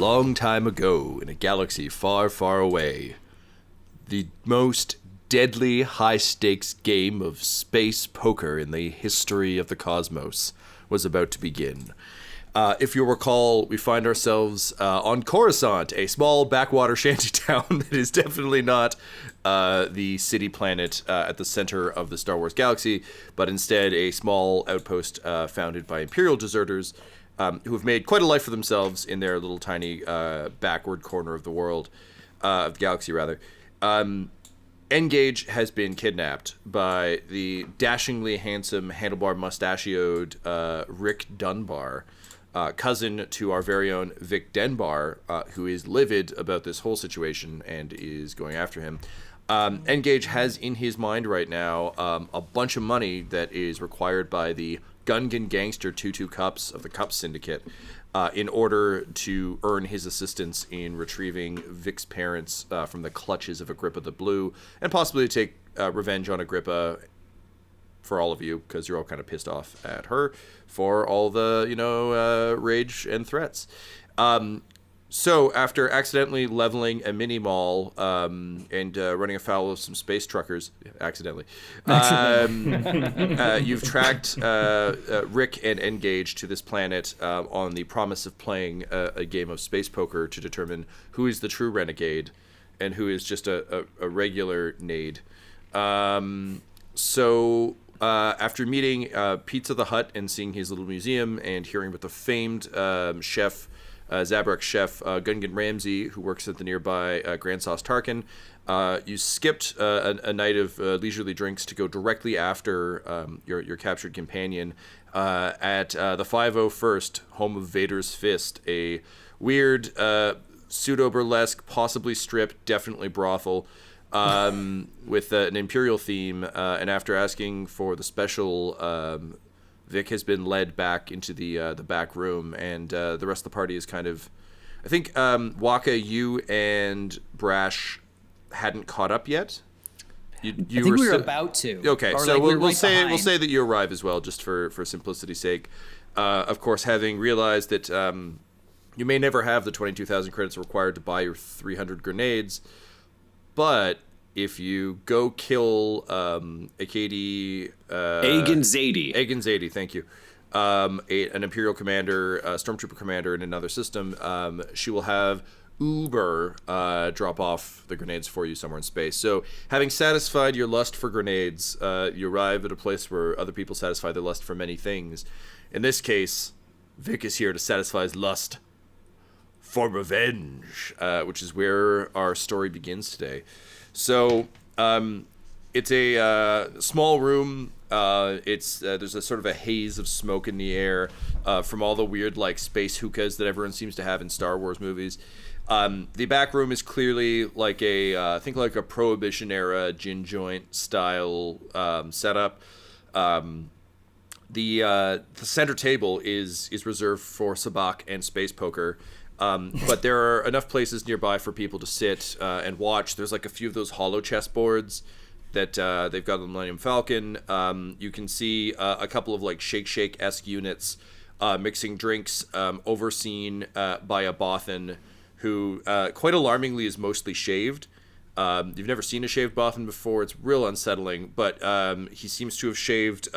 long time ago, in a galaxy far, far away, the most deadly high-stakes game of space poker in the history of the cosmos was about to begin. If you'll recall, we find ourselves on Coruscant, a small backwater shantytown that is definitely not the city planet at the center of the Star Wars galaxy, but instead a small outpost founded by Imperial deserters who have made quite a life for themselves in their little tiny backward corner of the world, of the galaxy rather. N-Gage has been kidnapped by the dashingly handsome, handlebar mustachioed Vic Denbar, cousin to our very own Vic Denbar, who is livid about this whole situation and is going after him. N-Gage has in his mind right now a bunch of money that is required by the Gungan gangster Tutu Cups of the Cup Syndicate in order to earn his assistance in retrieving Vic's parents from the clutches of Agrippa the Blue, and possibly take revenge on Agrippa for all of you, because you're all kind of pissed off at her for all the, rage and threats. So after accidentally leveling a mini mall and running afoul of some space truckers, accidentally, you've tracked Rick and N-Gage to this planet on the promise of playing a game of space poker to determine who is the true renegade and who is just a regular nade. So after meeting Pizza the Hut and seeing his little museum and hearing about the famed chef, Zabrak chef Gungan Ramsey, who works at the nearby Grand Sauce Tarkin, you skipped a night of leisurely drinks to go directly after your captured companion at the 501st, home of Vader's Fist, a weird pseudo-burlesque, possibly strip, definitely brothel, with an Imperial theme, and after asking for the special, Vic has been led back into the back room, and the rest of the party is kind of, I think, Wakka, you and Brash hadn't caught up yet. I think we were about to. Okay, so we'll say that you arrive as well, just for simplicity's sake. Of course, having realized that you may never have the 22,000 credits required to buy your 300 grenades, but if you go kill AKD... Agan Zadie, thank you. An Imperial commander, a Stormtrooper commander in another system, she will have Uber drop off the grenades for you somewhere in space. So having satisfied your lust for grenades, you arrive at a place where other people satisfy their lust for many things. In this case, Vic is here to satisfy his lust for revenge, which is where our story begins today. So it's a small room. There's a sort of a haze of smoke in the air from all the weird space hookahs that everyone seems to have in Star Wars movies. The back room is clearly like I think like a Prohibition era gin joint style setup. The center table is reserved for sabacc and space poker. But there are enough places nearby for people to sit and watch. There's a few of those hollow chessboards that they've got on the Millennium Falcon. You can see a couple of Shake-Shake-esque units mixing drinks, overseen by a Bothan who, quite alarmingly, is mostly shaved. You've never seen a shaved Bothan before. It's real unsettling, but he seems to have shaved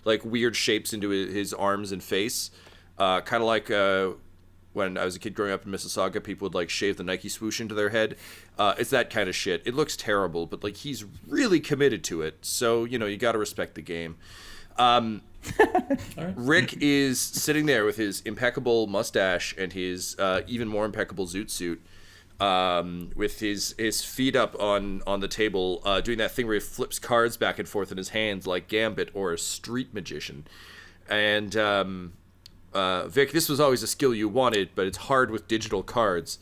weird shapes into his arms and face, kind of like... when I was a kid growing up in Mississauga, people would shave the Nike swoosh into their head. It's that kind of shit. It looks terrible, but he's really committed to it. So, you got to respect the game. Rick is sitting there with his impeccable mustache and his even more impeccable zoot suit, with his feet up on the table, doing that thing where he flips cards back and forth in his hands like Gambit or a street magician. And... Vic, this was always a skill you wanted, but it's hard with digital cards.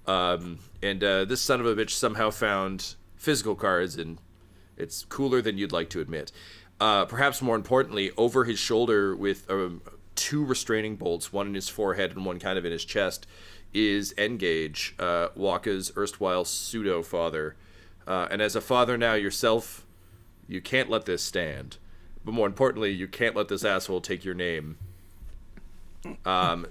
And this son of a bitch somehow found physical cards, and it's cooler than you'd like to admit. Perhaps more importantly, over his shoulder with two restraining bolts, one in his forehead and one kind of in his chest, is N-Gage, Wakka's erstwhile pseudo-father. And as a father now yourself, you can't let this stand. But more importantly, you can't let this asshole take your name.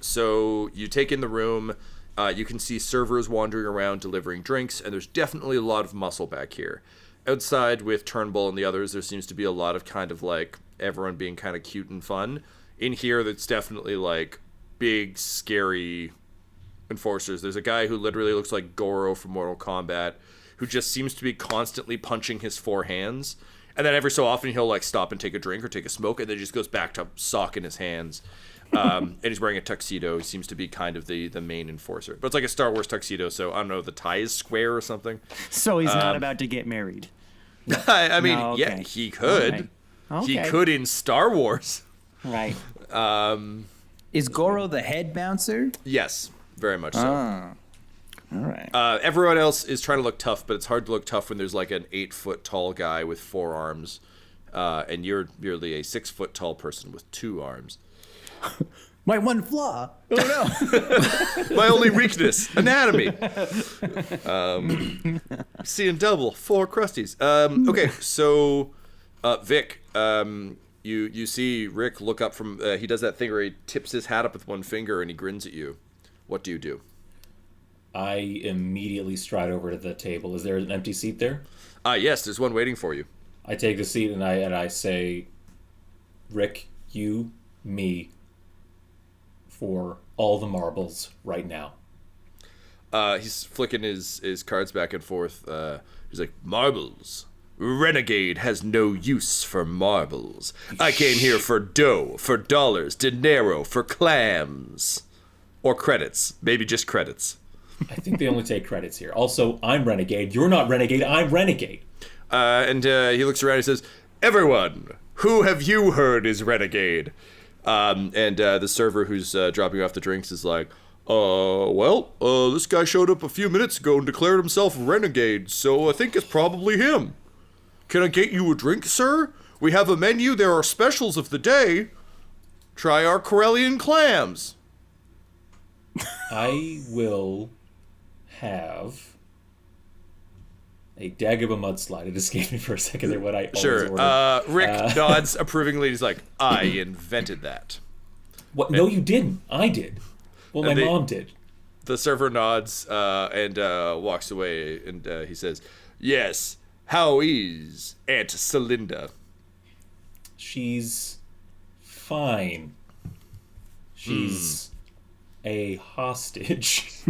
So you take in the room, You can see servers wandering around delivering drinks, and there's definitely a lot of muscle back here. Outside with Turnbull and the others, there seems to be a lot of kind of like everyone being kind of cute and fun. In here, that's definitely like big, scary enforcers. There's a guy who literally looks like Goro from Mortal Kombat, who just seems to be constantly punching his 4 hands. And then every so often he'll like stop and take a drink or take a smoke, and then just goes back to socking his hands. And he's wearing a tuxedo. He seems to be kind of the main enforcer. But it's like a Star Wars tuxedo, so I don't know, the tie is square or something. So he's not about to get married. I mean, no, okay. Yeah, he could. Okay. Okay. He could in Star Wars. Right. Is Goro the head bouncer? Yes, very much so. All right. Everyone else is trying to look tough, but it's hard to look tough when there's like an 8-foot tall guy with 4 arms, and you're merely a 6-foot tall person with 2 arms. My one flaw. Oh no. My only weakness. Anatomy. Seeing double. 4 crusties. Okay, so Vic, you see Rick look up from. He does that thing where he tips his hat up with one finger and he grins at you. What do you do? I immediately stride over to the table. Is there an empty seat there? Yes, there's one waiting for you. I take the seat and I say, Rick, you, me, for all the marbles right now. He's flicking his cards back and forth. He's like, marbles? Renegade has no use for marbles. I came here for dough, for dollars, dinero, for clams. Or credits. Maybe just credits. I think they only take credits here. Also, I'm Renegade. You're not Renegade. I'm Renegade. And he looks around and he says, everyone, who have you heard is Renegade? And the server who's dropping off the drinks is like, this guy showed up a few minutes ago and declared himself Renegade, so I think it's probably him. Can I get you a drink, sir? We have a menu. There are specials of the day. Try our Corellian clams. I will have a Dagobah mudslide. It escaped me for a second there what I always order. Rick nods approvingly. He's like, I invented that. What? No, you didn't. I did. Well, my mom did. The server nods and walks away, and he says, yes, how is Aunt Celinda? She's fine. She's a hostage.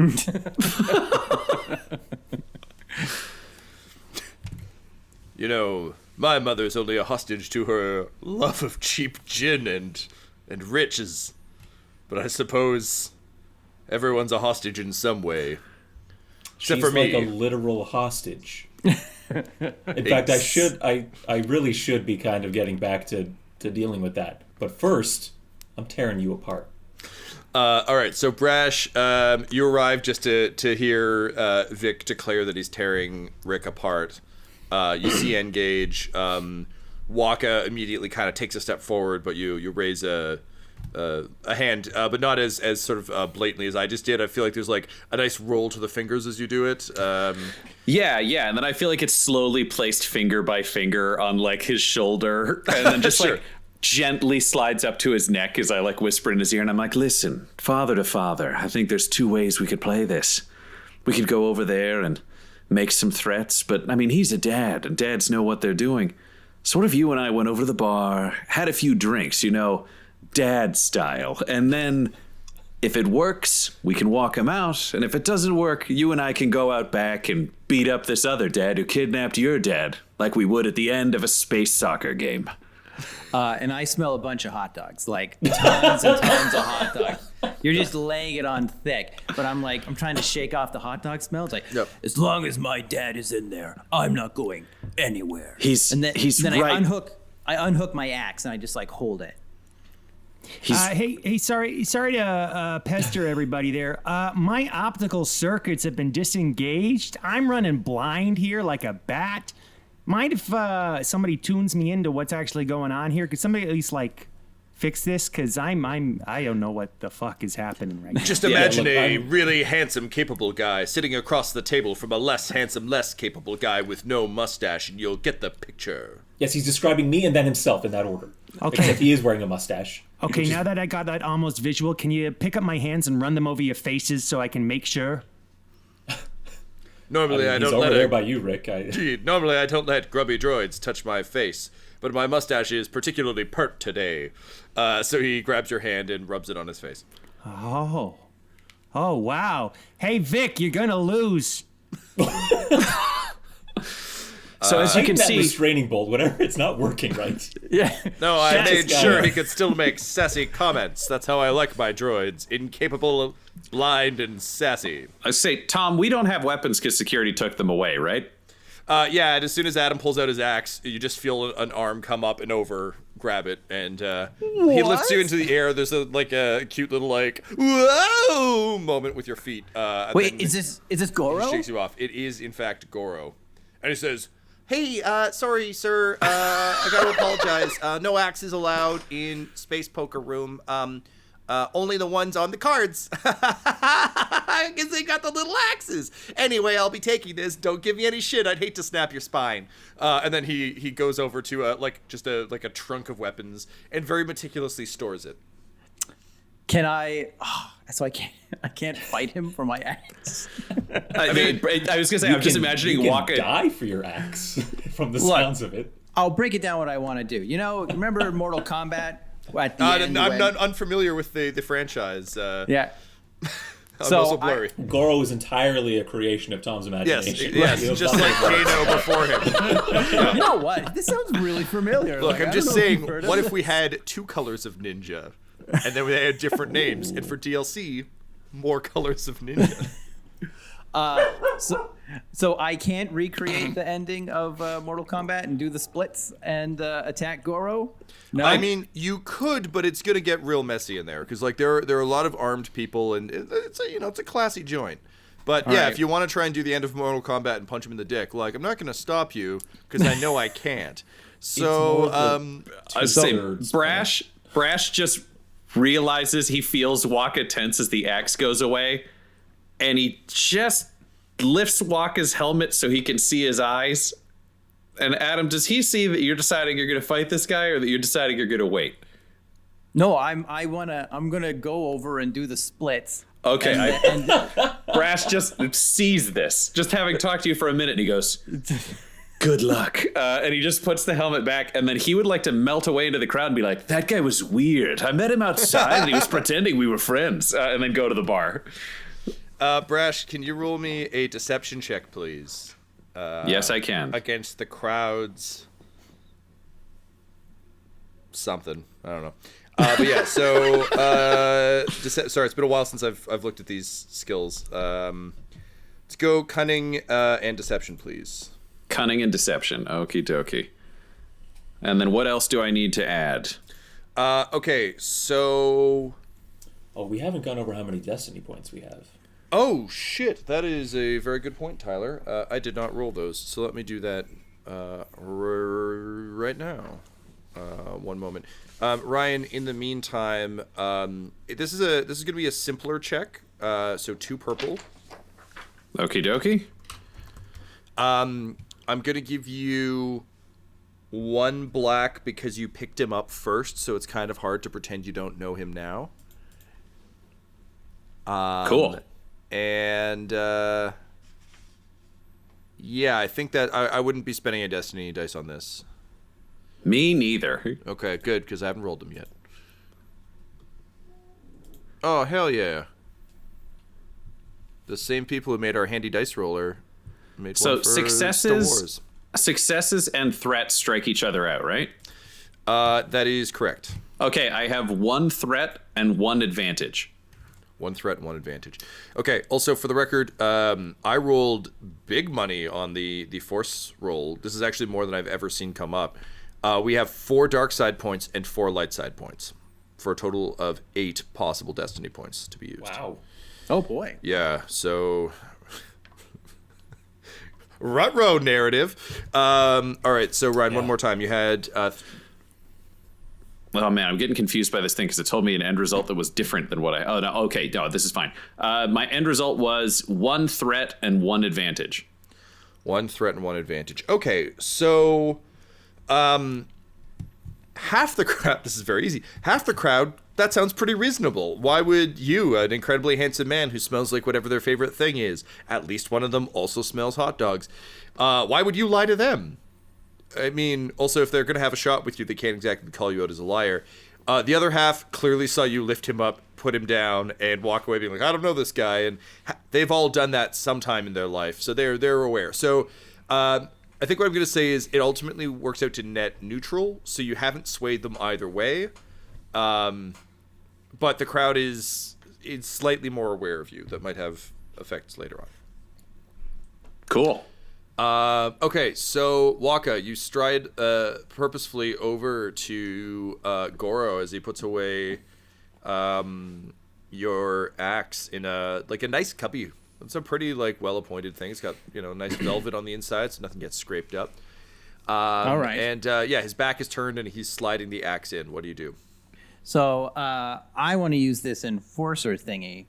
You know, my mother's only a hostage to her love of cheap gin and riches. But I suppose everyone's a hostage in some way. Except She's for me. Like a literal hostage. In fact, I really should be kind of getting back to dealing with that. But first, I'm tearing you apart. All right, so Brash, you arrive just to hear Vic declare that he's tearing Rick apart. You see N-Gage. Wakka immediately kind of takes a step forward, but you raise a hand, but not as sort of blatantly as I just did. I feel like there's like a nice roll to the fingers as you do it. Yeah, and then I feel like it's slowly placed finger by finger on like his shoulder, and then just sure. Like gently slides up to his neck as I like whisper in his ear, and I'm like, listen, father to father, I think there's 2 ways we could play this. We could go over there and make some threats, but I mean, he's a dad, and dads know what they're doing. So what if you and I went over to the bar, had a few drinks, you know, dad style, and then if it works, we can walk him out, and if it doesn't work, you and I can go out back and beat up this other dad who kidnapped your dad, like we would at the end of a space soccer game. And I smell a bunch of hot dogs, like tons and tons of hot dogs. You're just laying it on thick. But I'm trying to shake off the hot dog smell. It's like, yep. As long as my dad is in there, I'm not going anywhere. He's right. I unhook my axe and I just like hold it. Hey, sorry to pester everybody there. My optical circuits have been disengaged. I'm running blind here like a bat. Mind if somebody tunes me into what's actually going on here? Could somebody at least like fix this? Because I don't know what the fuck is happening right now. Just imagine a really handsome, capable guy sitting across the table from a less handsome, less capable guy with no mustache, and you'll get the picture. Yes, he's describing me and then himself in that order. Okay. Except he is wearing a mustache. Okay, now that I got that almost visual, can you pick up my hands and run them over your faces so I can make sure? Normally, I He's don't over let there it. by you, Rick. Normally, I don't let grubby droids touch my face, but my mustache is particularly pert today. So he grabs your hand and rubs it on his face. Oh, wow. Hey, Vic, you're gonna lose. So as you can that see, restraining bolt, whatever, it's not working right. Yeah. No, I Shut made this guy sure up. he could still make sassy comments. That's how I like my droids. Incapable, blind, and sassy. I say, Tom, we don't have weapons because security took them away, right? Yeah, and as soon as Adam pulls out his axe, you just feel an arm come up and over, grab it, and he lifts you into the air. There's a cute little whoa moment with your feet. And Wait, then is this he Goro? shakes you off. It is in fact Goro, and he says, "Hey, sorry, sir. I gotta apologize. No axes allowed in space poker room. Only the ones on the cards. Because they got the little axes. Anyway, I'll be taking this. Don't give me any shit. I'd hate to snap your spine." And then he goes over to a trunk of weapons and very meticulously stores it. Can I? So I can't fight him for my axe. I was gonna say, I'm just imagining you Wakka. can die for your axe from the sounds of it. I'll break it down what I want to do. You know, remember Mortal Kombat? At the end I'm when- not unfamiliar with the franchise. Yeah. I'm So also blurry. Goro is entirely a creation of Tom's Yes, imagination. yes, You know, just like Kano before him. You know what? This sounds really familiar. Look, Like, I'm I just don't know if saying, you've heard of what if this. we had two colors of ninja, and then we had different names, and for DLC, more colors of ninja? So I can't recreate the ending of Mortal Kombat and do the splits and attack Goro? No. I mean, you could, but it's gonna get real messy in there because there are a lot of armed people, and it's a classy joint. But yeah, right. if you want to try and do the end of Mortal Kombat and punch him in the dick, I'm not gonna stop you because I know I can't. So I was saying, two-thirds Brash just realizes he feels Wakka tense as the axe goes away, and he just lifts Wakka's helmet so he can see his eyes. And Adam, does he see that you're deciding you're going to fight this guy, or that you're deciding you're going to wait? No, I'm gonna go over and do the splits. Okay, And Brash just sees this, just having talked to you for a minute, and he goes, "Good luck," and he just puts the helmet back, and then he would like to melt away into the crowd and be like, "That guy was weird. I met him outside, and he was pretending we were friends," and then go to the bar. Brash, can you roll me a deception check, please? Yes, I can. Against the crowd's something. I don't know. But yeah, so sorry, it's been a while since I've looked at these skills. Let's go cunning and deception, please. Cunning and deception. Okie dokie. And then what else do I need to add? Okay, so Oh, we haven't gone over how many destiny points we have. oh shit, that is a very good point, Tyler. I did not roll those, so let me do that right now. One moment, Ryan. In the meantime, this is gonna be a simpler check. So 2 purple. Okie dokie. I'm gonna give you 1 black because you picked him up first, so it's kind of hard to pretend you don't know him now. Cool. And yeah, I think that I wouldn't be spending a destiny dice on this. Me neither. Okay, good, because I haven't rolled them yet. Oh, hell yeah. The same people who made our handy dice roller made So one for Star successes, Wars. successes and threats strike each other out, right? That is correct. Okay, I have 1 threat and 1 advantage. 1 threat, 1 advantage. Okay, also for the record, I rolled big money on the force roll. This is actually more than I've ever seen come up. We have 4 dark side points and 4 light side points for a total of 8 possible destiny points to be used. Wow. oh boy. Yeah, so Ruh-roh narrative. All right, so Ryan, one more time. You had Oh man, I'm getting confused by this thing because it told me an end result that was different than what I. Oh no, okay, no, this is fine. My end result was 1 threat and 1 advantage. 1 threat and 1 advantage. Okay, so how half the crowd, this is very easy, half the crowd, that sounds pretty reasonable. Why would you, an incredibly handsome man who smells like whatever their favorite thing is, at least one of them also smells hot dogs, why would you lie to them? I mean, also, if they're going to have a shot with you, they can't exactly call you out as a liar. The other half clearly saw you lift him up, put him down, and walk away being like, I don't know this guy. And they've all done that sometime in their life, so they're aware. So I think what I'm going to say is it ultimately works out to net neutral, so you haven't swayed them either way. But the crowd is slightly more aware of you. That might have effects later on. Cool. Okay, so Wakka, you stride purposefully over to Goro as he puts away your axe in a nice cubby. It's a pretty well appointed thing. It's got nice velvet on the inside, so nothing gets scraped up. All right. And his back is turned and he's sliding the axe in. What do you do? So I want to use this enforcer thingy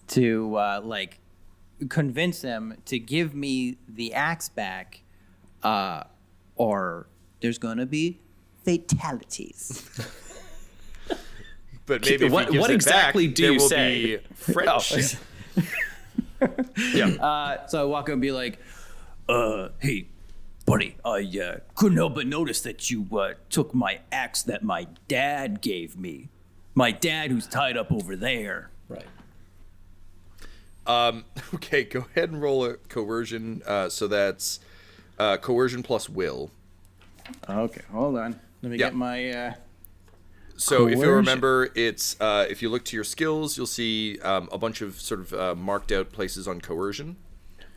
to convince them to give me the axe back, or there's gonna be fatalities. But maybe what exactly do you say? Be French. Yeah. So I walk up and be like, "Hey, buddy, I couldn't help but notice that you took my axe that my dad gave me. My dad, who's tied up over there." Right. Okay, go ahead and roll a coercion. So that's coercion plus will. Okay, hold on. Let me get my. So coercion. if you remember, it's if you look to your skills, you'll see a bunch of sort of marked out places on coercion.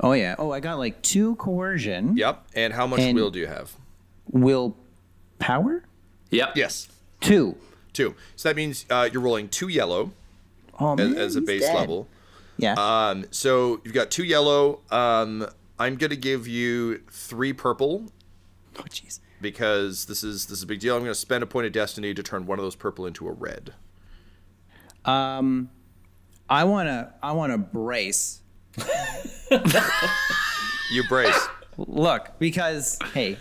Oh yeah. Oh, I got 2 coercion. Yep. And how much will do you have? Will power? Yep. Yes. 2. 2. So that means you're rolling 2 yellow as a base level. Yeah. So you've got 2 yellow. I'm gonna give you 3 purple. Oh jeez. Because this is a big deal. I'm gonna spend a point of destiny to turn one of those purple into a red. I wanna brace. You brace. Look, because hey,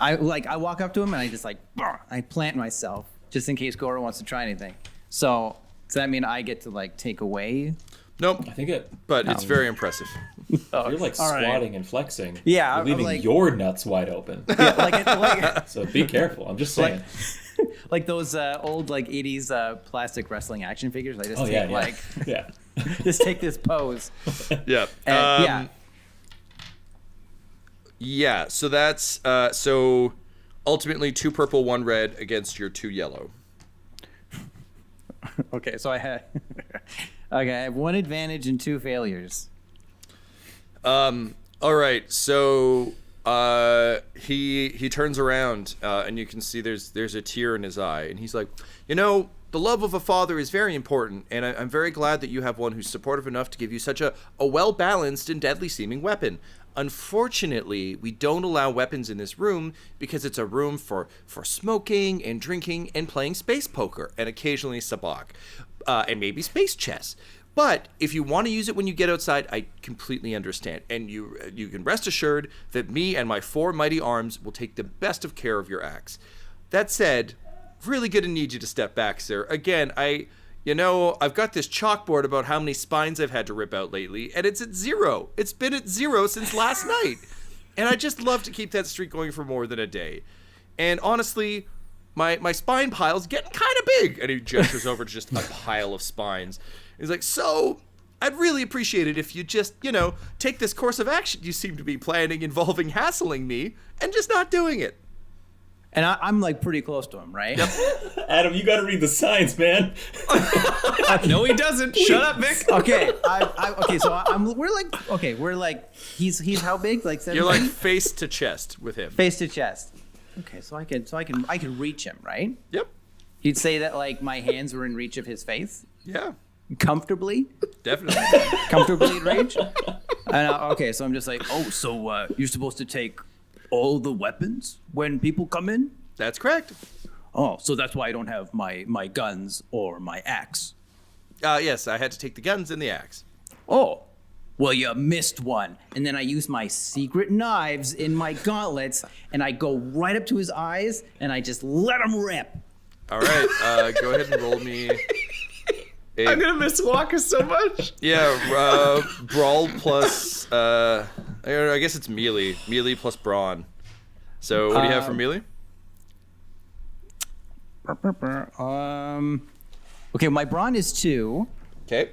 I walk up to him and I just I plant myself just in case Goro wants to try anything. So does that mean I get to take away? Nope. I think but it's very impressive. you're squatting and flexing. Yeah, you're leaving your nuts wide open. Yeah, So be careful. I'm just saying. Like those old 80s plastic wrestling action figures. I just take yeah. just take this pose. Yeah. And, Yeah. So that's so ultimately 2 purple, 1 red against your 2 yellow. Okay, so I have 1 advantage and 2 failures. All right. So he turns around and you can see there's a tear in his eye, and he's like, the love of a father is very important, and I'm very glad that you have one who's supportive enough to give you such a well-balanced and deadly-seeming weapon. Unfortunately, we don't allow weapons in this room because it's a room for smoking and drinking and playing space poker and occasionally sabacc, and maybe space chess. But if you want to use it when you get outside, I completely understand. And you can rest assured that me and my 4 mighty arms will take the best of care of your axe. That said, really gonna need you to step back, sir. Again, I've got this chalkboard about how many spines I've had to rip out lately, and it's at 0. It's been at 0 since last night. And I just love to keep that streak going for more than a day. And honestly, my spine pile's getting kind of big. And he gestures over to just a pile of spines. He's like, so I'd really appreciate it if you just, take this course of action you seem to be planning involving hassling me and just not doing it. And I'm pretty close to him, right? Yep. Adam, you got to read the signs, man. No, he doesn't. Shut up, Vic. Okay. Okay. So we're he's how big? 7 You're feet? face to chest with him. Face to chest. Okay. So I can reach him, right? Yep. You'd say that my hands were in reach of his face? Yeah. Comfortably? Definitely. Comfortably in range? Okay, so I'm just so you're supposed to take all the weapons when people come in? That's correct. Oh, so that's why I don't have my guns or my axe. Yes, I had to take the guns and the axe. Oh, well, you missed one. And then I use my secret knives in my gauntlets, and I go right up to his eyes, and I just let him rip. All right, go ahead and roll me. I'm gonna miss Wakka so much. Yeah, brawl plus. I guess it's melee. Melee plus brawn. So what do you have for melee? Okay, my brawn is 2. Okay.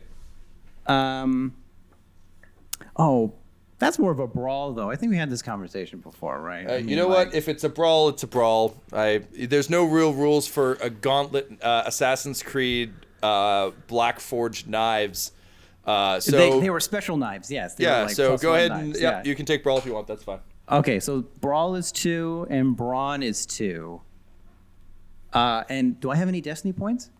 Oh, that's more of a brawl, though. I think we had this conversation before, right? I mean, you know what? If it's a brawl, it's a brawl. There's no real rules for a gauntlet, Assassin's Creed, Black Forged knives. So they were special knives, yes. They were like so go ahead knives, and yeah, you can take brawl if you want. That's fine. Okay, so brawl is 2 and brawn is 2. And do I have any destiny points?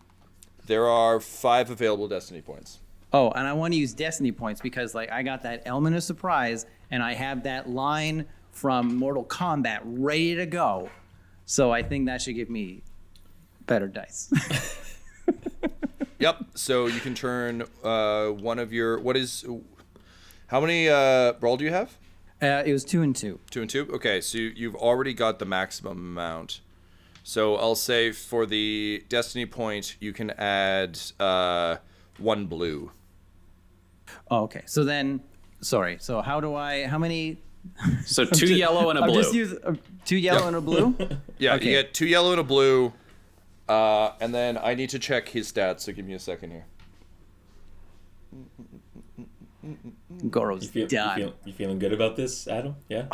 There are 5 available destiny points. Oh, and I want to use destiny points because like I got that element of surprise and I have that line from Mortal Kombat ready to go. So I think that should give me better dice. Yep. So you can turn one of your how many brawl do you have? It was 2 and 2. 2 and 2. Okay, so you've already got the maximum amount. So I'll say for the destiny point, you can add 1 blue. Oh, okay. So then, sorry. So how many? So 2 yellow and a blue. I'll just use 2 yellow and a blue? Yeah, Okay. you get 2 yellow and a blue. And then I need to check his stats, so give me a second here. Goro's done. You feeling good about this, Adam? Yeah?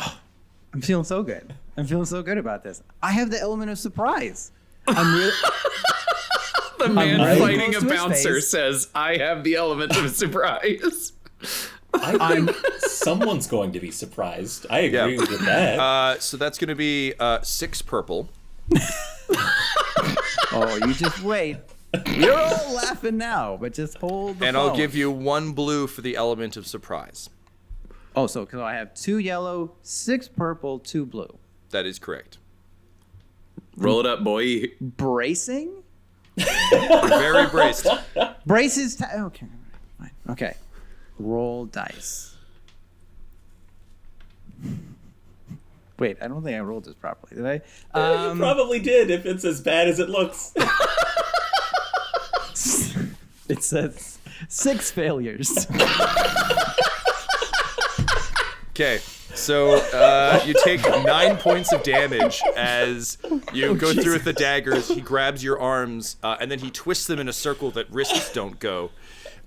I'm feeling so good. I'm feeling so good about this. I have the element of surprise. I'm really... The man really fighting close a to his bouncer face. says, "I have the element of surprise." I think someone's going to be surprised. I agree with that. So that's going to be 6 purple. Oh, you just wait. You're all laughing now, but just hold the And phone. I'll give you 1 blue for the element of surprise. Oh, so I have 2 yellow, 6 purple, 2 blue. That is correct. Roll it up, boy. Bracing? You're very braced. Braces. Okay. Fine. Okay. Roll dice. Wait, I don't think I rolled this properly, did I? You probably did if it's as bad as it looks. It says 6 failures. Okay, so you take 9 points of damage as you go through with the daggers. He grabs your arms, and then he twists them in a circle that wrists don't go.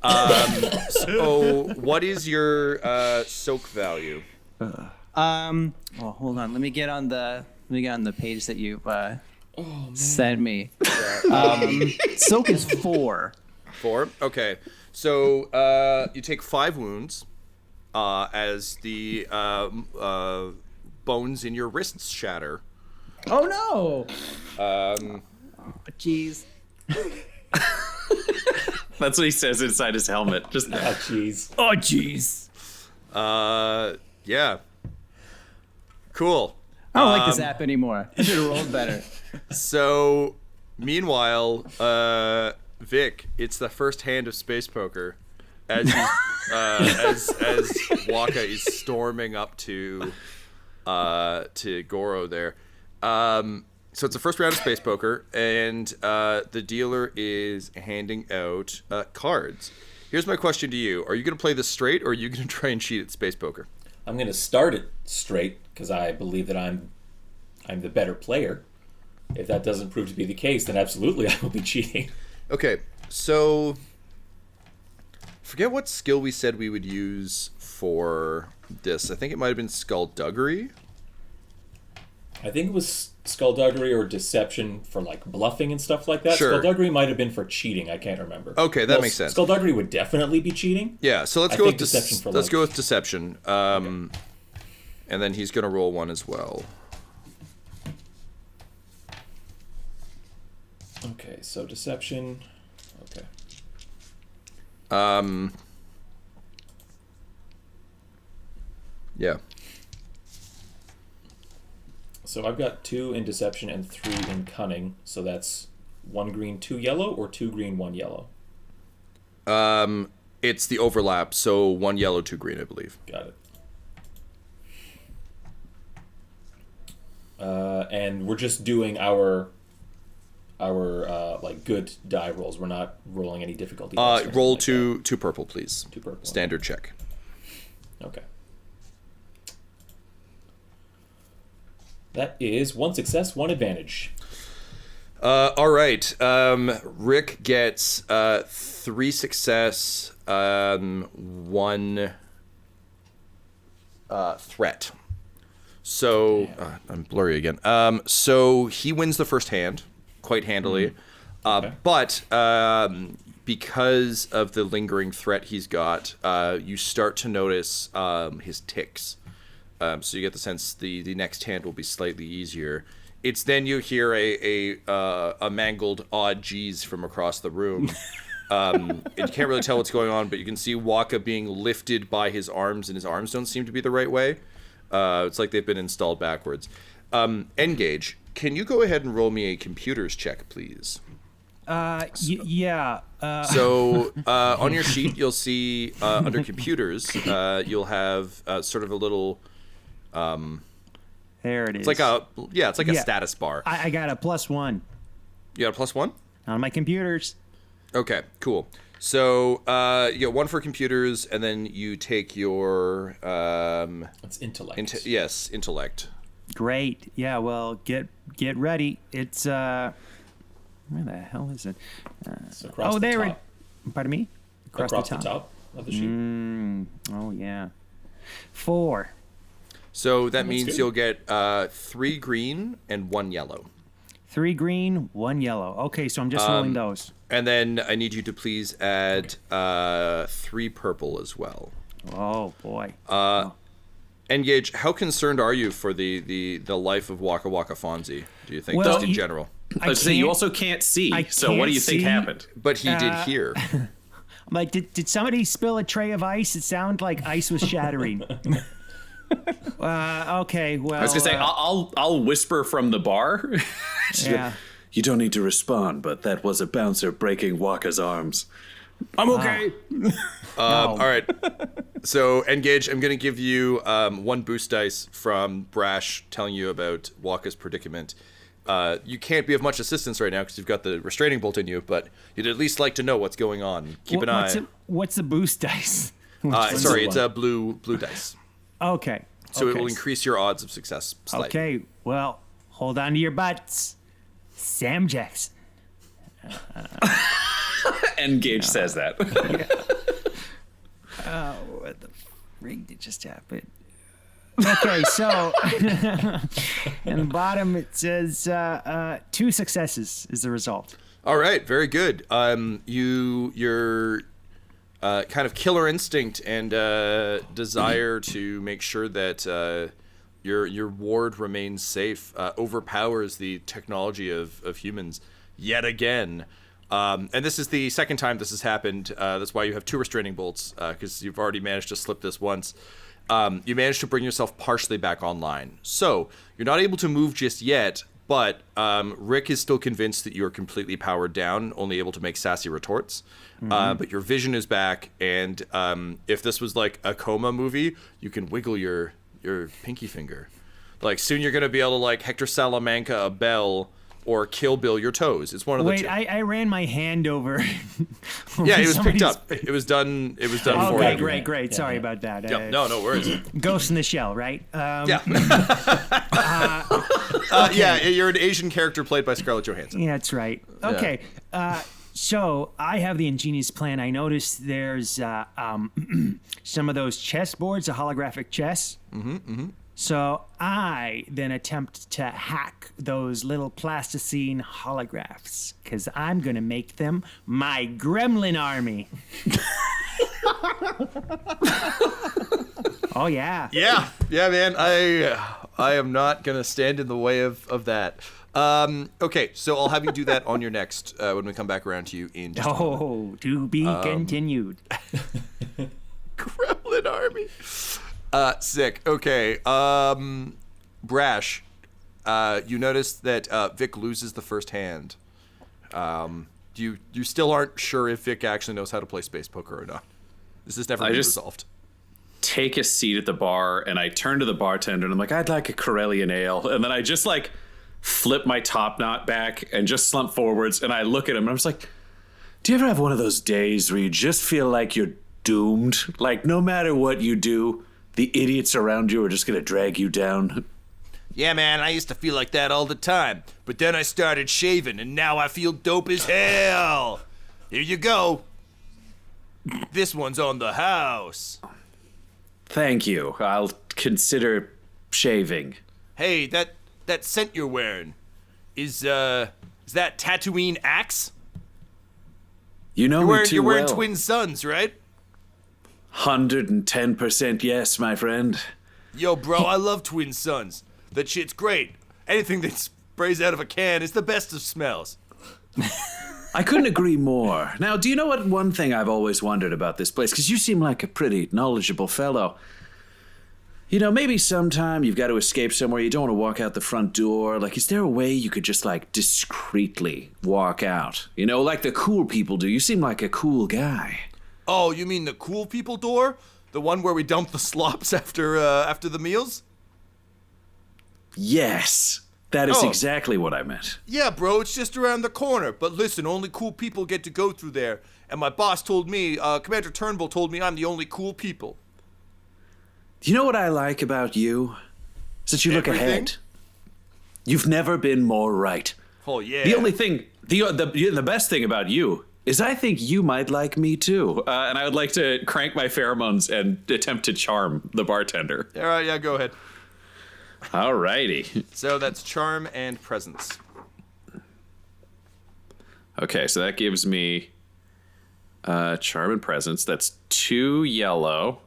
So what is your soak value? Well, hold on. Let me get on the page that you sent me. Soak is 4. 4. Okay, so you take 5 wounds. As the bones in your wrists shatter. Oh no! Jeez. That's what he says inside his helmet. Just Oh, jeez. Oh jeez. Yeah. Cool. I don't like this app anymore. I should have rolled better. So, meanwhile, Vic, it's the first hand of Space Poker. As Wakka is storming up to Goro there. So it's the first round of Space Poker, and the dealer is handing out cards. Here's my question to you. Are you going to play this straight, or are you going to try and cheat at Space Poker? I'm going to start it straight because I believe that I'm the better player. If that doesn't prove to be the case, then absolutely I will be cheating. Okay, so... forget what skill we said we would use for this. I think it might have been Skullduggery. I think it was Skullduggery or Deception for like bluffing and stuff like that. Sure. Skullduggery might have been for cheating. I can't remember. Okay, that makes sense. Skullduggery would definitely be cheating. Yeah, so let's I go with think Deception for let's like- go with Deception. Okay. And then he's going to roll 1 as well. Okay, so Deception. Okay. Yeah. So I've got 2 in Deception and 3 in Cunning. So that's 1 green, 2 yellow, or 2 green, 1 yellow. It's the overlap, so 1 yellow, 2 green, I believe. Got it. And we're just doing our like good die rolls. We're not rolling any difficulty. Roll like two purple, please. 2 purple. Standard check. Okay. That is 1 success, 1 advantage. All right. Rick gets 3 success, 1 threat. So I'm blurry again. So he wins the first hand quite handily, but because of the lingering threat he's got, you start to notice his tics. So you get the sense the next hand will be slightly easier. It's then you hear a mangled odd G's from across the room. You can't really tell what's going on, but you can see Wakka being lifted by his arms, and his arms don't seem to be the right way. It's like they've been installed backwards. N-Gage, can you go ahead and roll me a computers check, please? Yeah. So on your sheet, you'll see under computers, you'll have sort of a little... there it is. It's like a status bar. I got a +1. You got a +1? On my computers. Okay, cool. So you get 1 for computers, and then you take your That's intellect. Intellect. Great. Yeah. Well, get ready. It's where the hell is it? It's across the top. Pardon me. Across the top of the sheet. Oh yeah. 4. So that means good. you'll get 3 green and 1 yellow. 3 green, 1 yellow. Okay, so I'm just rolling those. And then I need you to please add 3 purple as well. Oh boy. N-Gage, how concerned are you for the life of Wakka Wakka Fonzie? Do you think, Well, just in general? I was saying you also can't see. So what do you think happened? But he did hear. I'm like, did somebody spill a tray of ice? It sounded like ice was shattering. Okay, well. I was gonna say I'll whisper from the bar. Yeah. You don't need to respond, but that was a bouncer breaking Wakka's arms. I'm okay. All right. So, N-Gage, I'm going to give you 1 boost dice from Brash telling you about Wakka's predicament. You can't be of much assistance right now because you've got the restraining bolt in you, but you'd at least like to know what's going on. Keep an eye. What's the boost dice? Sorry, it's a blue dice. Okay. So it will increase your odds of success slightly. Okay, well, hold on to your butts. Sam Jackson. N-Gage says that. Oh, what the frig did just happen? Okay, so in the bottom it says 2 successes is the result. All right, very good. Your kind of killer instinct and desire to make sure that your ward remains safe overpowers the technology of humans yet again. And this is the second time this has happened. That's why you have 2 restraining bolts, because you've already managed to slip this once. You managed to bring yourself partially back online. So you're not able to move just yet, but Rick is still convinced that you are completely powered down, only able to make sassy retorts. But your vision is back, and if this was like a coma movie, you can wiggle your pinky finger. Like, soon you're going to be able to, like, Hector Salamanca a bell or Kill Bill your toes. It's one of the two. Wait, I ran my hand over. Yeah, it was picked up. It was done for you. Okay, great. Yeah, Sorry yeah. about that. Yep. No worries. Ghost in the Shell, right? Yeah. Yeah, you're an Asian character played by Scarlett Johansson. Yeah, that's right. Okay. So I have the ingenious plan. I noticed there's some of those chess boards, a holographic chess. So I then attempt to hack those little plasticine holographs because I'm going to make them my gremlin army. Oh, yeah. Yeah, man. I am not going to stand in the way of that. Okay, so I'll have you do that on your next, when we come back around to you in just a moment. Oh, to be continued. Gremlin army. Sick. Okay. Brash, you notice that Vic loses the first hand. You still aren't sure if Vic actually knows how to play space poker or not. This has never been resolved. Take a seat at the bar, and I turn to the bartender, and I'm like, I'd like a Corellian ale. And then I just, like, flip my top knot back, and just slump forwards. And I look at him, and I'm just like, do you ever have one of those days where you just feel like you're doomed? Like, no matter what you do, the idiots around you are just going to drag you down? Yeah, man, I used to feel like that all the time. But then I started shaving, and now I feel dope as hell. Here you go. This one's on the house. Thank you. I'll consider shaving. Hey, that scent you're wearing, is that Tatooine Axe? You know me too You're wearing well. twin suns, right? 110% yes, my friend. Yo, bro, I love twin suns. That shit's great. Anything that sprays out of a can is the best of smells. I couldn't agree more. Now, do you know what one thing I've always wondered about this place? Because you seem like a pretty knowledgeable fellow. You know, maybe sometime you've got to escape somewhere. You don't want to walk out the front door. Like, is there a way you could just, like, discreetly walk out? You know, like the cool people do. You seem like a cool guy. Oh, you mean the cool people door? The one where we dump the slops after the meals? Yes. That is Oh. exactly what I meant. Yeah, bro, it's just around the corner. But listen, only cool people get to go through there. And my boss told me, Commander Turnbull told me I'm the only cool people. Do you know what I like about you? Is that you look Everything? ahead. You've never been more right. Oh, yeah. The only thing, the best thing about you is I think you might like me too. And I would like to crank my pheromones and attempt to charm the bartender. All right, yeah, go ahead. Alrighty. So that's charm and presence. Okay, so that gives me charm and presence. That's 2 yellow.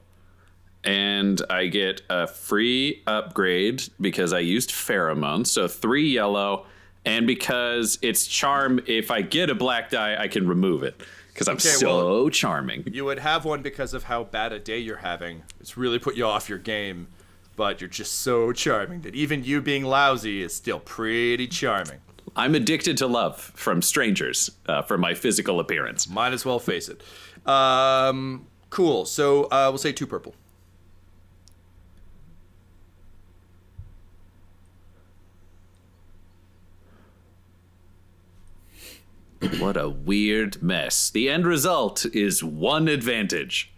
And I get a free upgrade because I used pheromones. So 3 yellow. And because it's charm, if I get a black die, I can remove it. Because I'm so charming. You would have one because of how bad a day you're having. It's really put you off your game. But you're just so charming that even you being lousy is still pretty charming. I'm addicted to love from strangers for my physical appearance. Might as well face it. Cool. So we'll say 2 purple. What a weird mess. The end result is 1 advantage.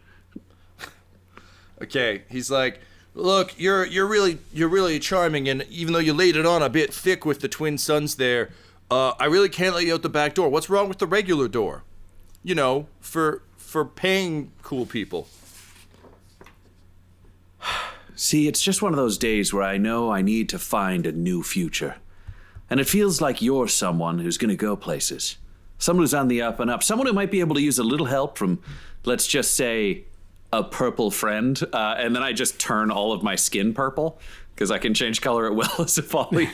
Okay, he's like, look, you're really charming, and even though you laid it on a bit thick with the twin suns there, I really can't let you out the back door. What's wrong with the regular door? You know, for paying cool people. See, it's just one of those days where I know I need to find a new future. And it feels like you're someone who's going to go places. Someone who's on the up and up. Someone who might be able to use a little help from, let's just say, a purple friend. And then I just turn all of my skin purple because I can change color at will as a folly.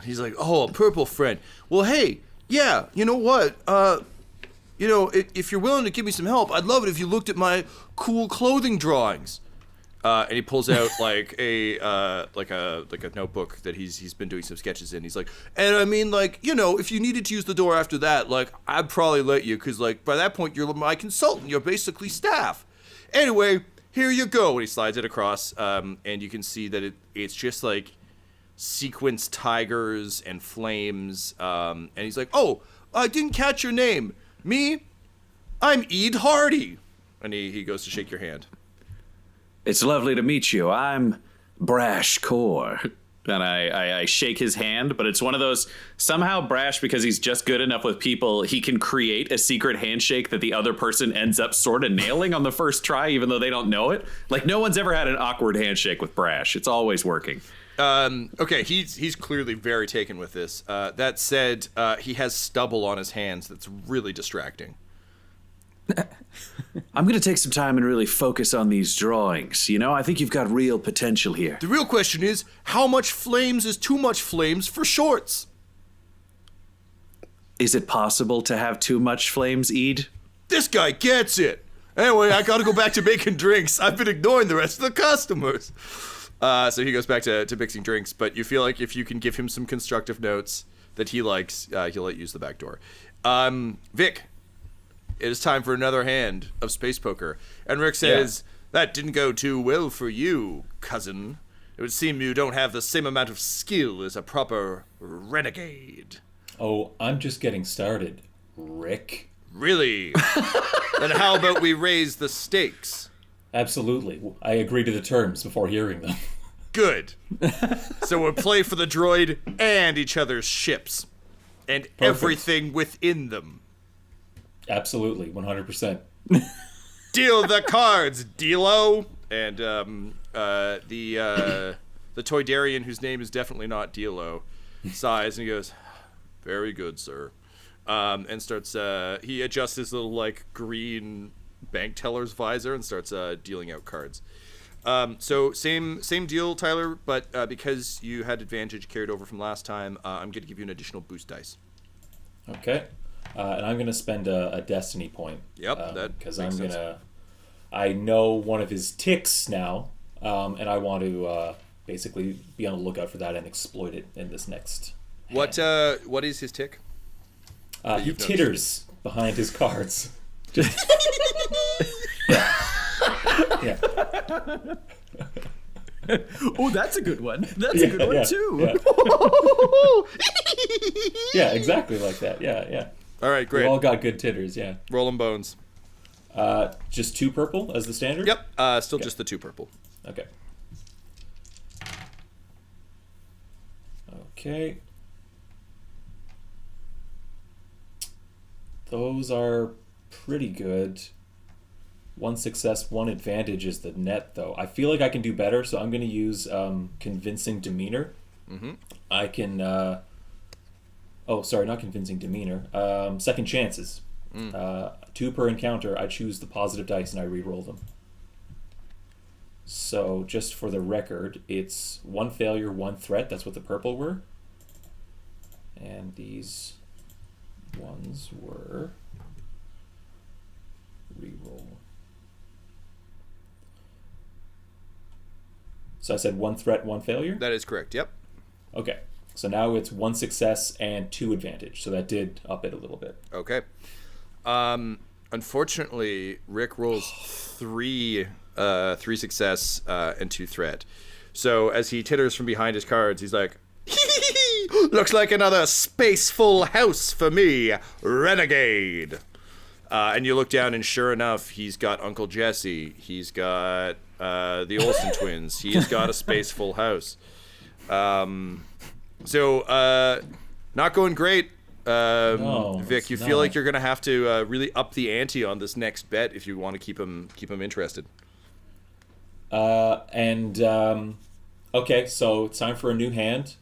He's like, oh, a purple friend. Well, hey, yeah, you know what? If you're willing to give me some help, I'd love it if you looked at my cool clothing drawings. And he pulls out like a notebook that he's been doing some sketches in. He's like, and I mean, like, you know, if you needed to use the door after that, like, I'd probably let you, because like by that point you're my consultant. You're basically staff. Anyway, here you go. And he slides it across, and you can see that it's just like sequence tigers and flames. And he's like, oh, I didn't catch your name. Me, I'm Ed Hardy. And he goes to shake your hand. It's lovely to meet you. I'm Brash Korr. And I shake his hand, but it's one of those, somehow Brash, because he's just good enough with people, he can create a secret handshake that the other person ends up sort of nailing on the first try, even though they don't know it. Like, no one's ever had an awkward handshake with Brash. It's always working. Okay, he's clearly very taken with this. That said, he has stubble on his hands that's really distracting. I'm going to take some time and really focus on these drawings. You know, I think you've got real potential here. The real question is, how much flames is too much flames for shorts? Is it possible to have too much flames, Ed? This guy gets it. Anyway, I gotta go back to making drinks. I've been ignoring the rest of the customers. So he goes back to mixing drinks, but you feel like if you can give him some constructive notes that he likes, he'll let you use the back door. Vic, it is time for another hand of space poker. And Rick says, That didn't go too well for you, cousin. It would seem you don't have the same amount of skill as a proper renegade. Oh, I'm just getting started, Rick. Really? Then how about we raise the stakes? Absolutely. I agree to the terms before hearing them. Good. So we'll play for the droid and each other's ships. And everything within them. Absolutely, 100%. Deal the cards, Dilo. And the Toydarian, whose name is definitely not Dilo, sighs and he goes, "Very good, sir." And starts. He adjusts his little like green bank teller's visor and starts dealing out cards. So same deal, Tyler. But because you had advantage carried over from last time, I'm going to give you an additional boost dice. Okay. And I'm going to spend a destiny point. Yep, that because makes I'm sense. gonna. I know one of his ticks now, and I want to basically be on the lookout for that and exploit it in this next. What is his tick? He titters behind his cards. Just yeah. Oh, that's a good one. That's a good one too. Yeah, exactly like that. Yeah. All right, great. We all got good titters. Yeah. Roll 'em bones. Just 2 purple as the standard. Yep. Still just the 2 purple. Okay. Okay. Those are pretty good. 1 success, 1 advantage is the net, though. I feel like I can do better, so I'm going to use convincing demeanor. Mm-hmm. I can... oh, sorry, not convincing demeanor. Second chances. 2 per encounter. I choose the positive dice and I re-roll them. So, just for the record, it's 1 failure, 1 threat. That's what the purple were. And these ones were... re-roll. So I said 1 threat, 1 failure? That is correct, yep. Okay. So now it's 1 success and 2 advantage. So that did up it a little bit. Okay. Unfortunately, Rick rolls 3 success and 2 threat. So as he titters from behind his cards, he's like, "Looks like another spaceful house for me, Renegade." And you look down, and sure enough, he's got Uncle Jesse. He's got the Olsen twins. He's got a spaceful house. So not going great. No, Vic, you feel like you're going to have to really up the ante on this next bet if you want to keep him interested. Okay, so it's time for a new hand.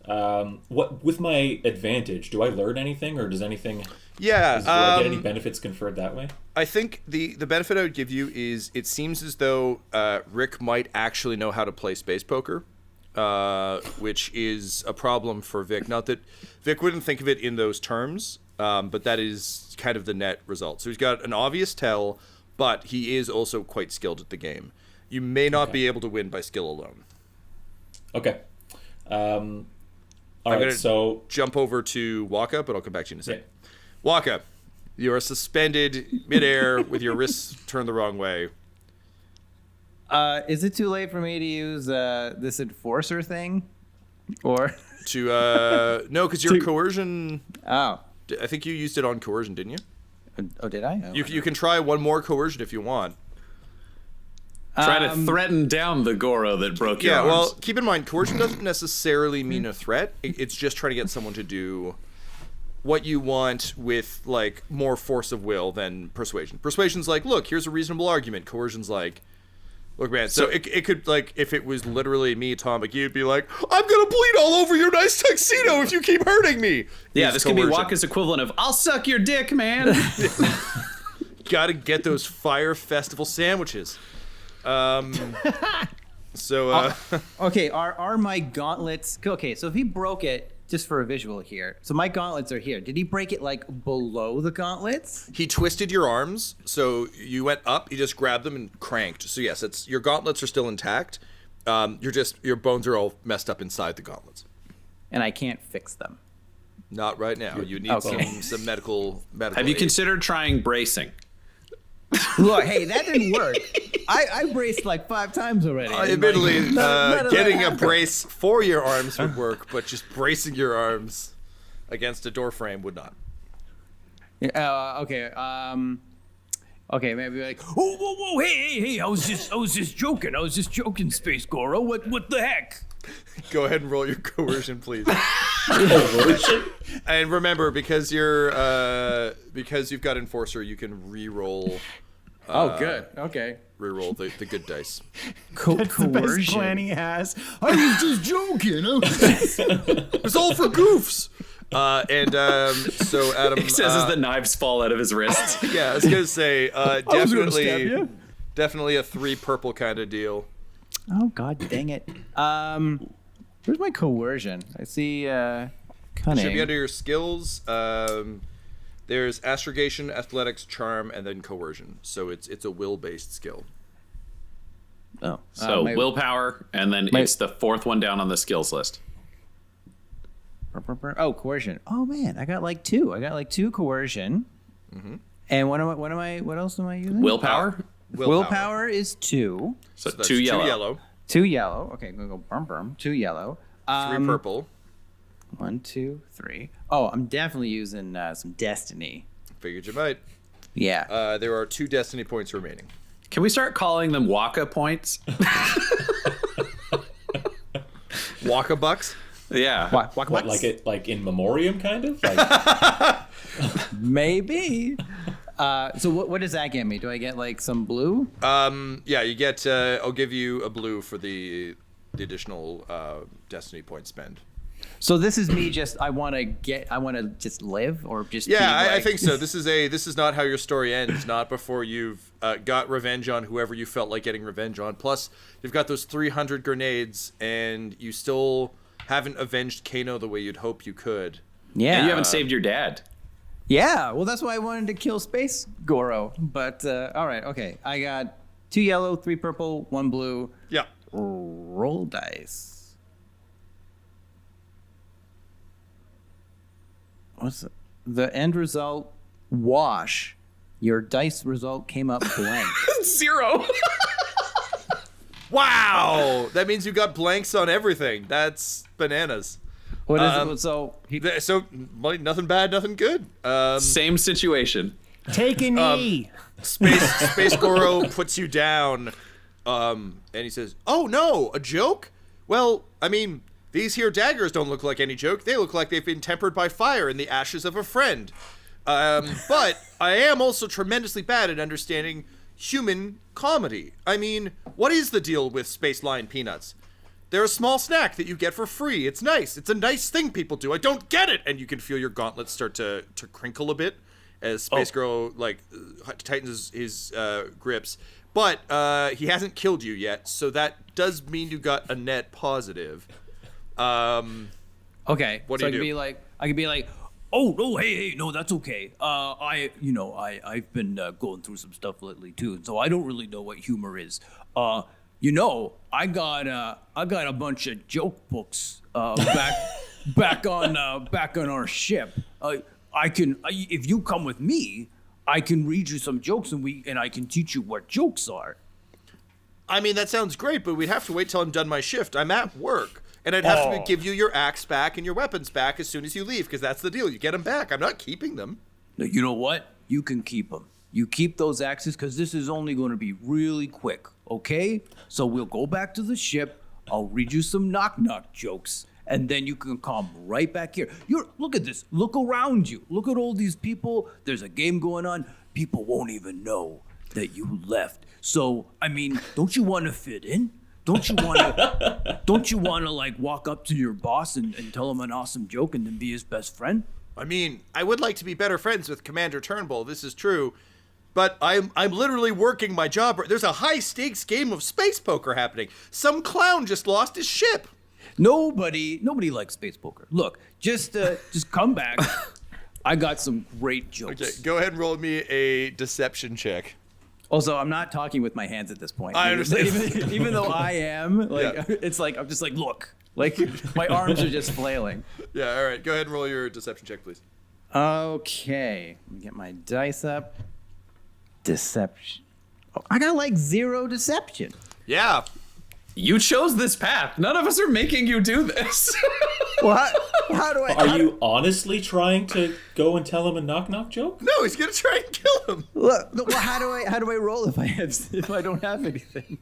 What with my advantage? Do I learn anything, or does anything? Yeah. Do I get any benefits conferred that way? I think the benefit I would give you is it seems as though Rick might actually know how to play space poker, which is a problem for Vic. Not that Vic wouldn't think of it in those terms, but that is kind of the net result. So he's got an obvious tell, but he is also quite skilled at the game. You may not be able to win by skill alone. Okay. All I'm right, gonna so jump over to Wakka, but I'll come back to you in a second. Yeah. Wakka, you are suspended midair with your wrists turned the wrong way. Is it too late for me to use this enforcer thing, or To no, because your coercion. oh I think you used it on coercion, didn't you? did I? Oh, You can try one more coercion if you want. Try to threaten down the Goro that broke your Yeah, arms. well, keep in mind, coercion doesn't necessarily mean a threat. It's just trying to get someone to do what you want with, like, more force of will than persuasion. Persuasion's like, look, here's a reasonable argument. Coercion's like, look, man, so it could, like, if it was literally me, Tom McGee, would be like, I'm gonna bleed all over your nice tuxedo if you keep hurting me. Yeah, this could be coercion. Wakka's equivalent of, I'll suck your dick, man. Gotta get those Fire Festival sandwiches. Okay, are my gauntlets okay? So if he broke it, just for a visual here, so my gauntlets are here. Did he break it like below the gauntlets? He twisted your arms, so you went up. He just grabbed them and cranked. So yes, your gauntlets are still intact. Your bones are all messed up inside the gauntlets. And I can't fix them. Not right now. You need some medical. Have you aid. considered trying bracing? Look, hey, that didn't work. I braced like 5 times already. Admittedly, getting a brace for your arms would work, but just bracing your arms against a door frame would not. Okay. Okay, maybe like, whoa, hey! I was just joking, Space Goro. What the heck? Go ahead and roll your coercion, please. Coercion? And remember, because you've got Enforcer, you can re-roll. Good. Okay. Re-roll the good dice. That's the best plan he has. I was just joking. It's all for goofs. So Adam, He says as the knives fall out of his wrists. yeah, I was gonna say, definitely a 3 purple kind of deal. Oh God, dang it. Where's my coercion? I see cunning. Should be under your skills. There's astrogation, athletics, charm, and then coercion. So it's a will-based skill. Oh, So willpower, and then it's the 4th one down on the skills list. Oh, coercion. Oh man, I got like 2. I got like 2 coercion. Mm-hmm. And what else am I using? Willpower? Willpower is 2. So That's 2 yellow. 2 yellow. Okay, I'm gonna go brum. 2 yellow. 3 purple. 1, 2, 3. Oh, I'm definitely using some destiny. Figured you might. Yeah. There are 2 destiny points remaining. Can we start calling them Wakka points? Wakka bucks? Yeah. Wakka What, Wakka. like in memoriam, kind of? Like, Maybe. So what does that get me? Do I get like some blue? Yeah, you get. I'll give you a blue for the additional destiny point spend. So this is me. I want to just live, or just. Yeah, be I think so. This is not how your story ends. Not before you've got revenge on whoever you felt like getting revenge on. Plus, you've got those 300 grenades, and you still haven't avenged Kano the way you'd hope you could. Yeah. And you haven't saved your dad. Yeah. Well, that's why I wanted to kill Space Goro. But all right. Okay. I got 2 yellow, 3 purple, 1 blue. Yeah. Roll dice. What's the end result? Wash. Your dice result came up blank. 0. Wow, that means you got blanks on everything. That's bananas. What is it? So nothing bad, nothing good. Same situation. Take a knee. Space Goro puts you down, and he says, "Oh no, a joke? Well, I mean, these here daggers don't look like any joke. They look like they've been tempered by fire in the ashes of a friend. But I am also tremendously bad at understanding human comedy. I mean, what is the deal with Space Line peanuts? They're a small snack that you get for free. It's nice. It's a nice thing people do. I don't get it." And you can feel your gauntlets start to crinkle a bit as Space Goro tightens his grips. But he hasn't killed you yet, so that does mean you got a net positive. Okay. What do you do? I could be like, oh no, hey, no, that's okay. I've been going through some stuff lately too, so I don't really know what humor is. I got a bunch of joke books back on our ship. If you come with me, I can read you some jokes and I can teach you what jokes are. I mean, that sounds great, but we'd have to wait till I'm done my shift. I'm at work. And I'd have to give you your axe back and your weapons back as soon as you leave, because that's the deal. You get them back. I'm not keeping them. No, you know what? You can keep them. You keep those axes, because this is only going to be really quick, okay? So we'll go back to the ship. I'll read you some knock-knock jokes, and then you can come right back here. Look at this. Look around you. Look at all these people. There's a game going on. People won't even know that you left. So, I mean, don't you want to fit in? Don't you want to like walk up to your boss and tell him an awesome joke and then be his best friend? I mean, I would like to be better friends with Commander Turnbull. This is true. But I'm literally working my job. There's a high-stakes game of space poker happening. Some clown just lost his ship. Nobody likes space poker. Look, just come back. I got some great jokes. Okay, go ahead and roll me a deception check. Also, I'm not talking with my hands at this point. I understand. Even though I am, it's like I'm just like, look, like my arms are just flailing. Yeah, all right. Go ahead and roll your deception check, please. Okay, let me get my dice up. Deception. I got like 0 deception. Yeah. You chose this path. None of us are making you do this. Well, how do I? Are you honestly trying to go and tell him a knock-knock joke? No, he's gonna try and kill him. Look, well, how do I roll if I don't have anything?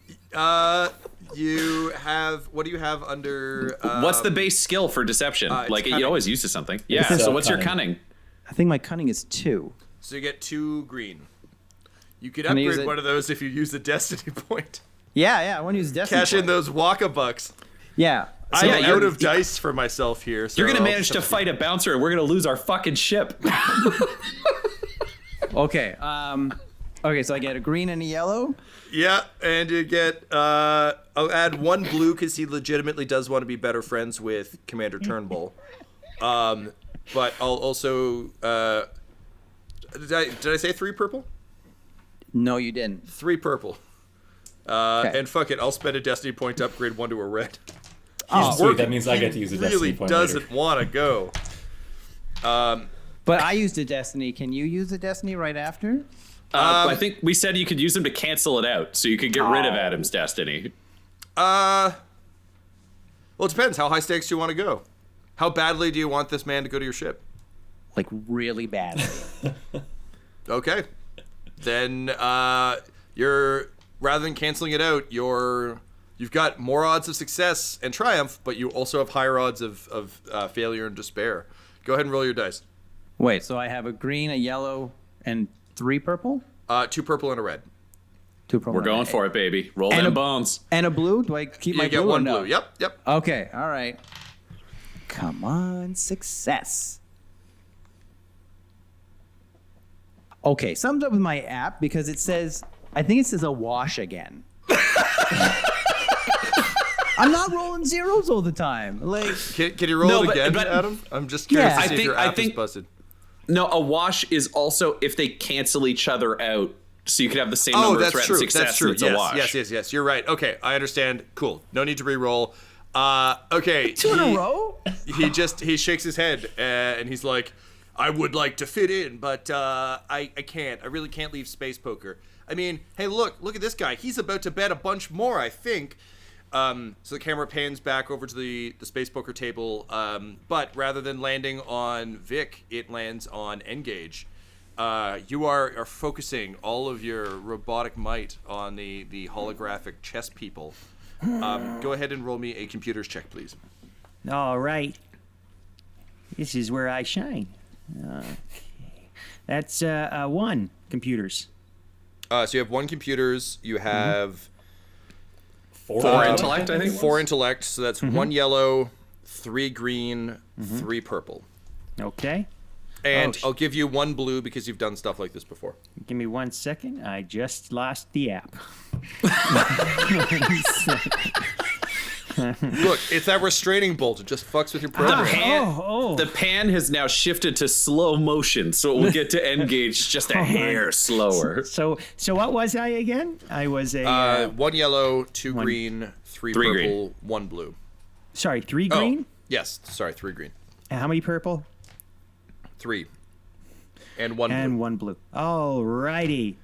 You have, what do you have under? What's the base skill for deception? Like cunning. you always use to something. Yeah. It's So what's your cunning. cunning? I think my cunning is 2. So you get 2 green. You could Can I use upgrade it? one of those if you use the destiny point. Yeah. I want to use destiny. Cash in those Wakka bucks. Yeah. I'm yeah, out of dice for myself here. So You're gonna I'll manage just to have fight a bouncer, and we're gonna lose our fucking ship. Okay. Okay. So I get a green and a yellow. Yeah, and you get. I'll add 1 blue because he legitimately does want to be better friends with Commander Turnbull. But I'll also. Did I say 3 purple? No, you didn't. 3 purple. Okay. And fuck it, I'll spend a destiny point to upgrade 1 to a red. Oh, sweet. That means I get to use a destiny Really point doesn't later. want to go. But I used a destiny. Can you use a destiny right after? I think we said you could use them to cancel it out, so you could get rid of Adam's destiny. Well, it depends. How high stakes do you want to go? How badly do you want this man to go to your ship? Like really badly. Okay. Then you're, rather than canceling it out, you've got more odds of success and triumph, but you also have higher odds of failure and despair. Go ahead and roll your dice. Wait. So I have a green, a yellow, and 3 purple. 2 purple and a red. 2 purple. We're going for it, baby. Roll And them a- bones. And a blue. Do I keep my You get blue? 1 or no? blue. Yep. Okay. All right. Come on, success. Okay, something's up with my app because it says, I think it says a wash again. I'm not rolling zeros all the time. Like, Can you roll No, it but- again, but- Adam? I'm just curious Yeah. to see if your I app is think- busted. No, a wash is also if they cancel each other out, so you could have the same number of That's threat true. and success. That's true. And it's a wash. Yes. You're right. Okay, I understand. Cool. No need to re-roll. Okay. 2 in a row? He shakes his head and he's like, I would like to fit in, but I can't. I really can't leave space poker. I mean, hey, look at this guy. He's about to bet a bunch more, I think. So the camera pans back over to the space poker table, but rather than landing on Vic, it lands on N-Gage. You are focusing all of your robotic might on the holographic chess people. Go ahead and roll me a computer's check, please. All right. This is where I shine. Okay. That's 1 computers. So you have 1 computers. You have 4 intellect, I think. 4 intellect. So that's 1 yellow, 3 green, 3 purple. Okay. And Oh, I'll give you 1 blue because you've done stuff like this before. Give me 1 second. I just lost the app. Look, it's that restraining bolt. It just fucks with your program. The pan has now shifted to slow motion, so it will get to N-Gage just a hair slower. So what was I again? I was a 1 yellow, 2 green, 3 Three purple, green. 1 blue. sorry, 3 green. Yes. Sorry, 3 green. And how many purple? 3. And 1 And blue. 1 blue. All righty.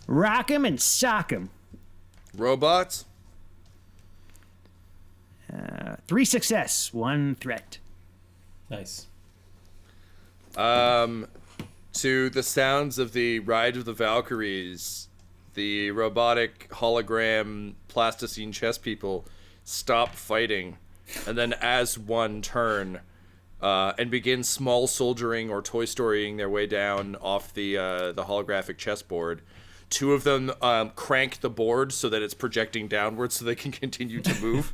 Rock 'em and sock 'em. Robots. 3 success, 1 threat. Nice. To the sounds of the Ride of the Valkyries, the robotic hologram plasticine chess people stop fighting, and then as one turn and begin small soldiering or Toy Storying their way down off the holographic chessboard. 2 of them crank the board so that it's projecting downwards so they can continue to move.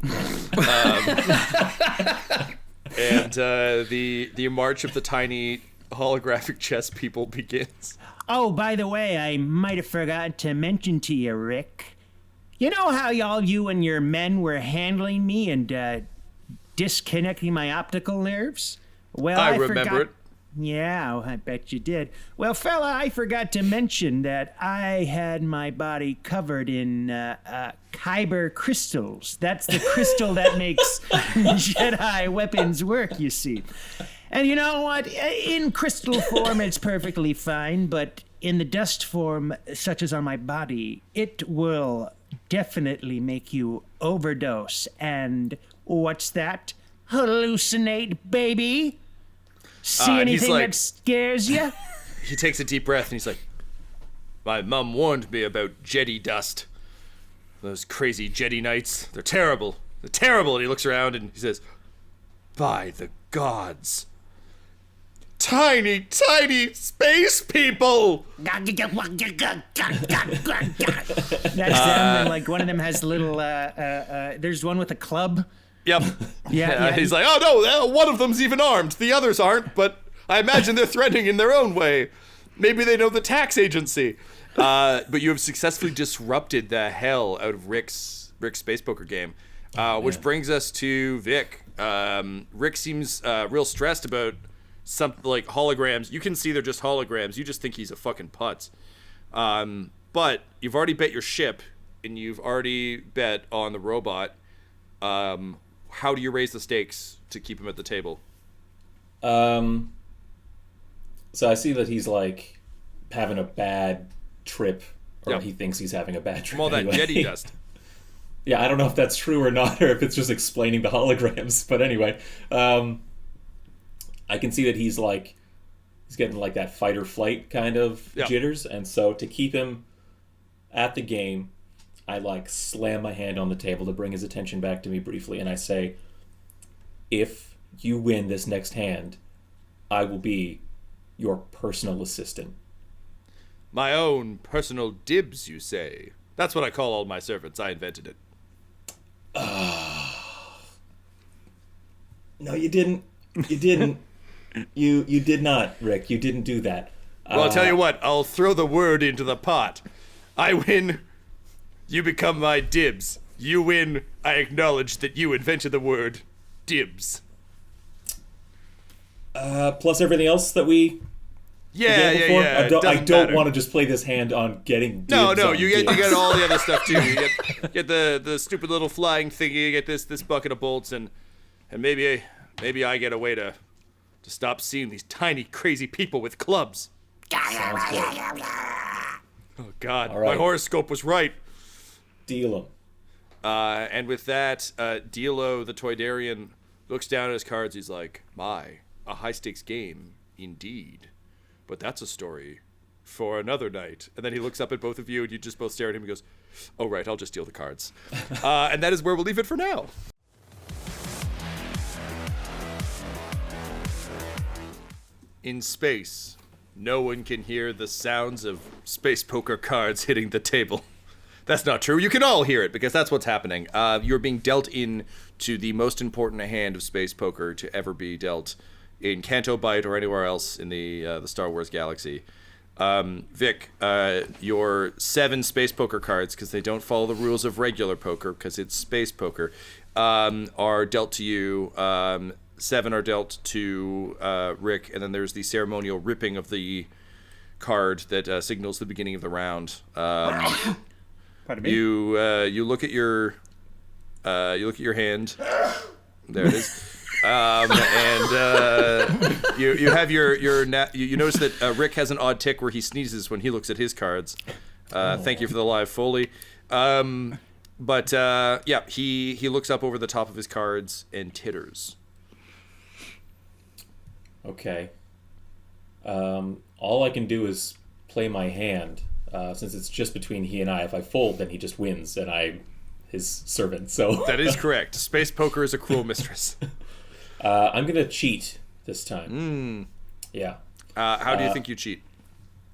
And the march of the tiny holographic chess people begins. Oh, by the way, I might have forgotten to mention to you, Rick. You know how you and your men were handling me and disconnecting my optical nerves? Well, I remember it. Yeah, I bet you did. Well, fella, I forgot to mention that I had my body covered in kyber crystals. That's the crystal that makes Jedi weapons work, you see. And you know what? In crystal form, it's perfectly fine, but in the dust form, such as on my body, it will definitely make you overdose. And what's that? Hallucinate, baby? See anything that scares you? He takes a deep breath and he's like, my mum warned me about Jedi dust. Those crazy Jedi knights. They're terrible. They're terrible. And he looks around and he says, by the gods. Tiny, tiny space people! That's them, and like one of them has little, there's one with a club. Yep. Yeah. He's like, oh no, one of them's even armed. The others aren't, but I imagine they're threatening in their own way. Maybe they know the tax agency. But you have successfully disrupted the hell out of Rick's space poker game, which brings us to Vic. Rick seems real stressed about something like holograms. You can see they're just holograms. You just think he's a fucking putz. But you've already bet your ship, and you've already bet on the robot. How do you raise the stakes to keep him at the table? So I see that he's like having a bad trip, or he thinks he's having a bad trip. From all that Jedi dust. Yeah, I don't know if that's true or not, or if it's just explaining the holograms. But anyway, I can see that he's getting like that fight or flight kind of jitters, and so to keep him at the game, I like slam my hand on the table to bring his attention back to me briefly, and I say, if you win this next hand, I will be your personal assistant. My own personal dibs, you say? That's what I call all my servants. I invented it. No, you didn't. You didn't. You did not, Rick. You didn't do that. Well, I'll tell you what. I'll throw the word into the pot. I win. You become my dibs. You win. I acknowledge that you invented the word dibs. Plus everything else that we... Yeah. I don't want to just play this hand on getting dibs. No, you get all the other stuff too. You get the stupid little flying thingy. You get this bucket of bolts, and maybe I get a way to stop seeing these tiny crazy people with clubs. Sounds good. Oh God, right. My horoscope was right. Deal 'em. And with that, Dilo the Toydarian looks down at his cards. He's like, a high stakes game indeed. But that's a story for another night. And then he looks up at both of you, and you just both stare at him and goes, oh, right, I'll just deal the cards. And that is where we'll leave it for now. In space, no one can hear the sounds of space poker cards hitting the table. That's not true. You can all hear it, because that's what's happening. You're being dealt in to the most important hand of space poker to ever be dealt in Canto Bight or anywhere else in the Star Wars galaxy. Vic, your 7 space poker cards, because they don't follow the rules of regular poker, because it's space poker, are dealt to you. 7 are dealt to Rick, and then there's the ceremonial ripping of the card that signals the beginning of the round. You look at your hand. There it is. And you have you notice that Rick has an odd tick where he sneezes when he looks at his cards. Thank you for the live Foley. But he looks up over the top of his cards and titters. Okay. All I can do is play my hand, since it's just between he and I. If I fold, then he just wins, and I'm his servant. So that is correct. Space poker is a cruel mistress. I'm gonna cheat this time. Yeah. How do you think you cheat?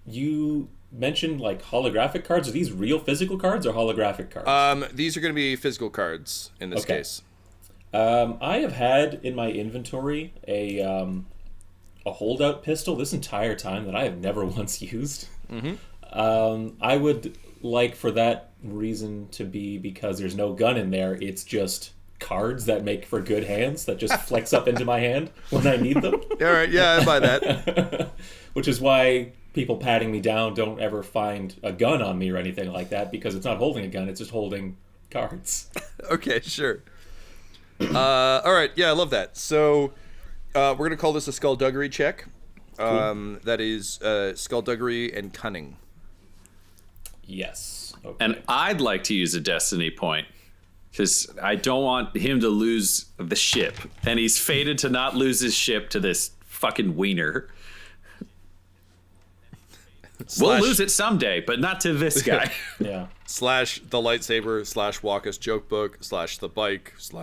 You mentioned like holographic cards. Are these real physical cards or holographic cards? These are going to be physical cards in this case. I have had in my inventory a holdout pistol this entire time that I have never once used. I would like for that reason to be because there's no gun in there. It's just cards that make for good hands that just flex up into my hand when I need them. All right, yeah, I buy that. Which is why people patting me down don't ever find a gun on me or anything like that, because it's not holding a gun, it's just holding cards. Okay, sure. All right, yeah, I love that. So we're going to call this a skullduggery check. That is skullduggery and cunning. Yes. Okay. And I'd like to use a destiny point because I don't want him to lose the ship. And he's fated to not lose his ship to this fucking wiener. We'll lose it someday, but not to this guy. Yeah. / the lightsaber / Wakka's joke book / the bike /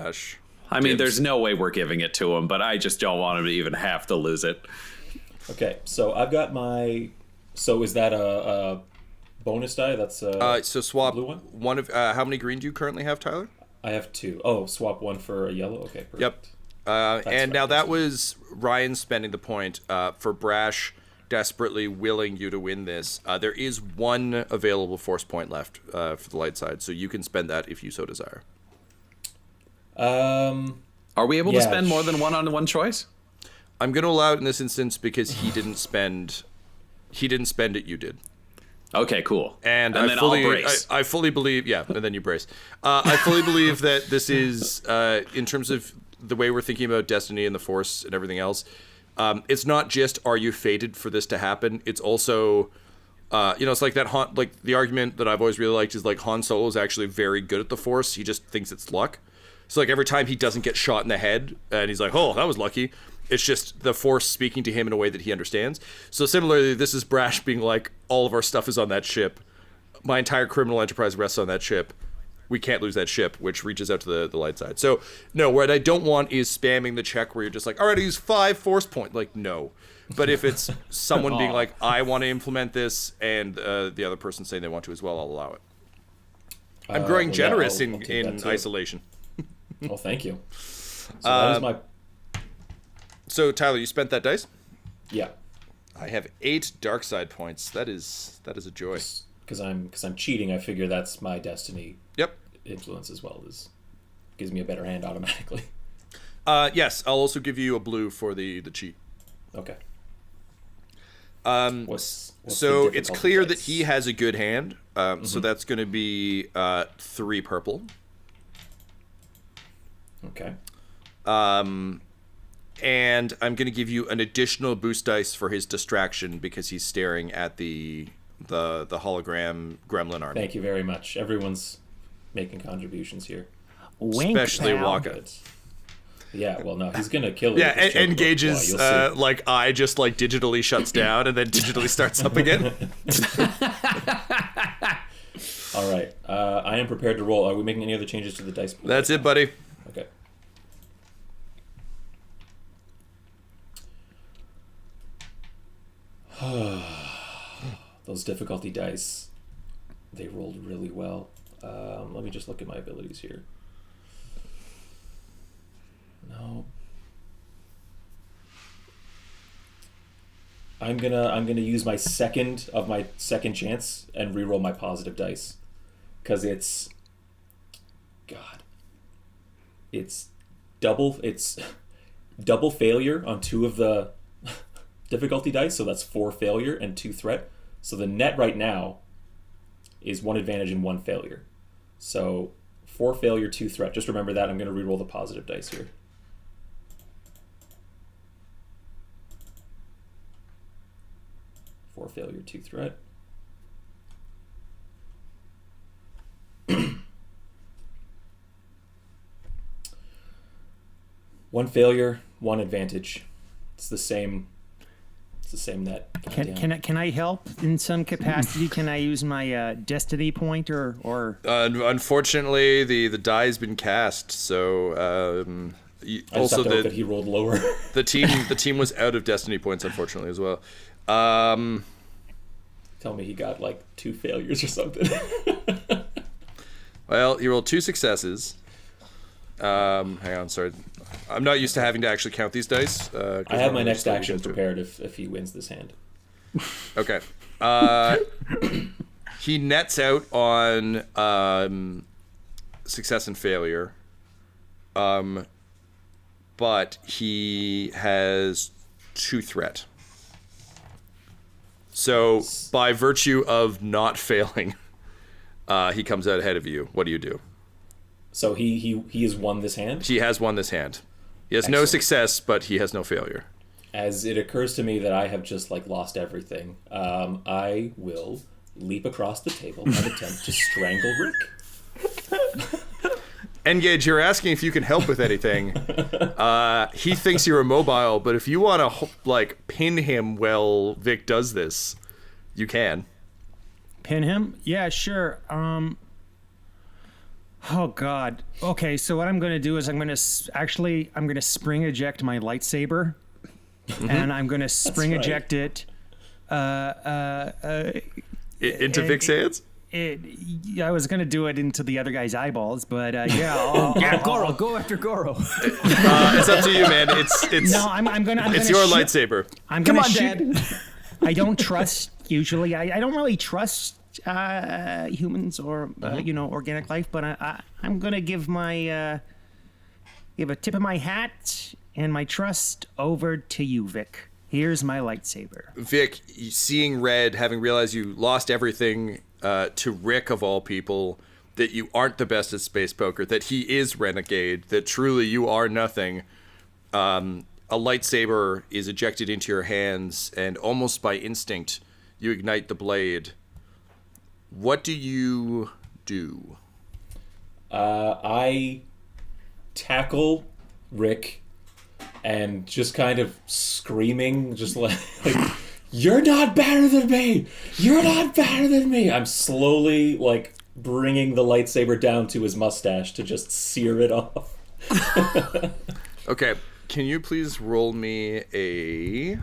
I mean, there's no way we're giving it to him, but I just don't want him to even have to lose it. Okay, so I've got my. So is that a bonus die? That's so swap blue one. One of how many green do you currently have, Tyler? I have 2. Oh, swap 1 for a yellow. Okay, perfect. Yep. And now that was Ryan spending the point for Brash desperately willing you to win this. There is 1 available force point left for the light side, so you can spend that if you so desire. Are we able to spend more than one on one choice? I'm going to allow it in this instance because he didn't spend it, you did. Okay, cool. And then I'll brace. I fully believe, and then you brace. I fully believe that this is, in terms of the way we're thinking about Destiny and the Force and everything else, it's not just, are you fated for this to happen? It's also, it's like that, like the argument that I've always really liked is like Han Solo is actually very good at the Force. He just thinks it's luck. So like every time he doesn't get shot in the head and he's like, oh, that was lucky. It's just the Force speaking to him in a way that he understands. So similarly, this is Brash being like, all of our stuff is on that ship. My entire criminal enterprise rests on that ship. We can't lose that ship, which reaches out to the light side. So, no, what I don't want is spamming the check where you're just like, all right, I use 5 force points. Like, no. But if it's someone being like, I want to implement this, and the other person saying they want to as well, I'll allow it. I'm growing generous in isolation. Well, thank you. So that was my... So, Tyler, you spent that dice? Yeah. I have 8 dark side points. That is a joy. Because I'm cheating, I figure that's my destiny. Yep. Influence as well as gives me a better hand automatically. Yes, I'll also give you a blue for the cheat. Okay. What's so it's clear that he has a good hand. So that's going to be 3 purple. Okay. And I'm going to give you an additional boost dice for his distraction because he's staring at the hologram gremlin army. Thank you very much. Everyone's making contributions here. Wink, especially pal. Wakka. Yeah, well, no, he's gonna kill it. Yeah, N-Gage's like eye just like digitally shuts down and then digitally starts up again. All right, I am prepared to roll. Are we making any other changes to the dice pool? That's it, buddy. Okay. Those difficulty dice, they rolled really well. Let me just look at my abilities here. No. I'm gonna use my second chance and reroll my positive dice, because it's double failure on 2 of the difficulty dice, so that's 4 failure and 2 threat. So the net right now is 1 advantage and 1 failure. So 4 failure, 2 threat. Just remember that. I'm going to reroll the positive dice here. Four failure, 2 threat. One failure, 1 advantage. It's the same net. Can I help in some capacity? Can I use my destiny point or? Unfortunately, the die's been cast, so also that he rolled lower. the team was out of destiny points, unfortunately, as well. Tell me he got like 2 failures or something. Well, he rolled 2 successes. Hang on, sorry. I'm not used to having to actually count these dice. I have my next action prepared if he wins this hand. Okay. He nets out on success and failure. But he has 2 threat. So by virtue of not failing, he comes out ahead of you. What do you do? So he has won this hand? He has won this hand. He has Excellent. no success, but he has no failure. as it occurs to me that I have just like lost everything, I will leap across the table and attempt to strangle Rick. N-Gage, you're asking if you can help with anything. He thinks you're immobile, but if you want to like pin him while Vic does this, you can. Pin him? Yeah, sure. Oh God. Okay, so what I'm going to do is I'm going to spring eject my lightsaber, and I'm going to spring eject it. Into Vic's hands? I was going to do it into the other guy's eyeballs, but yeah. Goro, go after Goro. It's up to you, man. It's No, I'm gonna. it's your lightsaber. I'm Come gonna on, shoot. Dad. I don't trust usually. I don't really trust humans or organic life, but I'm gonna give a tip of my hat and my trust over to you, Vic. Here's my lightsaber. Vic, seeing red, having realized you lost everything to Rick of all people, that you aren't the best at space poker, that he is Renegade, that truly you are nothing. A lightsaber is ejected into your hands, and almost by instinct, you ignite the blade. What do you do? I tackle Rick and just kind of screaming, just like you're not better than me! You're not better than me! I'm slowly, like, bringing the lightsaber down to his mustache to just sear it off. Okay, can you please roll me a...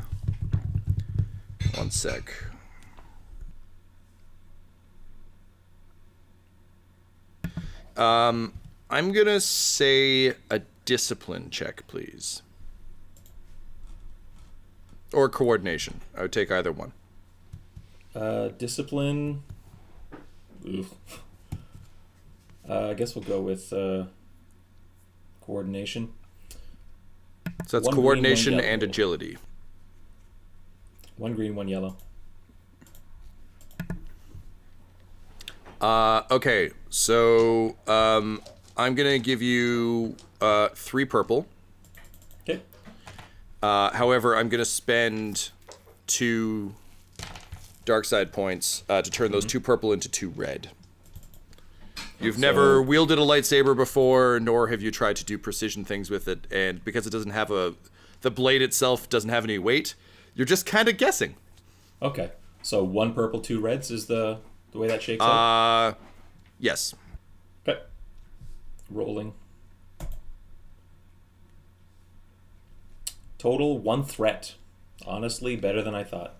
One sec. I'm gonna say a discipline check, please. Or coordination. I would take either one. Discipline. Oof. I guess we'll go with coordination. So that's One green, coordination one yellow. and agility. 1 green, 1 yellow. Okay, so I'm gonna give you 3 purple. Okay. However, I'm gonna spend 2 dark side points to turn those 2 purple into 2 red. You've never wielded a lightsaber before, nor have you tried to do precision things with it, and because it doesn't have the blade itself doesn't have any weight, you're just kind of guessing. Okay. So 1 purple, 2 reds is the way that shakes out? Yes. Okay. Rolling. Total 1 threat. Honestly, better than I thought.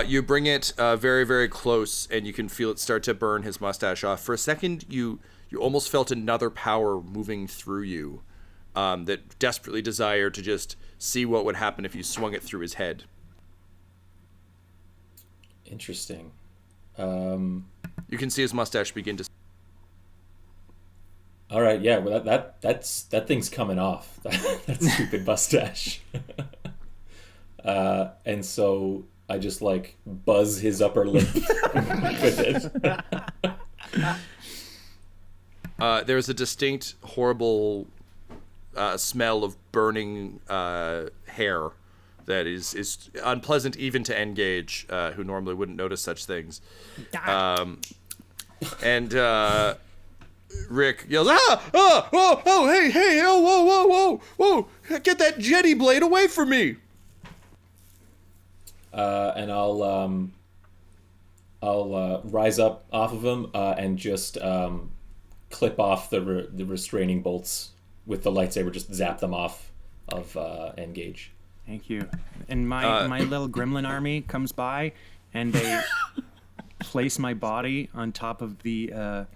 You bring it very, very close, and you can feel it start to burn his mustache off. For a second, you almost felt another power moving through you that desperately desired to just see what would happen if you swung it through his head. Interesting. You can see his mustache begin to... All right, yeah, well, that thing's coming off. That stupid mustache. And so I just like buzz his upper lip with it. There's a distinct, horrible smell of burning hair that is unpleasant even to N-Gage, who normally wouldn't notice such things. And Rick yells, hey, whoa, get that jetty blade away from me. And I'll rise up off of him and just clip off the restraining bolts with the lightsaber, just zap them off of N-Gage. Thank you. And my little gremlin army comes by, and they place my body on top of the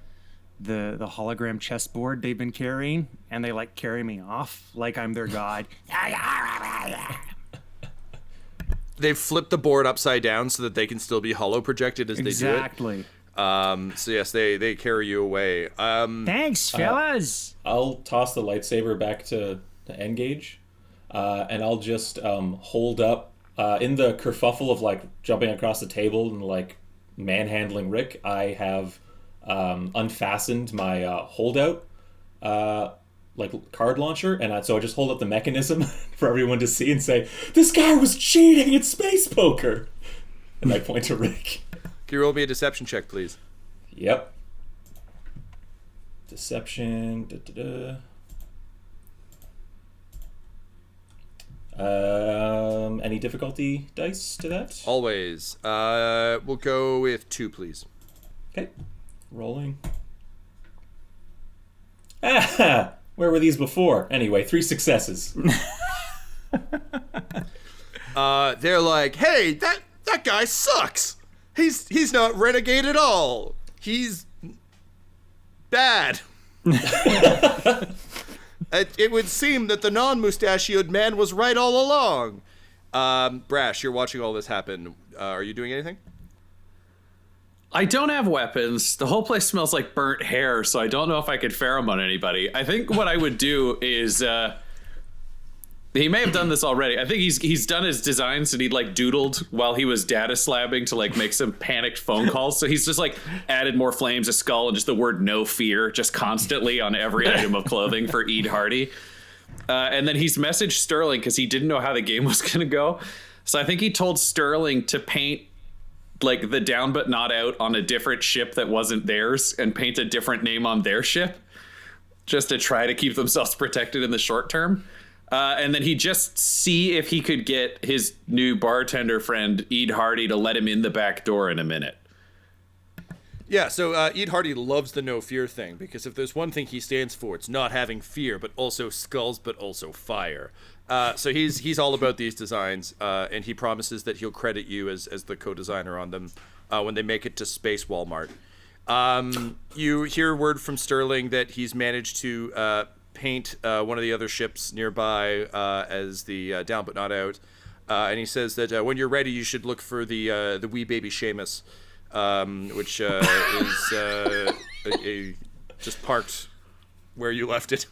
hologram chessboard they've been carrying, and they like carry me off like I'm their god. They've flipped the board upside down so that they can still be hollow projected as they do it. Exactly. So yes, they carry you away. Thanks, fellas. I'll toss the lightsaber back to N-Gage, and I'll just hold up in the kerfuffle of like jumping across the table and like manhandling Rick. I have unfastened my holdout, card launcher, and so I just hold up the mechanism for everyone to see and say, "This guy was cheating at space poker," and I point to Rick. Can you roll me a deception check, please? Yep. Deception. Any difficulty dice to that? Always. We'll go with 2, please. Okay. Rolling. Ah! Where were these before? Anyway, 3 successes. They're like, hey, that guy sucks. He's not Renegade at all. He's bad. It would seem that the non-mustachioed man was right all along. Brash, you're watching all this happen. Are you doing anything? I don't have weapons. The whole place smells like burnt hair, so I don't know if I could pheromone anybody. I think what I would do is... he may have done this already. I think he's done his designs and he doodled while he was data slabbing to make some panicked phone calls. So he's just added more flames, a skull, and just the word "no fear" just constantly on every item of clothing for Eid Hardy. And then he's messaged Sterling because he didn't know how the game was going to go. So I think he told Sterling to paint the down but not out on a different ship that wasn't theirs and paint a different name on their ship just to try to keep themselves protected in the short term. And then he'd just see if he could get his new bartender friend, Eid Hardy, to let him in the back door in a minute. Yeah, so Eid Hardy loves the no fear thing, because if there's one thing he stands for, it's not having fear, but also skulls, but also fire. So he's all about these designs, and he promises that he'll credit you as the co-designer on them when they make it to Space Walmart. You hear word from Sterling that he's managed to... paint one of the other ships nearby as the down but not out, and he says that when you're ready, you should look for the wee baby Seamus, which is just parked where you left it.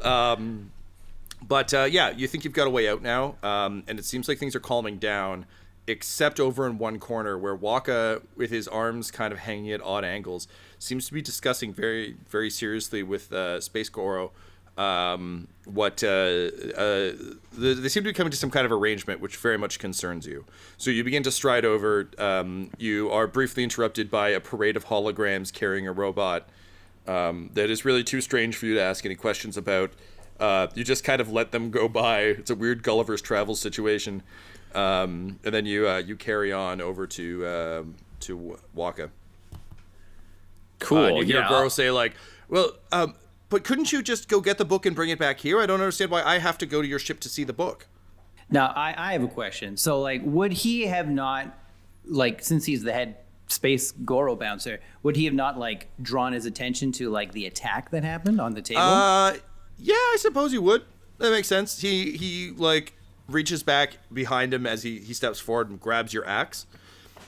But you think you've got a way out now, and it seems like things are calming down, except over in one corner where Wakka, with his arms kind of hanging at odd angles, seems to be discussing very, very seriously with Space Goro what they seem to be coming to some kind of arrangement which very much concerns you. So you begin to stride over. You are briefly interrupted by a parade of holograms carrying a robot that is really too strange for you to ask any questions about. You just kind of let them go by. It's a weird Gulliver's Travel situation. And then you carry on over to Wakka. Cool. And you hear Goro say but couldn't you just go get the book and bring it back here? I don't understand why I have to go to your ship to see the book. Now, I have a question. So, would he have not, since he's the head space Goro bouncer, would he have not, drawn his attention to, the attack that happened on the table? Yeah, I suppose he would. That makes sense. He reaches back behind him as he steps forward and grabs your axe.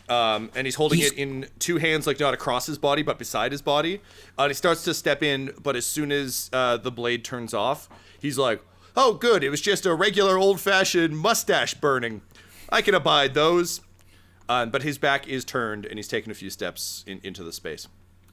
And he's holding it in 2 hands, not across his body, but beside his body. And he starts to step in, but as soon as the blade turns off, he's like, "Oh, good, it was just a regular old-fashioned mustache burning. I can abide those." But his back is turned, and he's taken a few steps into the space.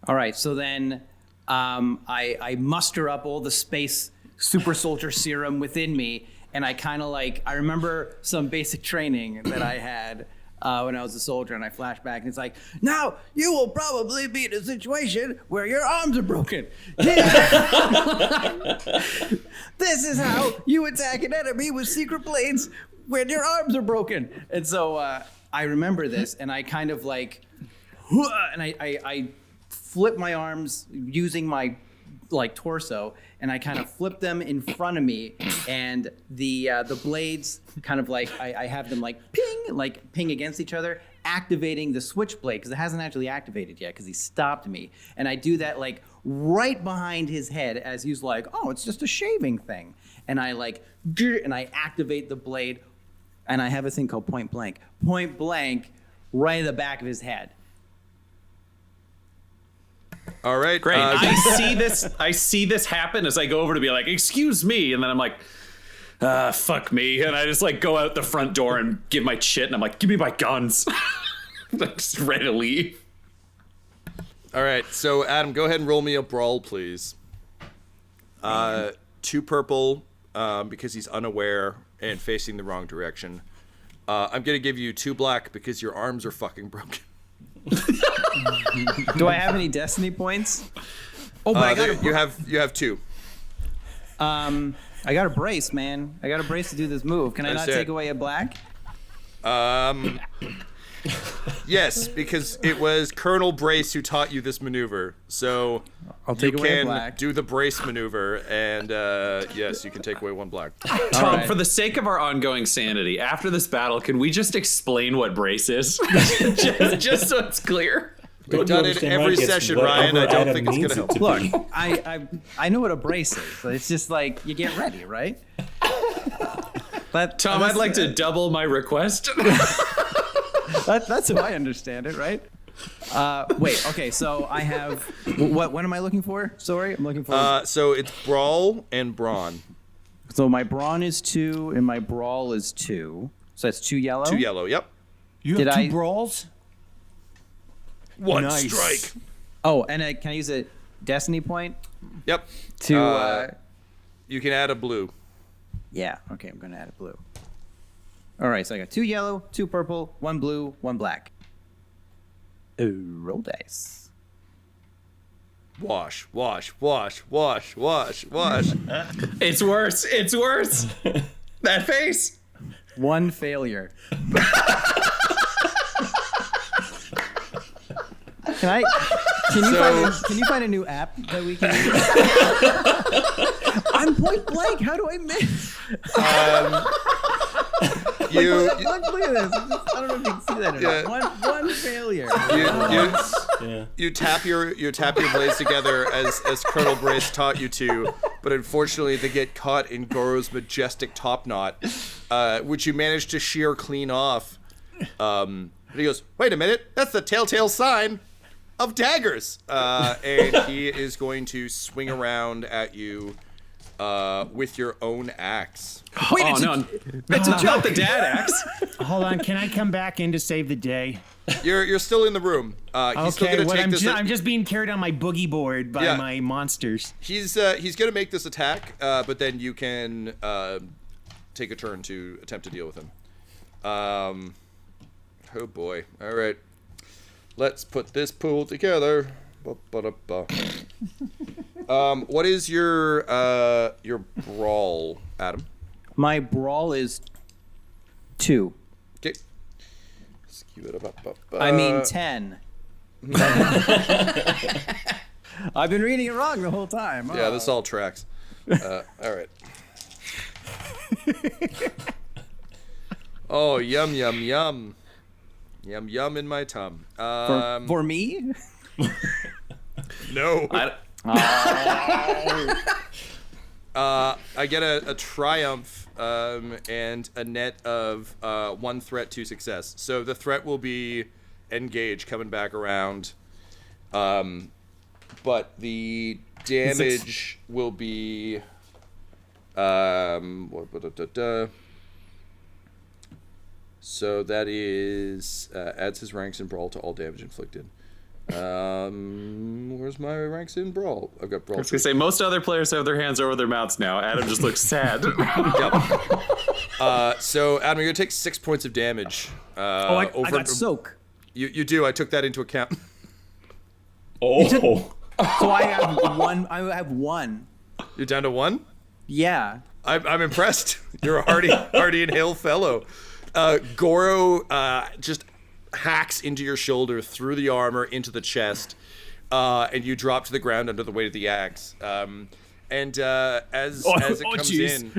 All right, so then I muster up all the space super soldier serum within me, and I kind of I remember some basic training that I had when I was a soldier, and I flash back, and it's now you will probably be in a situation where your arms are broken. Yeah. This is how you attack an enemy with secret blades when your arms are broken. And so I remember this, and I kind of and I flip my arms using my torso, and I kind of flip them in front of me, and the blades kind of I have them ping against each other, activating the switchblade because it hasn't actually activated yet because he stopped me, and I do that right behind his head as he's oh, it's just a shaving thing, and I activate the blade, and I have a thing called point blank right in the back of his head. All right, great. I see this happen as I go over to be "Excuse me," and then I'm fuck me, and I just go out the front door and give my shit, and I'm "Give me my guns." I'm just ready to leave. All right, so Adam, go ahead and roll me a brawl, please. 2 purple because he's unaware and facing the wrong direction. I'm going to give you 2 black because your arms are fucking broken. Do I have any destiny points? Oh, but you have 2. I got a brace, man. I got a brace to do this move. Can I not take away a black? Yes, because it was Colonel Brace who taught you this maneuver. So I'll take away a black. You can do the brace maneuver, and yes, you can take away 1 black. Tom, right. for the sake of our ongoing sanity, after this battle, can we just explain what brace is? just so it's clear. We've done it every session, Ryan. I don't think it's going to help. Look, I know what a brace is. But it's just like you get ready, right? But Tom, I'd like to double my request. That's how I understand it, right? Wait, okay, so I have... What am I looking for? Sorry, I'm looking for... So it's brawl and brawn. So my brawn is 2, and my brawl is 2. So that's 2 yellow? 2 yellow, yep. You have 2 brawls? 1 Nice. strike. Oh, and can I use a destiny point? Yep. To... You can add a blue. Yeah, okay, I'm going to add a blue. All right, so I got 2 yellow, 2 purple, 1 blue, 1 black. Roll dice. Wash, wash, wash, wash, wash, wash. It's worse. It's worse. That face. 1 failure. Can you find a new app that we can use? I'm point blank. How do I miss? Look at this. I don't know if you can see that or not. One failure. You tap your blades together as Colonel Brace taught you to, but unfortunately they get caught in Goro's majestic top knot, which you manage to shear clean off. And he goes, "Wait a minute, that's the telltale sign of daggers," and he is going to swing around at you with your own axe. Wait, it's not the dad axe. Hold on, can I come back in to save the day? You're still in the room. He's still gonna take this. I'm just being carried on my boogie board by my monsters. He's gonna make this attack, but then you can take a turn to attempt to deal with him. Oh boy! All right, let's put this pool together. What is your brawl, Adam? My brawl is 2. Okay. Skew it up. I mean 10. I've been reading it wrong the whole time. Yeah, this all tracks. All right. Oh, yum, yum, yum. Yum, yum in my tum. For me? No. I get a triumph and a net of 1 threat, 2 success. So the threat will be N-Gage coming back around. But the damage will be... So that is adds his ranks in brawl to all damage inflicted. Where's my ranks in brawl? I've got brawl. I was gonna say most other players have their hands over their mouths now. Adam just looks sad. Yep. So Adam, you're gonna take 6 points of damage. I got soak. You do. I took that into account. Oh. So I have 1. I have 1. You're down to 1? Yeah. I'm impressed. You're a hardy and hale fellow. Goro just hacks into your shoulder, through the armor, into the chest, and you drop to the ground under the weight of the axe. As it comes in,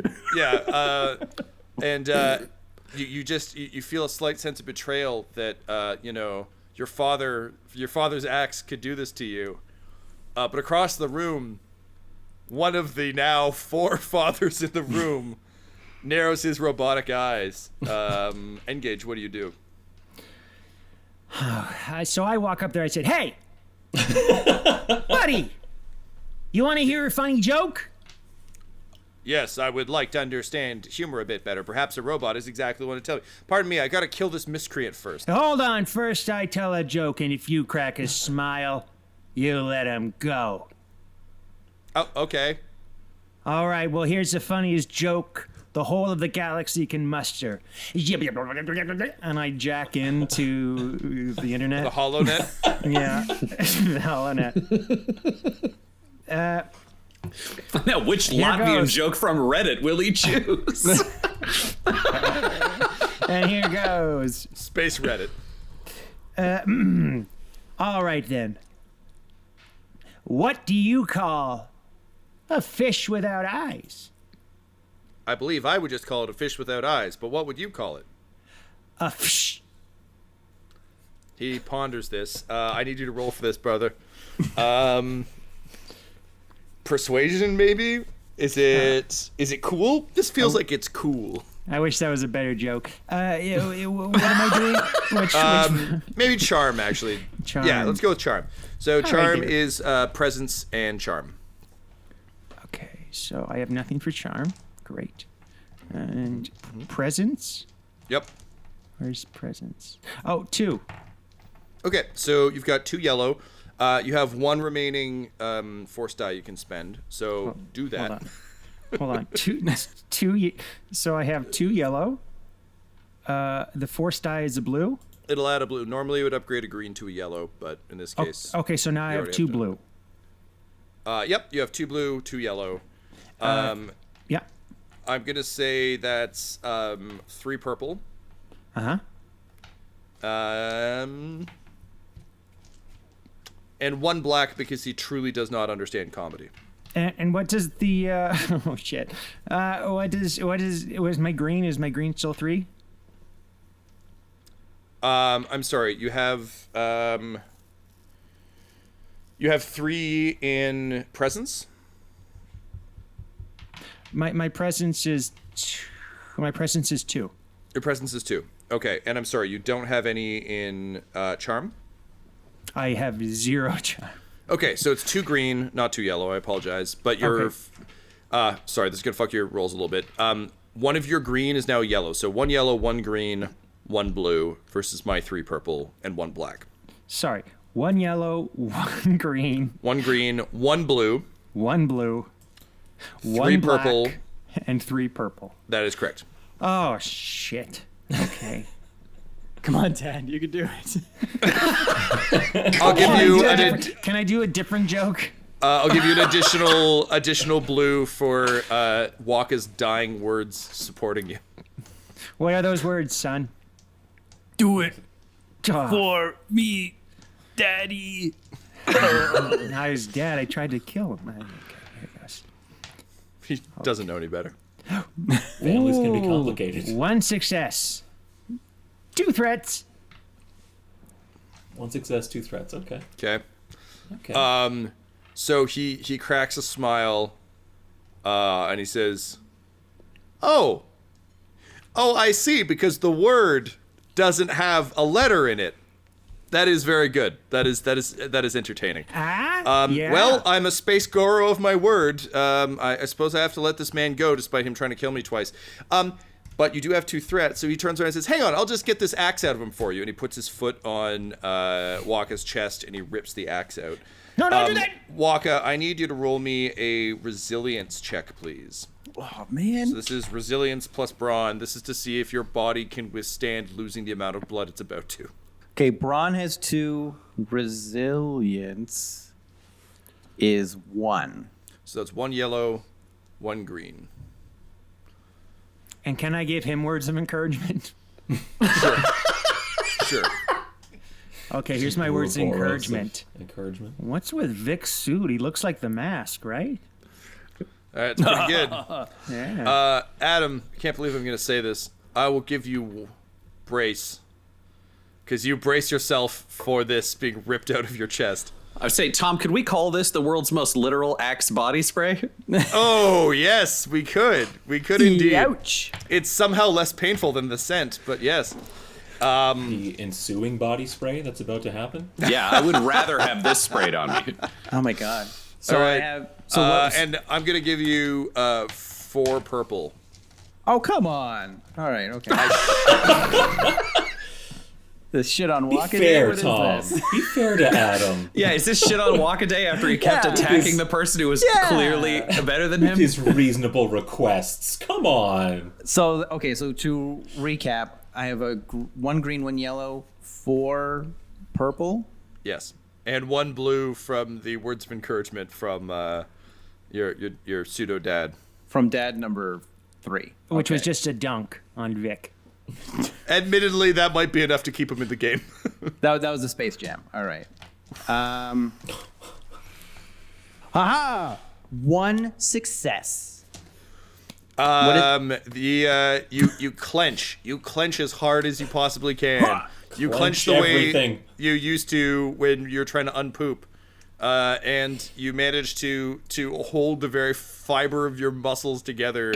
you feel a slight sense of betrayal that your father's axe could do this to you. But across the room, one of the now 4 fathers in the room narrows his robotic eyes. N-Gage, what do you do? So I walk up there. I said, "Hey, buddy, you want to hear a funny joke?" Yes, I would like to understand humor a bit better. Perhaps a robot is exactly what to tell me. Pardon me, I gotta kill this miscreant first. Hold on. First, I tell a joke, and if you crack a smile, you let him go. Oh, okay. All right, well, here's the funniest joke the whole of the galaxy can muster. And I jack into the internet. The HoloNet? Yeah, the HoloNet. Now, which Latvian joke from Reddit will he choose? And here goes. Space Reddit. All right, then. What do you call a fish without eyes? I believe I would just call it a fish without eyes, but what would you call it? A fish. He ponders this. I need you to roll for this, brother. Persuasion, maybe? Is it cool? This feels like it's cool. I wish that was a better joke. What am I doing? Maybe charm, actually. Charm. Yeah, let's go with charm. So right, charm dude. is presence and charm. Okay, so I have nothing for charm. Great. And presence? Yep. Where's presence? Oh, 2. Okay, so you've got 2 yellow. You have 1 remaining force die you can spend. So do that. Hold on. Two. So I have 2 yellow. The force die is a blue. It'll add a blue. Normally it would upgrade a green to a yellow, but in this case... Okay, so now I have 2 blue. Yep, you have 2 blue, 2 yellow. Yeah. I'm going to say that's 3 purple. Uh-huh. And 1 black because he truly does not understand comedy. And what does the oh shit? Was my green? Is my green still 3? I'm sorry. You have 3 in presence. My presence is 2. Your presence is 2. Okay, and I'm sorry. You don't have any in charm. I have 0 charm. Okay, so it's 2 green, not 2 yellow. I apologize, but you're. Okay. Sorry, this is gonna fuck your rolls a little bit. 1 of your green is now yellow, so 1 yellow, 1 green, 1 blue versus my 3 purple and 1 black. Sorry, 1 yellow, 1 green, 1 green, 1 blue, 1 blue, 3 1 black, purple, and 3 purple. That is correct. Oh shit. Okay. Come on, Dad, you can do it. I'll give you Can I do a different joke? I'll give you an additional blue for Wakka's dying words supporting you. What are those words, son? Do it Oh, for me, Daddy. now his dad. I tried to kill him. Okay, here it goes. He doesn't know any better. Families can be complicated. 1 success. 2 threats. 1 success, 2 threats. Okay. Okay. Okay. So he cracks a smile, and he says, "Oh, I see. Because the word doesn't have a letter in it. That is very good. That is entertaining. Yeah. Well, I'm a space guru of my word. I suppose I have to let this man go, despite him trying to kill me twice. But you do have 2 threats." So he turns around and says, "Hang on, I'll just get this axe out of him for you." And he puts his foot on Wakka's chest and he rips the axe out. No, don't do that. Wakka, I need you to roll me a resilience check, please. Oh, man. So this is resilience plus brawn. This is to see if your body can withstand losing the amount of blood it's about to. Okay, Braun has 2. Resilience is 1. So that's 1 yellow, 1 green. And can I give him words of encouragement? Sure. Okay, here's my words of encouragement. Encouragement. What's with Vic's suit? He looks like the Mask, right? That's pretty good. Yeah. Adam, can't believe I'm going to say this. I will give you brace. Because you brace yourself for this being ripped out of your chest. I would say, Tom, could we call this the world's most literal Axe body spray? Oh, yes, we could. We could indeed. Ouch. It's somehow less painful than the scent, but yes. The ensuing body spray that's about to happen. Yeah, I would rather have this sprayed on me. Oh, my God. So All I right. have... So what was, and I'm going to give you 4 purple. oh, come on. All right, okay. This shit on Be Wakka fair, What is Tom. this? Be fair to Adam. Yeah, is this shit on Wakka Day after he kept attacking the person who was clearly better than him? His reasonable requests. Come on. So to recap, I have one green, one yellow, 4 purple. Yes, and 1 blue from the words of encouragement from your pseudo dad. From dad number 3. Which was just a dunk on Vic. Admittedly, that might be enough to keep him in the game. That was a Space Jam. All right. Haha! 1 success. You clench. You clench as hard as you possibly can. You clench the way you used to when you're trying to unpoop. And you manage to hold the very fiber of your muscles together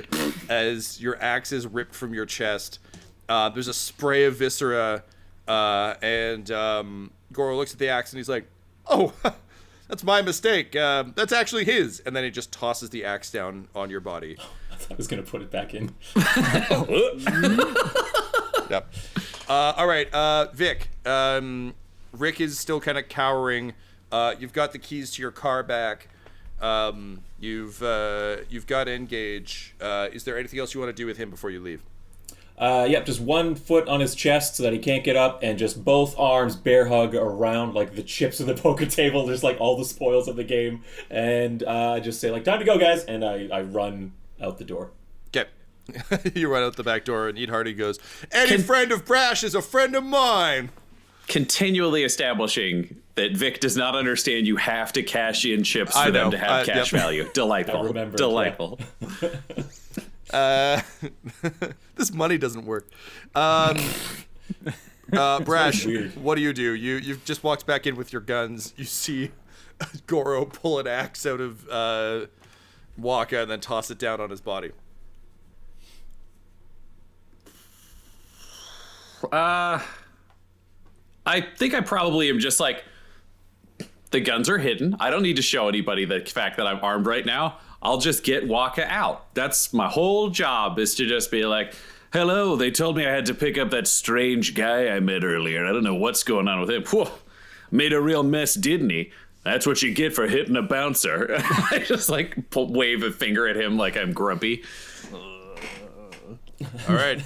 as your axe is ripped from your chest. There's a spray of viscera, and Goro looks at the axe and he's like, "Oh, that's my mistake. That's actually his." And then he just tosses the axe down on your body. I thought I was gonna put it back in. Yep. All right, Vic. Rick is still kind of cowering. You've got the keys to your car back. You've got N-Gage. Is there anything else you want to do with him before you leave? Yep, just 1 foot on his chest so that he can't get up, and just both arms bear hug around like the chips of the poker table. There's like all the spoils of the game, and I just say like, "Time to go, guys," and I run out the door. Okay. You run out the back door, and Eat Hardy goes, "Any friend of Brash is a friend of mine." Continually establishing that Vic does not understand you have to cash in chips for them to have cash value. Delightful. I remember. Delightful. Yeah. This money doesn't work. Brash, what do? You just walked back in with your guns. You see Goro pull an axe out of Wakka and then toss it down on his body. I think I probably am just like, the guns are hidden. I don't need to show anybody the fact that I'm armed right now. I'll just get Wakka out. That's my whole job, is to just be like, "Hello, they told me I had to pick up that strange guy I met earlier. I don't know what's going on with him. Whew, made a real mess, didn't he? That's what you get for hitting a bouncer." I just like wave a finger at him like I'm grumpy. All right.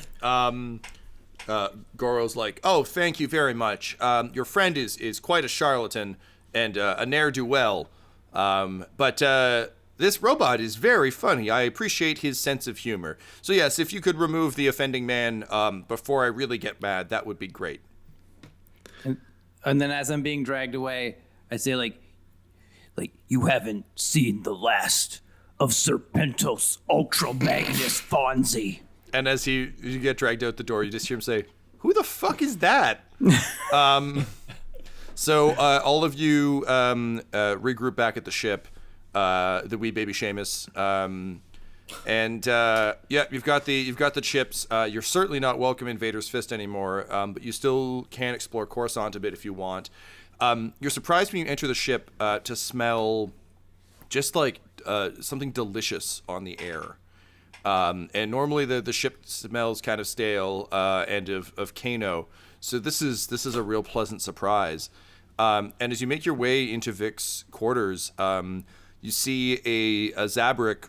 Goro's like, "Oh, thank you very much. Your friend is quite a charlatan and a ne'er-do-well. But this robot is very funny. I appreciate his sense of humor. So yes, if you could remove the offending man before I really get mad, that would be great." And then as I'm being dragged away, I say like you haven't seen the last of Serpentos Ultra Magnus Fonzie. And as you get dragged out the door, you just hear him say, "Who the fuck is that?" So all of you regroup back at the ship, the wee baby Seamus, and you've got the chips. You're certainly not welcome in Vader's Fist anymore, but you still can explore Coruscant a bit if you want. You're surprised when you enter the ship to smell just like something delicious on the air. And normally the ship smells kind of stale and of Kano, so this is a real pleasant surprise. And as you make your way into Vic's quarters, you see a Zabrak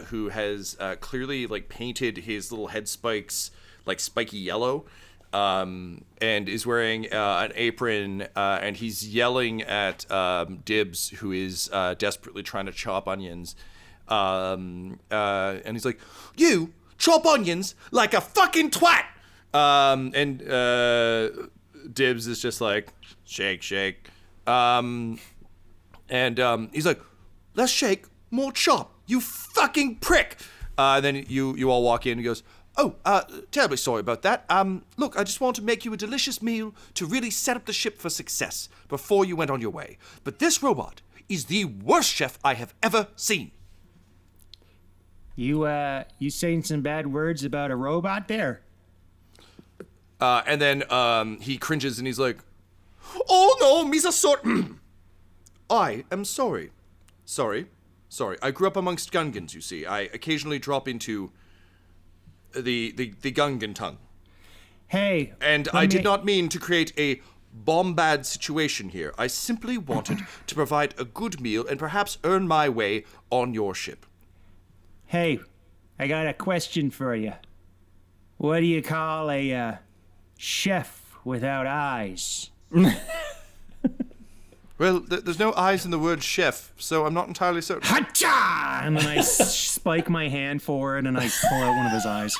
who has clearly like painted his little head spikes like spiky yellow, and is wearing an apron, and he's yelling at Dibs, who is desperately trying to chop onions. And he's like, "You chop onions like a fucking twat!" And Dibs is just like, "Shake, shake." And he's like, "Less shake, more chop, you fucking prick." Then you all walk in and he goes, "Oh, terribly sorry about that. Look, I just want to make you a delicious meal to really set up the ship for success before you went on your way. But this robot is the worst chef I have ever seen." You saying some bad words about a robot there? And then he cringes and he's like, "Oh no, Misa sort. I am sorry. Sorry. I grew up amongst Gungans, you see. I occasionally drop into the Gungan tongue." Hey. And I did not mean to create a bombad situation here. I simply wanted to provide a good meal and perhaps earn my way on your ship. Hey, I got a question for you. What do you call a chef without eyes? Well, there's no eyes in the word chef, so I'm not entirely certain. Hacha! And then I spike my hand forward and I pull out one of his eyes.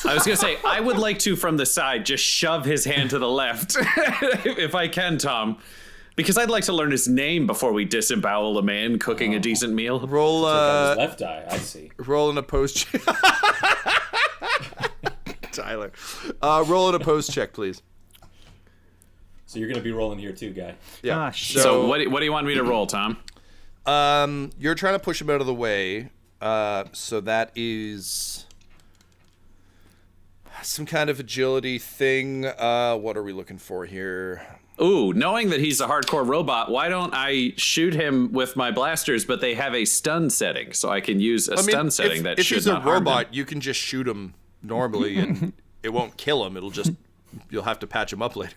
I was going to say, I would like to, from the side, just shove his hand to the left, if I can, Tom. Because I'd like to learn his name before we disembowel a man cooking a decent meal. Roll, his left eye, I see. Roll an opposed check. Tyler. Roll an opposed check, please. So you're going to be rolling here too, guy. Yeah. So what do you want me to roll, Tom? You're trying to push him out of the way. So that is some kind of agility thing. What are we looking for here? Ooh, knowing that he's a hardcore robot, why don't I shoot him with my blasters, but they have a stun setting, so I can use a stun setting that should not harm him. If he's a robot, you can just shoot him normally, and it won't kill him. You'll have to patch him up later.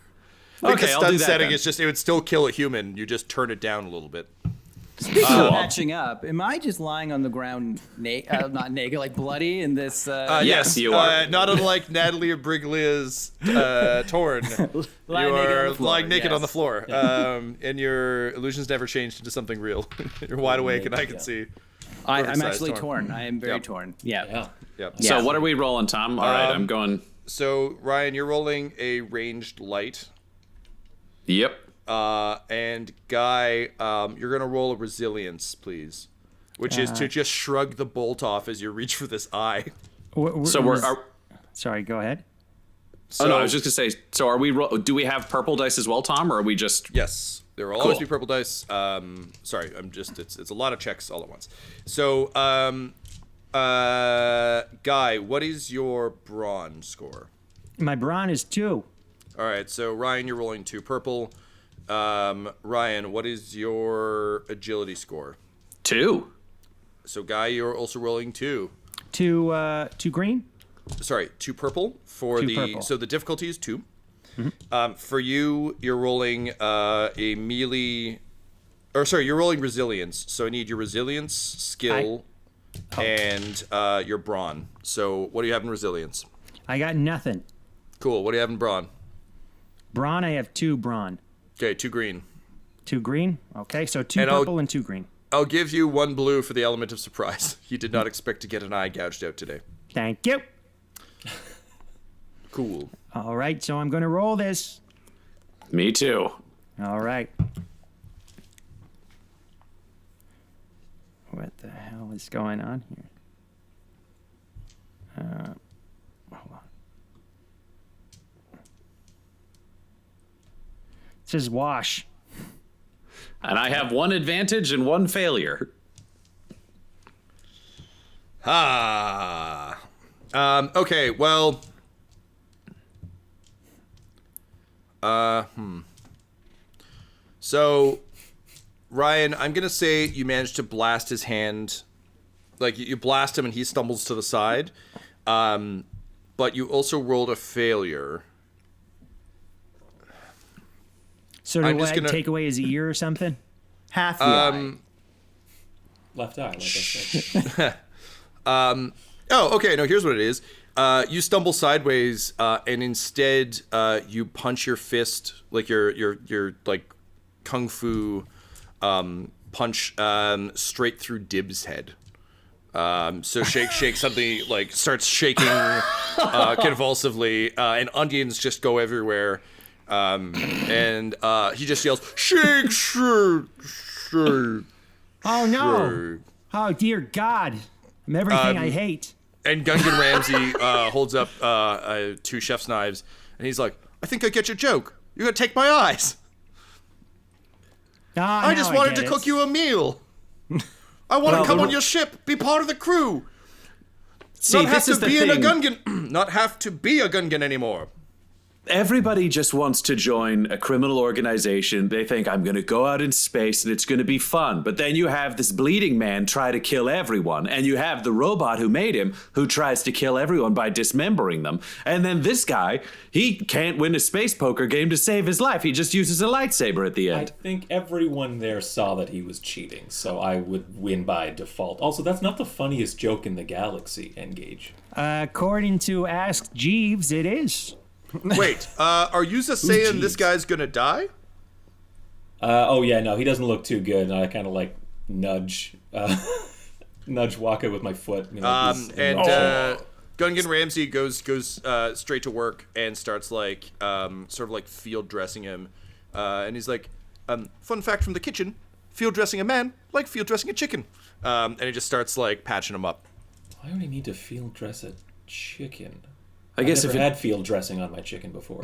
Okay, I'll do that setting then. is just, it would still kill a human. You just turn it down a little bit. Speaking of patching up, am I just lying on the ground, not naked, like bloody in this? Yes, you are. Not unlike Natalie Briglia's Torn. You are lying naked on the floor. And your illusions never changed into something real. You're wide awake, and I can see. I'm actually torn. I am very torn. Yeah. So what are we rolling, Tom? All right, I'm going. So, Ryan, you're rolling a ranged light. Yep. And Guy, you're gonna roll a resilience, please, which is to just shrug the bolt off as you reach for this eye. Sorry, go ahead. So, I was just gonna say. So are we? Do we have purple dice as well, Tom, or are we just? Yes, there will always be purple dice. Sorry, it's a lot of checks all at once. So, Guy, what is your brawn score? My brawn is 2. All right, so Ryan, you're rolling 2 purple. Ryan, what is your agility score? 2. So Guy, you're also rolling 2. 2 green? Sorry, 2 purple for Two the purple. So the difficulty is 2. Mm-hmm. For you, you're rolling a melee, you're rolling resilience. So I need your resilience, skill, and your brawn. So what do you have in resilience? I got nothing. Cool. What do you have in brawn? Brawn, I have 2 brawn. Okay, 2 green. 2 green? Okay, so 2 purple and 2 green. I'll give you 1 blue for the element of surprise. You did not expect to get an eye gouged out today. Thank you. Cool. All right, so I'm going to roll this. Me too. All right. What the hell is going on here? Hold on. It says wash. And I have 1 advantage and 1 failure. Okay, well. So, Ryan, I'm gonna say you managed to blast his hand. Like, you blast him and he stumbles to the side. But you also rolled a failure. So do I take away his ear or something? Half the eye. Left eye, like I said. Oh, okay. No, here's what it is. You stumble sideways, and instead, you punch your fist, like your like kung fu punch, straight through Dib's head. So shake something, like starts shaking convulsively, and onions just go everywhere. And he just yells, "Shake, shake, shake." Oh no! Oh dear God! I'm everything I hate. And Gungan Ramsey holds up 2 chef's knives, and he's like, "I think I get your joke. You're gonna take my eyes. I just wanted to cook you a meal. I want to come on your ship, be part of the crew. See, not have this is to the be in a thing. Gungan, not have to be a Gungan anymore." Everybody just wants to join a criminal organization. They think, I'm going to go out in space and it's going to be fun. But then you have this bleeding man try to kill everyone. And you have the robot who made him who tries to kill everyone by dismembering them. And then this guy, he can't win a space poker game to save his life. He just uses a lightsaber at the end. I think everyone there saw that he was cheating, so I would win by default. Also, that's not the funniest joke in the galaxy, N-Gage. According to Ask Jeeves, it is. Wait, are you just saying this guy's gonna die? Oh yeah, no, he doesn't look too good. And I kind of like nudge Wakka with my foot. You know, Gungan Ramsey goes straight to work and starts like sort of like field dressing him, and he's like, fun fact from the kitchen: field dressing a man like field dressing a chicken, and he just starts like patching him up. Why would I need to field dress a chicken? I guess I've never had field dressing on my chicken before.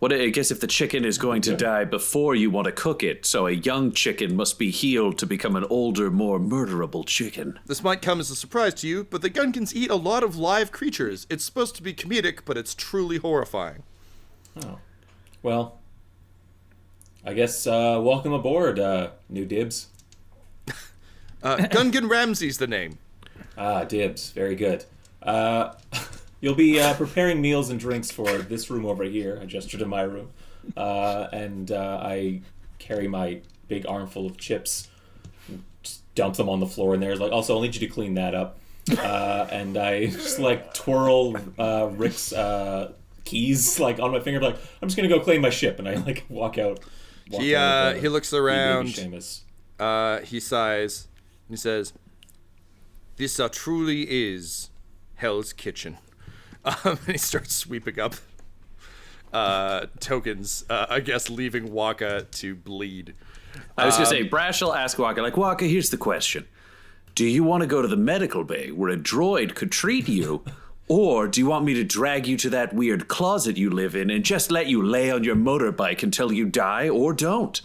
Well, I guess if the chicken is going to die before you want to cook it, so a young chicken must be healed to become an older, more murderable chicken. This might come as a surprise to you, but the Gungans eat a lot of live creatures. It's supposed to be comedic, but it's truly horrifying. Oh. Well, I guess welcome aboard, new Dibs. Gungan Ramsey's the name. Ah, Dibs. Very good. You'll be preparing meals and drinks for this room over here. I gesture to my room. And I carry my big armful of chips, just dump them on the floor in there. Like, also, I'll need you to clean that up. And I just, like, twirl Rick's keys, like, on my finger. Like, I'm just going to go claim my ship. And I, like, walk out. He looks around. He He sighs. And he says, "This truly is Hell's Kitchen." And he starts sweeping up tokens, I guess leaving Wakka to bleed. I was going to say, Brash will ask Wakka, like, Wakka, here's the question. Do you want to go to the medical bay where a droid could treat you? Or do you want me to drag you to that weird closet you live in and just let you lay on your motorbike until you die or don't?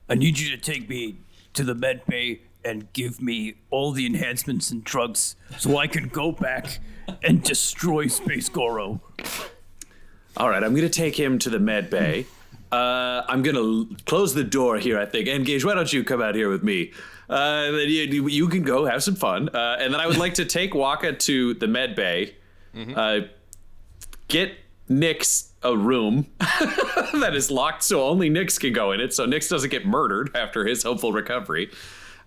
I need you to take me to the med bay and give me all the enhancements and drugs so I can go back and destroy Space Goro. All right, I'm going to take him to the med bay. I'm going to close the door here, I think. N-Gage, why don't you come out here with me? You can go have some fun. And then I would like to take Wakka to the med bay, get Nyx a room that is locked so only Nyx can go in it, so Nyx doesn't get murdered after his hopeful recovery.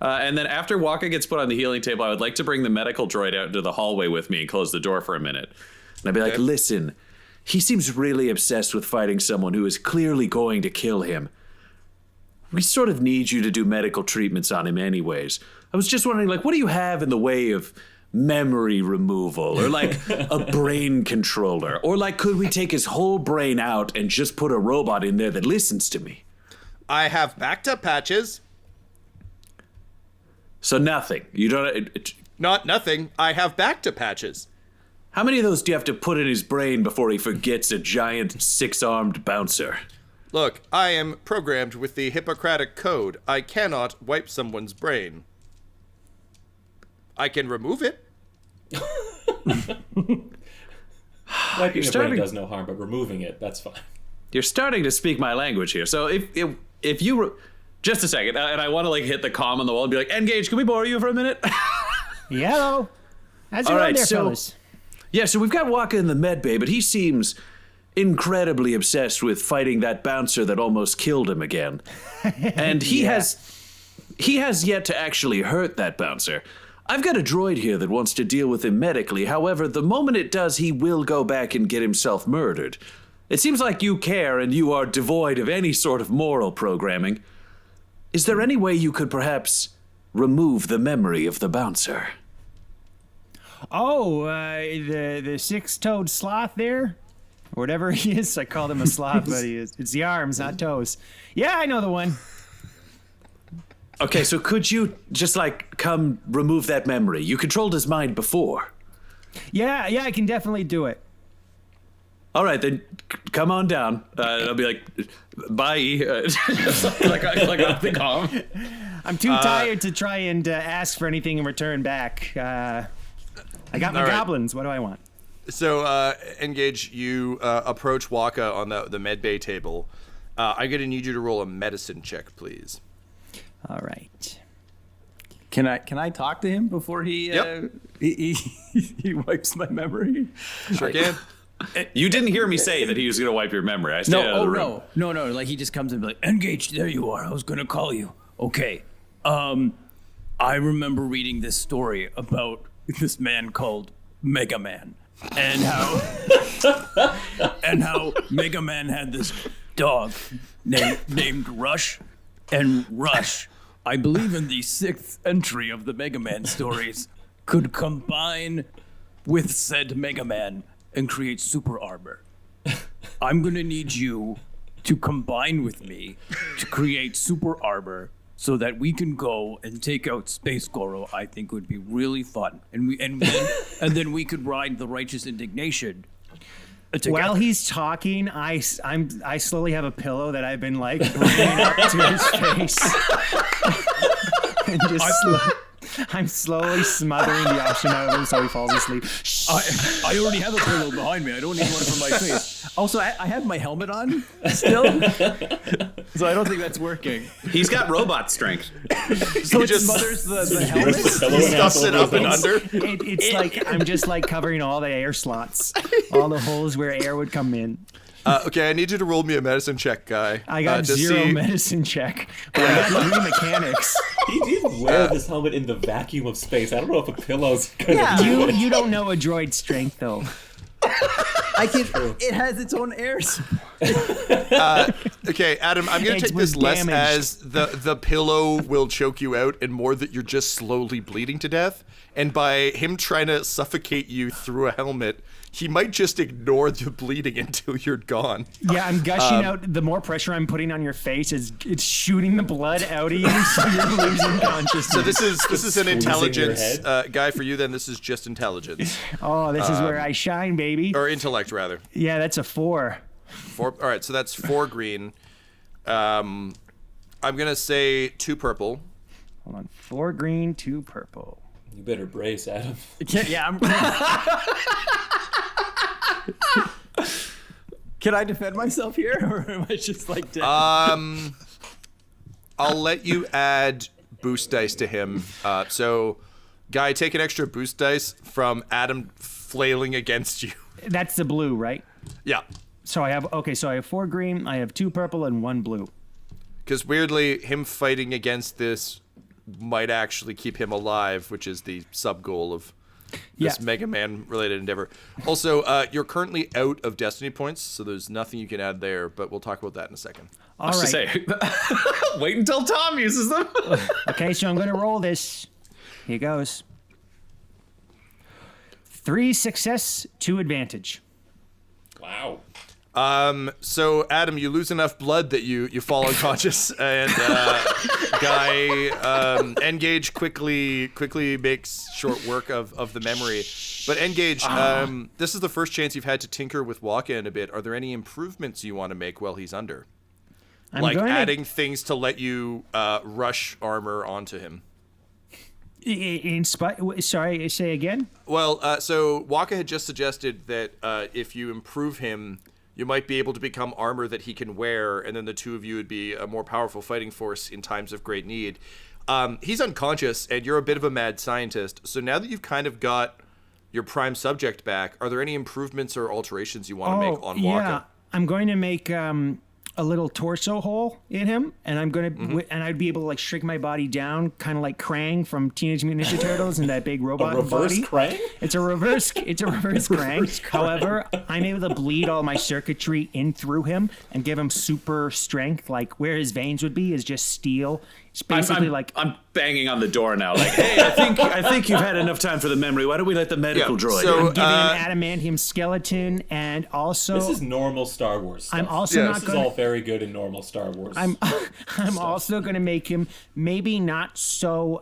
And then after Wakka gets put on the healing table, I would like to bring the medical droid out into the hallway with me and close the door for a minute. And I'd be like, listen, he seems really obsessed with fighting someone who is clearly going to kill him. We sort of need you to do medical treatments on him anyways. I was just wondering, like, what do you have in the way of memory removal or like a brain controller? Or like, could we take his whole brain out and just put a robot in there that listens to me? I have backed up patches. So nothing. You don't... Not nothing. I have back to patches. How many of those do you have to put in his brain before he forgets a giant six-armed bouncer? Look, I am programmed with the Hippocratic Code. I cannot wipe someone's brain. I can remove it. Wiping the brain does no harm, but removing it, that's fine. You're starting to speak my language here. So if you... Just a second, and I want to like hit the comm on the wall and be like, N-Gage, can we borrow you for a minute? Hello. How's it going there, fellas? Yeah, so we've got Wakka in the med bay, but he seems incredibly obsessed with fighting that bouncer that almost killed him again. And he has yet to actually hurt that bouncer. I've got a droid here that wants to deal with him medically. However, the moment it does, he will go back and get himself murdered. It seems like you care and you are devoid of any sort of moral programming. Is there any way you could perhaps remove the memory of the bouncer? Oh, the six-toed sloth there? Whatever he is. I called him a sloth, but he is. It's the arms, not toes. Yeah, I know the one. Okay, so could you just, like, come remove that memory? You controlled his mind before. Yeah, I can definitely do it. All right, then come on down. I'll be like, bye. like off the comm. I'm too tired to try and ask for anything in return back. I got my goblins. What do I want? So, N-Gage, you approach Wakka on the med bay table. I'm going to need you to roll a medicine check, please. All right. Can I talk to him before he he wipes my memory? Sure can. You didn't hear me say that he was going to wipe your memory. I stayed out of the room. No. Like he just comes in and be like, N-Gage, there you are. I was going to call you. Okay. I remember reading this story about this man called Mega Man, and how Mega Man had this dog named Rush, and Rush, I believe in the 6th entry of the Mega Man stories, could combine with said Mega Man and create super armor. I'm gonna need you to combine with me to create super armor so that we can go and take out Space Goro. I think would be really fun, and then we could ride the Righteous Indignation together. While he's talking, I slowly have a pillow that I've been like bringing up to his face, and just I'm slowly smothering the option out of him so he falls asleep. I already have a pillow behind me. I don't need one for my face. Also, I have my helmet on still, so I don't think that's working. He's got robot strength. So it just smothers the helmet. He stuffs it up and under. It's like I'm just like covering all the air slots, all the holes where air would come in. Okay, I need you to roll me a medicine check, guy. I got zero medicine check, but I got 3 mechanics. He did wear this helmet in the vacuum of space. I don't know if a pillow's gonna do it. You don't know a droid's strength, though. It has its own air. Okay, Adam, I'm going to take this less as the pillow will choke you out and more that you're just slowly bleeding to death. And by him trying to suffocate you through a helmet, he might just ignore the bleeding until you're gone. Yeah, I'm gushing out. The more pressure I'm putting on your face, it's shooting the blood out of you, so you're losing consciousness. So this is an intelligence guy for you. Then this is just intelligence. Oh, this is where I shine, baby. Or intellect, rather. Yeah, that's a 4. 4. All right, so that's 4 green. I'm gonna say 2 purple. Hold on, 4 green, 2 purple. You better brace, Adam. Yeah, Can I defend myself here, or am I just like dead? I'll let you add boost dice to him. So, guy, take an extra boost dice from Adam flailing against you. That's the blue, right? Yeah. So I have 4 green, I have 2 purple, and 1 blue. Because weirdly, him fighting against this might actually keep him alive, which is the sub goal of this Mega Man related endeavor. Also, you're currently out of destiny points, so there's nothing you can add there, but we'll talk about that in a second. I was to say, wait until Tom uses them. Okay, so I'm going to roll this. Here goes. 3 success, 2 advantage. Wow. So Adam, you lose enough blood that you fall unconscious, and guy N-Gage quickly makes short work of the memory. But N-Gage, this is the first chance you've had to tinker with Wakka in a bit. Are there any improvements you want to make while he's under? Adding things to let you rush armor onto him. Sorry, say again? Well, so Wakka had just suggested that if you improve him, you might be able to become armor that he can wear, and then the two of you would be a more powerful fighting force in times of great need. He's unconscious, and you're a bit of a mad scientist, so now that you've kind of got your prime subject back, are there any improvements or alterations you want to make on Wakka? Yeah, I'm going to make a little torso hole in him, and I'm going to and I'd be able to like shrink my body down, kind of like Krang from Teenage Mutant Ninja Turtles and that big robot reverse body. Krang? It's a reverse Krang. However, I'm able to bleed all my circuitry in through him and give him super strength. Like where his veins would be is just steel. It's basically I'm banging on the door now. Like, hey, I think you've had enough time for the memory. Why don't we let the medical droid? So, I'm giving an adamantium skeleton, and also this is normal Star Wars stuff. I'm also not This is all very good in normal Star Wars. I'm also going to make him maybe not so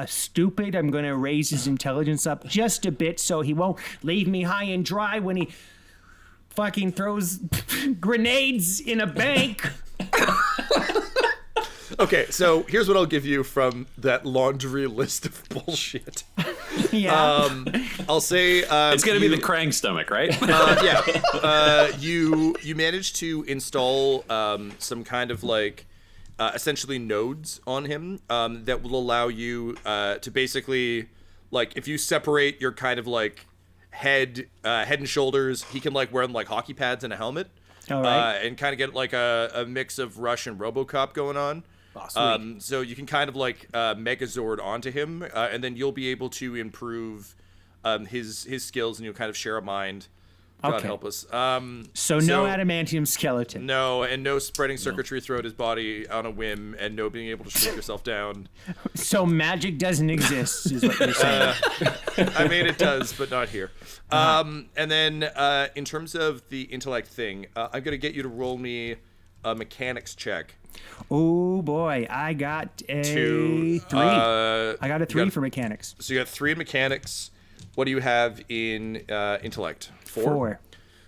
stupid. I'm going to raise his intelligence up just a bit so he won't leave me high and dry when he fucking throws grenades in a bank. Okay, so here's what I'll give you from that laundry list of bullshit. Yeah. I'll say It's going to be the Krang stomach, right? You managed to install some kind of like essentially nodes on him that will allow you to basically like if you separate your kind of like head and shoulders, he can like wear them like hockey pads and a helmet. All right. And kind of get like a mix of Rush and RoboCop going on. So you can kind of like Megazord onto him, and then you'll be able to improve his skills, and you'll kind of share a mind. God help us. So no adamantium skeleton. No, and no spreading circuitry throughout his body on a whim, and no being able to shrink yourself down. So magic doesn't exist, is what you're saying. I mean, it does, but not here. And then in terms of the intellect thing, I'm going to get you to roll me a mechanics check. Oh, boy. I got a 3. I got a 3 for mechanics. So you got 3 in mechanics. What do you have in intellect? 4?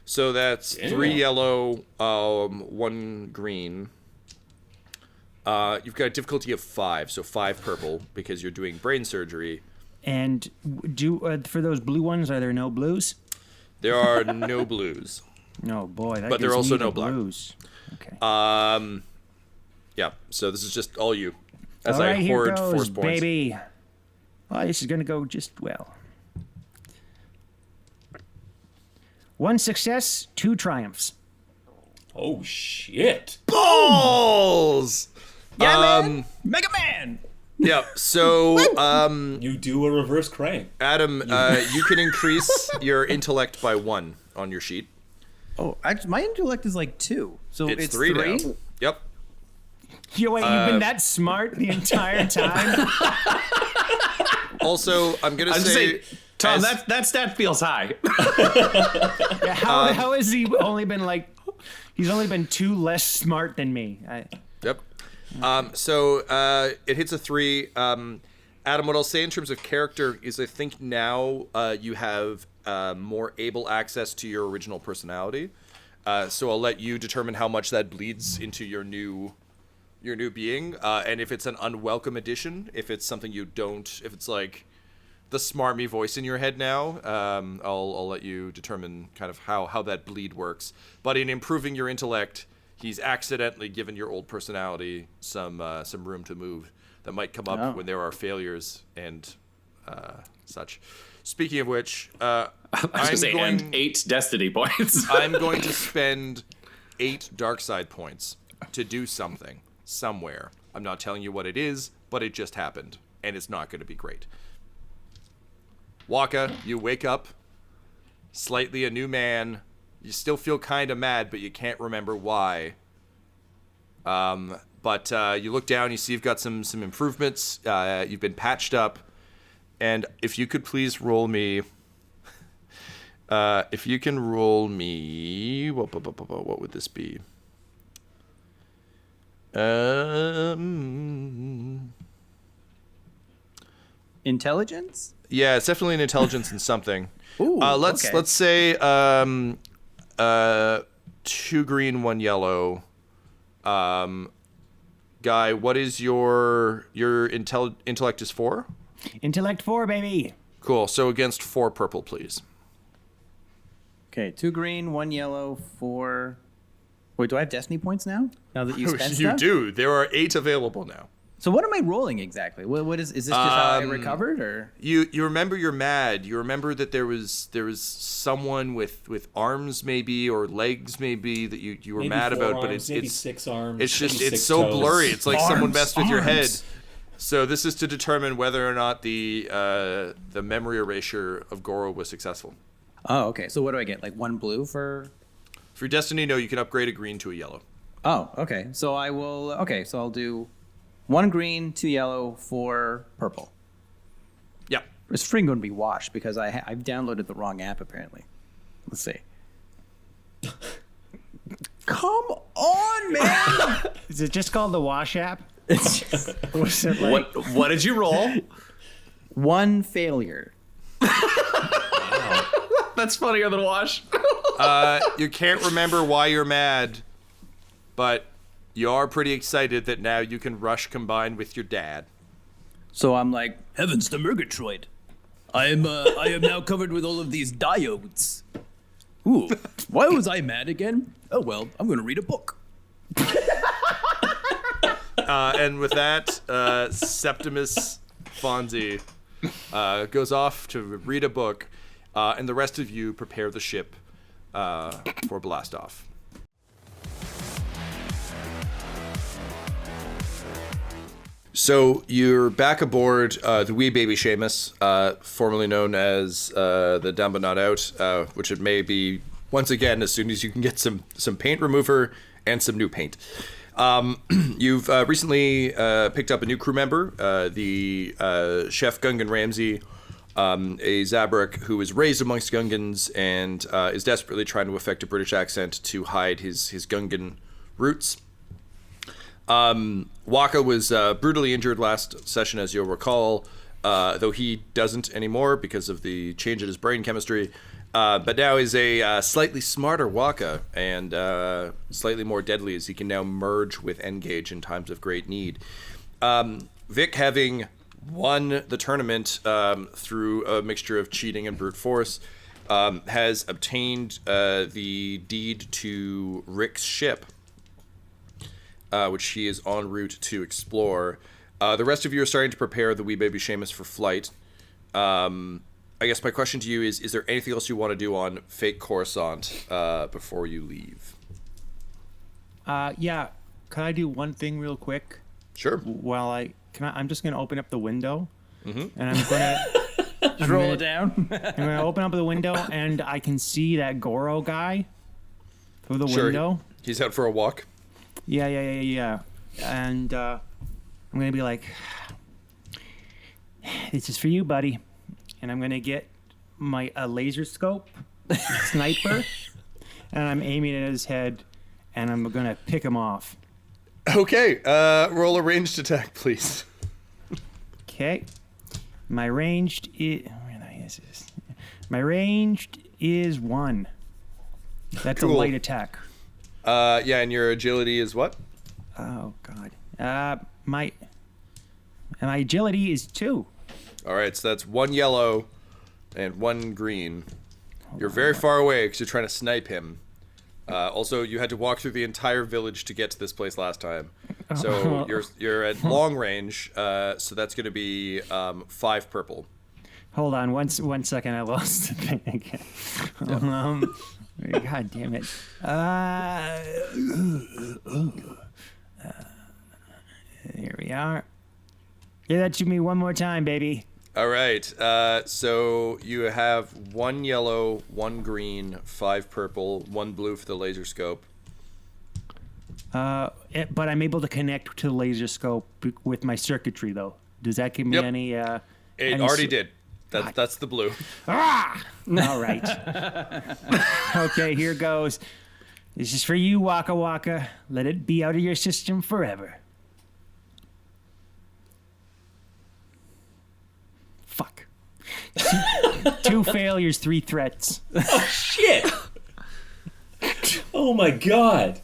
So that's 3 yellow, 1 green. You've got a difficulty of 5, so 5 purple because you're doing brain surgery. And for those blue ones, are there no blues? There are no blues. No, boy. But there are also no black. Blues. Okay. Yeah, so this is just all you. As all right, I here hoard goes, force points. baby. Well, this is going to go just well. 1 success, 2 triumphs. Oh, shit. Balls! Yeah, man. Mega Man. Yeah, so You do a reverse Krang. Adam, you can increase your intellect by 1 on your sheet. Oh, my intellect is like 2. So it's 3 now. 3? Yep. You've been that smart the entire time? Also, I'm gonna say, Tom, that stat feels high. Yeah, how has he only been like? He's only been 2 less smart than me. Yep. So it hits a 3. Adam, what I'll say in terms of character is I think now you have more able access to your original personality. So I'll let you determine how much that bleeds into your new being, and if it's an unwelcome addition, if it's something you don't, if it's like the smarmy voice in your head now, I'll let you determine kind of how that bleed works. But in improving your intellect, he's accidentally given your old personality some room to move that might come up when there are failures and such. Speaking of which, I was going to say, and 8 destiny points. I'm going to spend 8 dark side points to do something somewhere. I'm not telling you what it is, but it just happened, and it's not going to be great. Wakka, you wake up, slightly a new man. You still feel kind of mad, but you can't remember why. But you look down, you see you've got some improvements. You've been patched up. And if you could please roll me... if you can roll me... What would this be? Intelligence? Yeah, it's definitely an intelligence and something. Ooh, let's say 2 green, 1 yellow. Guy, what is your intellect is 4? Intellect 4, baby. Cool. So against 4 purple, please. Okay, 2 green, 1 yellow, 4. Wait, do I have destiny points now? Now that you spent You stuff? do. There are 8 available now. So what am I rolling exactly? What is this just how I recovered, or you remember you're mad. You remember that there was someone with arms maybe or legs maybe that you were Maybe mad 4 about, but arms, it's 6 arms. it's just maybe it's 6 so toes. blurry. It's like someone messed with your head. Arms. So this is to determine whether or not the memory erasure of Goro was successful. oh, okay. So what do I get? Like 1 blue for? For your Destiny, no, you can upgrade a green to a yellow. Oh, okay. So I will. Okay, so I'll do 1 green, 2 yellow, 4 purple. Yeah. It's free going to be washed because I've downloaded the wrong app apparently. Let's see. Come on, man! Is it just called the Wash app? It's just Was it like, What did you roll? 1 failure. That's funnier than Wash. You can't remember why you're mad, but you are pretty excited that now you can rush combine with your dad. So I'm like, heavens to Murgatroyd. I am now covered with all of these diodes. Ooh, why was I mad again? Oh well, I'm going to read a book. And with that, Septimus Fonzie goes off to read a book, and the rest of you prepare the ship for blastoff. So you're back aboard the wee baby Seamus, formerly known as the Down But Not Out, which it may be once again as soon as you can get some paint remover and some new paint. You've recently picked up a new crew member, the Chef Gungan Ramsey, a Zabrak who is raised amongst Gungans and is desperately trying to affect a British accent to hide his Gungan roots. Wakka was brutally injured last session, as you'll recall, though he doesn't anymore because of the change in his brain chemistry. But now is a slightly smarter Wakka and slightly more deadly, as he can now merge with N-Gage in times of great need. Vic, having won the tournament through a mixture of cheating and brute force, has obtained the deed to Rick's ship, which he is en route to explore. The rest of you are starting to prepare the wee baby Seamus for flight. I guess my question to you is there anything else you want to do on Fake Coruscant before you leave? Yeah. Can I do one thing real quick? Sure. I'm just going to open up the window. Mm-hmm. And I'm going to... Roll it down. I'm going to open up the window, and I can see that Goro guy through the window. He's out for a walk. Yeah. And I'm going to be like, this is for you, buddy. And I'm going to get my laser scope sniper, and I'm aiming it at his head, and I'm going to pick him off. Okay, roll a ranged attack, please. Okay. My ranged is 1. That's cool. A light attack. Yeah, and your agility is what? Oh, God. My agility is 2. All right, so that's 1 yellow and 1 green. You're very far away because you're trying to snipe him. Also, you had to walk through the entire village to get to this place last time. So you're at long range, so that's going to be 5 purple. Hold on, one second. I lost the thing again. God damn it. Here we are. Give that to me one more time, baby. All right. So you have 1 yellow, 1 green, 5 purple, 1 blue for the laser scope. But I'm able to connect to the laser scope with my circuitry, though. Does that give me any? It any already did. That's the blue. Ah! All right. Okay, here goes. This is for you, Wakka Wakka. Let it be out of your system forever. Fuck. 2 failures, 3 threats. Oh, shit! Oh, my God.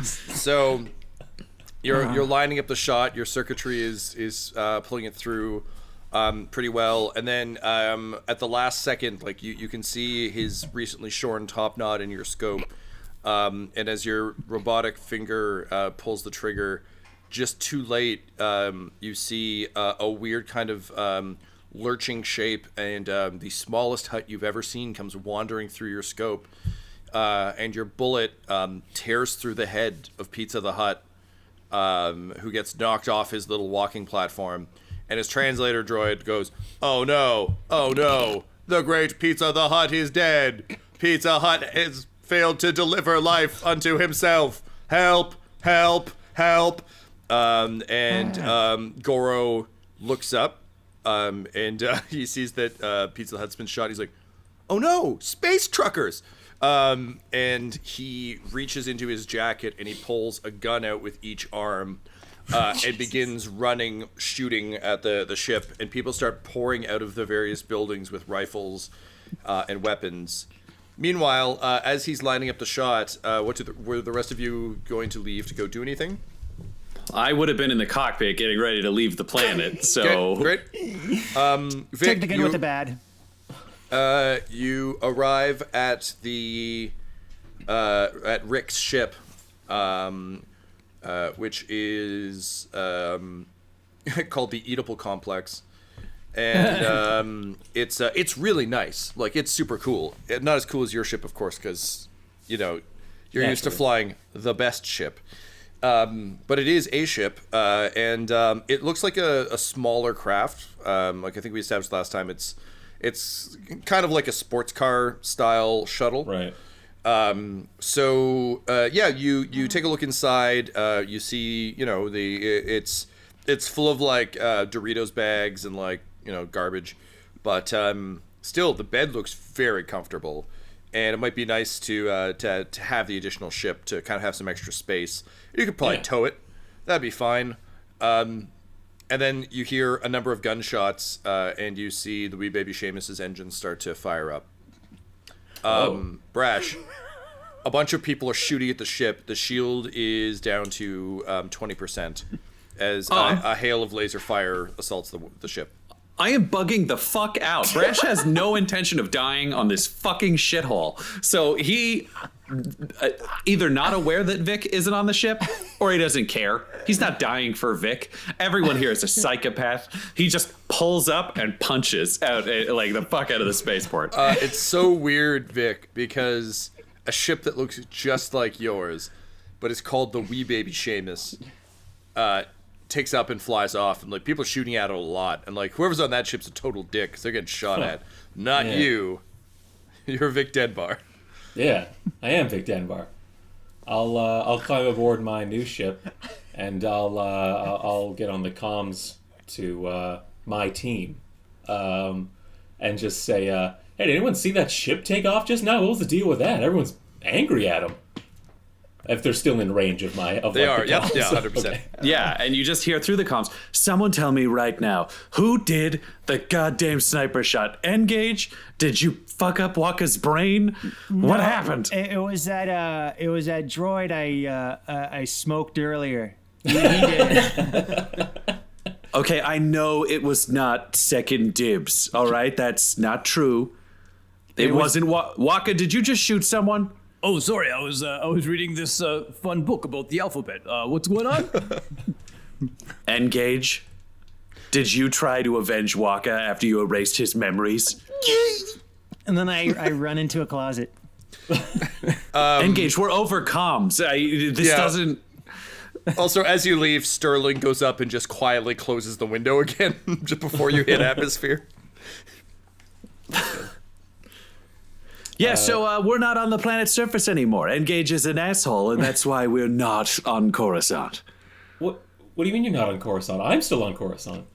So you're lining up the shot. Your circuitry is pulling it through pretty well, and then at the last second, like you can see his recently shorn top knot in your scope, and as your robotic finger pulls the trigger, just too late, you see a weird kind of lurching shape, and the smallest hut you've ever seen comes wandering through your scope. And your bullet tears through the head of Pizza the Hut, who gets knocked off his little walking platform. And his translator droid goes, "Oh no, the great Pizza the Hut is dead. Pizza Hut has failed to deliver life unto himself. Help, help, help." Goro looks up, and he sees that Pizza Hut's been shot. He's like, "Oh no, space truckers!" And he reaches into his jacket and he pulls a gun out with each arm, and begins running, shooting at the ship. And people start pouring out of the various buildings with rifles and weapons. Meanwhile, as he's lining up the shot, were the rest of you going to leave to go do anything? I would have been in the cockpit getting ready to leave the planet. So Okay, great. Vic, Take the good with the bad. You arrive at the at Rick's ship, which is called the Oedipal Complex, and it's really nice. Like, it's super cool. Not as cool as your ship, of course, because you're used to flying the best ship. But it is a ship, and it looks like a smaller craft. Like I think we established last time, it's kind of like a sports car style shuttle. Right. So you take a look inside. You see, it's full of like Doritos bags and like garbage, but still the bed looks very comfortable, and it might be nice to have the additional ship to kind of have some extra space. You could probably tow it. That'd be fine. And then you hear a number of gunshots, and you see the wee baby Seamus's engine start to fire up. Brash, a bunch of people are shooting at the ship. The shield is down to 20% as a hail of laser fire assaults the ship. I am bugging the fuck out. Brash has no intention of dying on this fucking shithole. So he either not aware that Vic isn't on the ship, or he doesn't care. He's not dying for Vic. Everyone here is a psychopath. He just pulls up and punches out like the fuck out of the spaceport. It's so weird, Vic, because a ship that looks just like yours, but is called the Wee Baby Seamus, takes up and flies off, and like people are shooting at it a lot, and like whoever's on that ship's a total dick because they're getting shot at. Not you. You're Vic Denbar. Yeah, I am Vic Denbar. I'll climb aboard my new ship, and I'll get on the comms to my team, and just say, "Hey, did anyone see that ship take off just now? What was the deal with that? Everyone's angry at them." If they're still in range of my They are, the yep, comms. yeah, 100%. Okay. Yeah, and you just hear through the comms, someone tell me right now, who did the goddamn sniper shot? N-Gage? Did you fuck up Wakka's brain? What happened? It was that droid I smoked earlier. He did. Okay, I know it was not second dibs, all right? That's not true. It wasn't Wakka, did you just shoot someone? Oh, sorry. I was reading this fun book about the alphabet. What's going on? N-Gage, did you try to avenge Wakka after you erased his memories? And then I run into a closet. N-Gage, we're over comms. This doesn't... Also, as you leave, Sterling goes up and just quietly closes the window again just before you hit atmosphere. Yeah, so we're not on the planet's surface anymore. N-Gage is an asshole, and that's why we're not on Coruscant. What do you mean you're not on Coruscant? I'm still on Coruscant.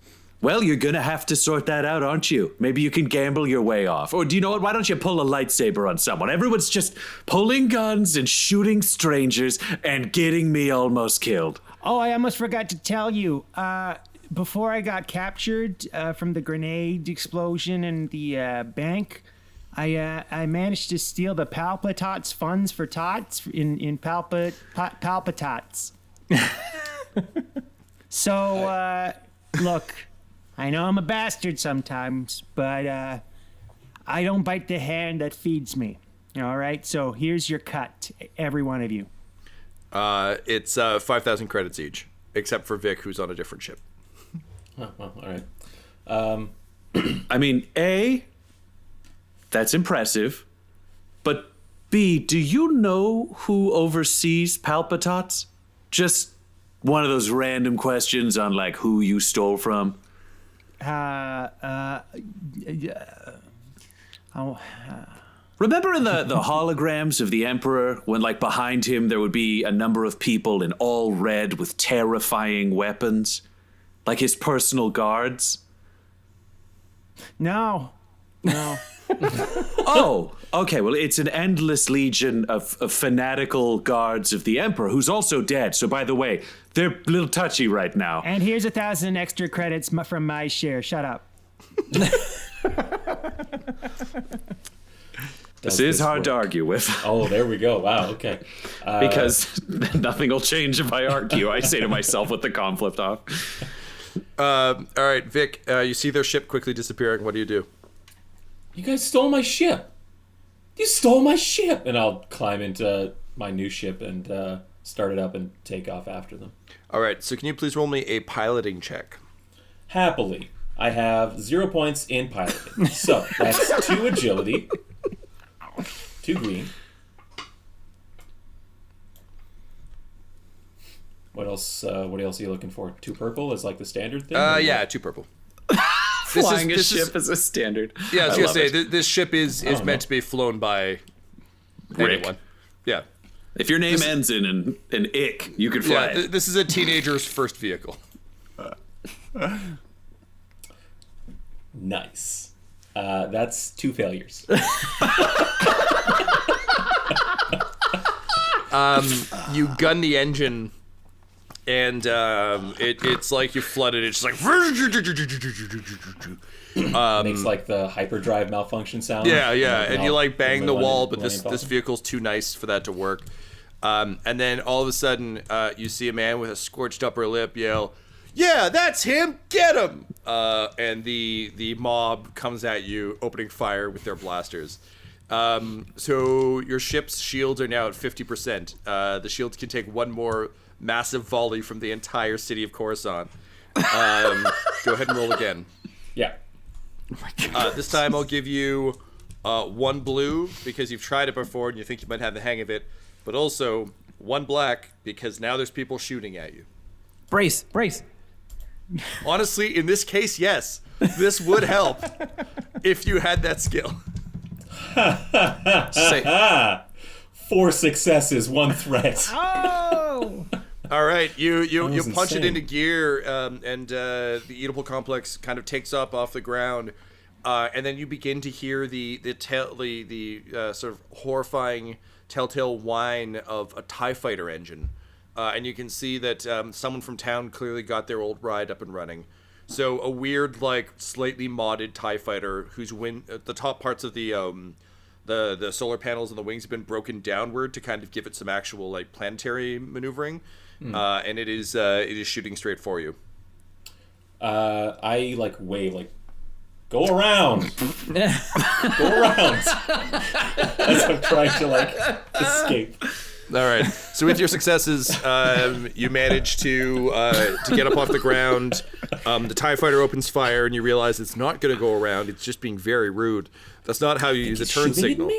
Well, you're gonna have to sort that out, aren't you? Maybe you can gamble your way off. Or do you know what? Why don't you pull a lightsaber on someone? Everyone's just pulling guns and shooting strangers and getting me almost killed. Oh, I almost forgot to tell you. Before I got captured from the grenade explosion in the bank, I managed to steal the Palpatots funds for tots in Palpatots. So, look, I know I'm a bastard sometimes, but I don't bite the hand that feeds me. All right, so here's your cut, every one of you. It's 5,000 credits each, except for Vic, who's on a different ship. Oh, well, all right. I mean, A, that's impressive, but B, do you know who oversees Palpatots? Just one of those random questions on, like, who you stole from. Remember in the holograms of the Emperor, when, like, behind him there would be a number of people in all red with terrifying weapons? Like his personal guards? No. Oh, okay. Well, it's an endless legion of fanatical guards of the Emperor, who's also dead. So, by the way, they're a little touchy right now. And here's 1,000 extra credits from my share. Shut up. This is hard to argue with. Oh, there we go. Wow, okay. Because nothing will change if I argue, I say to myself with the conflict off. All right, Vic, you see their ship quickly disappearing. What do you do? You guys stole my ship. You stole my ship. And I'll climb into my new ship and start it up and take off after them. All right, so can you please roll me a piloting check? Happily. I have 0 points in piloting. So that's 2 agility, 2 green. What else? What else are you looking for? 2 purple is like the standard thing. Yeah, 2 purple. Flying a ship is a standard. Yeah, I was gonna say this ship is meant to be flown by Rick. anyone. Yeah. If your name ends in an ick, you can fly it. This is a teenager's first vehicle. Nice. That's 2 failures. You gun the engine, and it's like you flooded it. It's just like makes like the hyperdrive malfunction sound. Yeah, and you like bang the wall, but this vehicle's too nice for that to work. And then all of a sudden, you see a man with a scorched upper lip yell, "Yeah, that's him! Get him!" And the mob comes at you, opening fire with their blasters. So your ship's shields are now at 50%. The shields can take one more massive volley from the entire city of Coruscant. Go ahead and roll again. Yeah. This time I'll give you 1 blue because you've tried it before and you think you might have the hang of it, but also 1 black because now there's people shooting at you. Brace. Honestly, in this case, yes. This would help if you had that skill. 4 successes, 1 threat. Oh! All right, you punch insane. it into gear, and the Oedipal complex kind of takes up off the ground, and then you begin to hear the sort of horrifying telltale whine of a TIE fighter engine, and you can see that someone from town clearly got their old ride up and running. So a weird, like, slightly modded TIE fighter whose the top parts of the solar panels and the wings have been broken downward to kind of give it some actual like planetary maneuvering, and it is shooting straight for you. I like wave like, go around, go around. As I'm trying to like escape. All right. So with your successes, you manage to get up off the ground. The TIE fighter opens fire, and you realize it's not going to go around. It's just being very rude. That's not how you use a turn signal.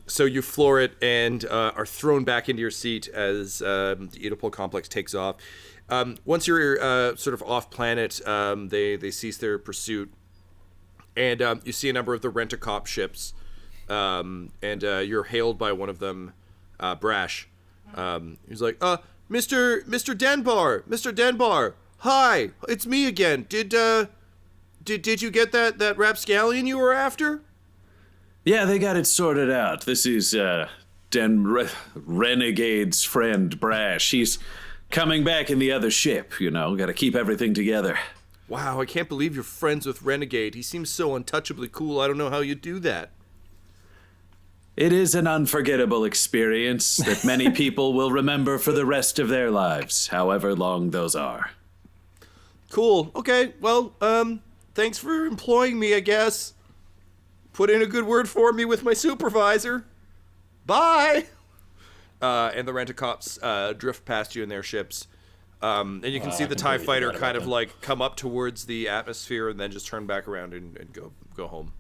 So you floor it and are thrown back into your seat as the Oedipal complex takes off. Once you're sort of off planet, they cease their pursuit, and you see a number of the rent-a-cop ships, and you're hailed by one of them. Brash. He's like, Mr. Denbar, hi, it's me again. Did you get that rapscallion you were after? Yeah, they got it sorted out. This is Renegade's friend Brash. He's coming back in the other ship, gotta keep everything together. Wow, I can't believe you're friends with Renegade. He seems so untouchably cool. I don't know how you do that. It is an unforgettable experience that many people will remember for the rest of their lives, however long those are. Cool. Okay, well, thanks for employing me, I guess. Put in a good word for me with my supervisor. Bye! And the rent-a-cops drift past you in their ships. And you can see the TIE fighter kind of like come up towards the atmosphere and then just turn back around and go home.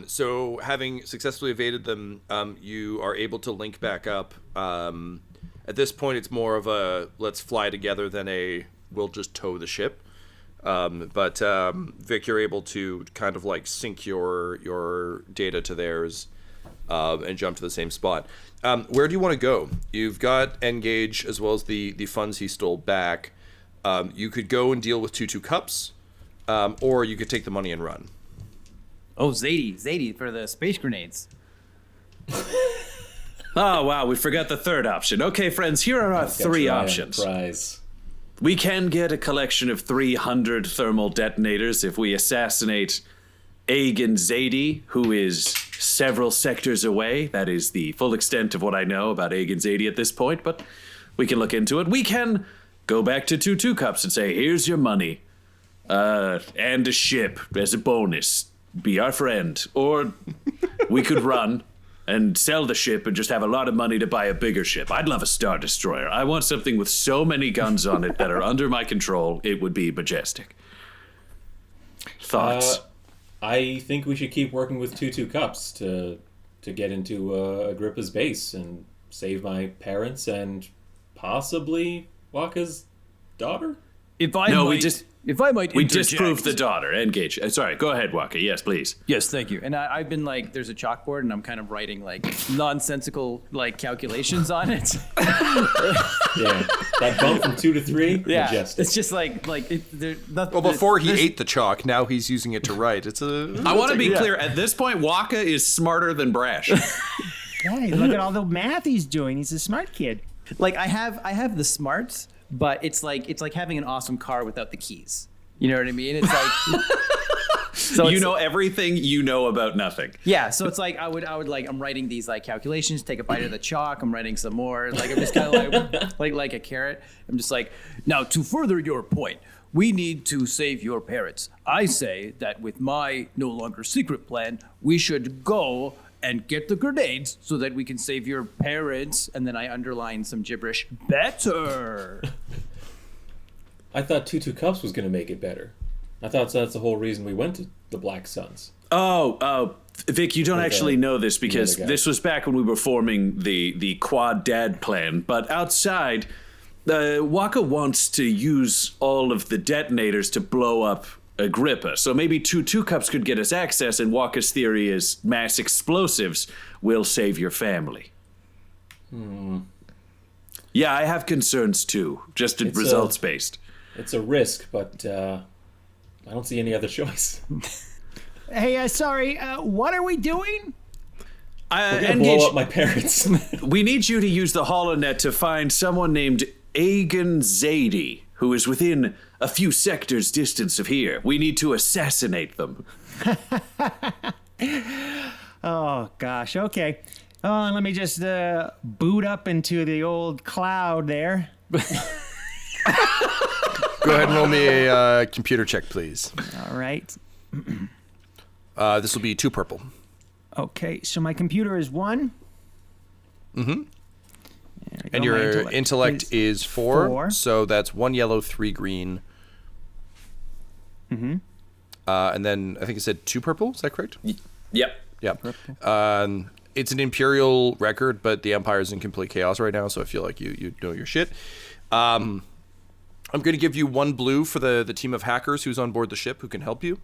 So having successfully evaded them, you are able to link back up. At this point, it's more of a let's fly together than a we'll just tow the ship. But Vic, you're able to kind of like sync your data to theirs and jump to the same spot. Where do you want to go? You've got N-Gage as well as the funds he stole back. You could go and deal with 2 cups, or you could take the money and run. Oh, Zadie for the space grenades. Oh, wow, we forgot the third option. Okay, friends, here are our 3 options. Prize. We can get a collection of 300 thermal detonators if we assassinate Agan Zadie, who is several sectors away. That is the full extent of what I know about Agan Zadie at this point, but we can look into it. We can go back to Two Cups and say, here's your money, and a ship as a bonus. Be our friend. Or we could run and sell the ship and just have a lot of money to buy a bigger ship. I'd love a Star Destroyer. I want something with so many guns on it that are under my control, it would be majestic. Thoughts? I think we should keep working with Two Cups to get into Agrippa's base and save my parents and possibly Wakka's daughter. We disproved the daughter. N-Gage. Sorry, go ahead, Wakka. Yes, please. Yes, thank you. And I've been like, there's a chalkboard, and I'm kind of writing like nonsensical like calculations on it. Yeah, that bump from 2 to 3. Yeah, majestic. it's just like Well, before he ate the chalk, now he's using it to write. I want to be clear. At this point, Wakka is smarter than Brash. Hey, look at all the math he's doing. He's a smart kid. Like I have the smarts, but it's like having an awesome car without the keys. You know what I mean? It's like so you know everything you know about nothing. Yeah, so it's like I would like I'm writing these like calculations, take a bite of the chalk, I'm writing some more. Like I'm just kind of like a carrot. I'm just like, now to further your point, we need to save your parents. I say that with my no longer secret plan, we should go and get the grenades so that we can save your parents. And then I underline some gibberish. Better. I thought Two Cups was going to make it better. I thought that's the whole reason we went to the Black Suns. Oh, Vic, you don't actually know this because this was back when we were forming the Quad Dad plan. But outside, Wakka wants to use all of the detonators to blow up Agrippa. So maybe Two Cups could get us access, and Wakka's theory is mass explosives will save your family. Yeah, I have concerns too, just results-based. It's a risk, but I don't see any other choice. Hey, sorry, what are we doing? We're gonna blow up my parents. We need you to use the holonet to find someone named Agan Zadie, who is within a few sectors distance of here. We need to assassinate them. Oh, gosh, okay. Oh, let me just boot up into the old cloud there. Go ahead and roll me a computer check, please. All right. This will be 2 purple. Okay, so my computer is 1. Mm-hmm. And your intellect is 4, so that's 1 yellow, 3 green. Mm-hmm. And then I think it said 2 purple. Is that correct? Yep. It's an Imperial record, but the Empire is in complete chaos right now, so I feel like you know your shit. I'm going to give you 1 blue for the team of hackers who's on board the ship who can help you.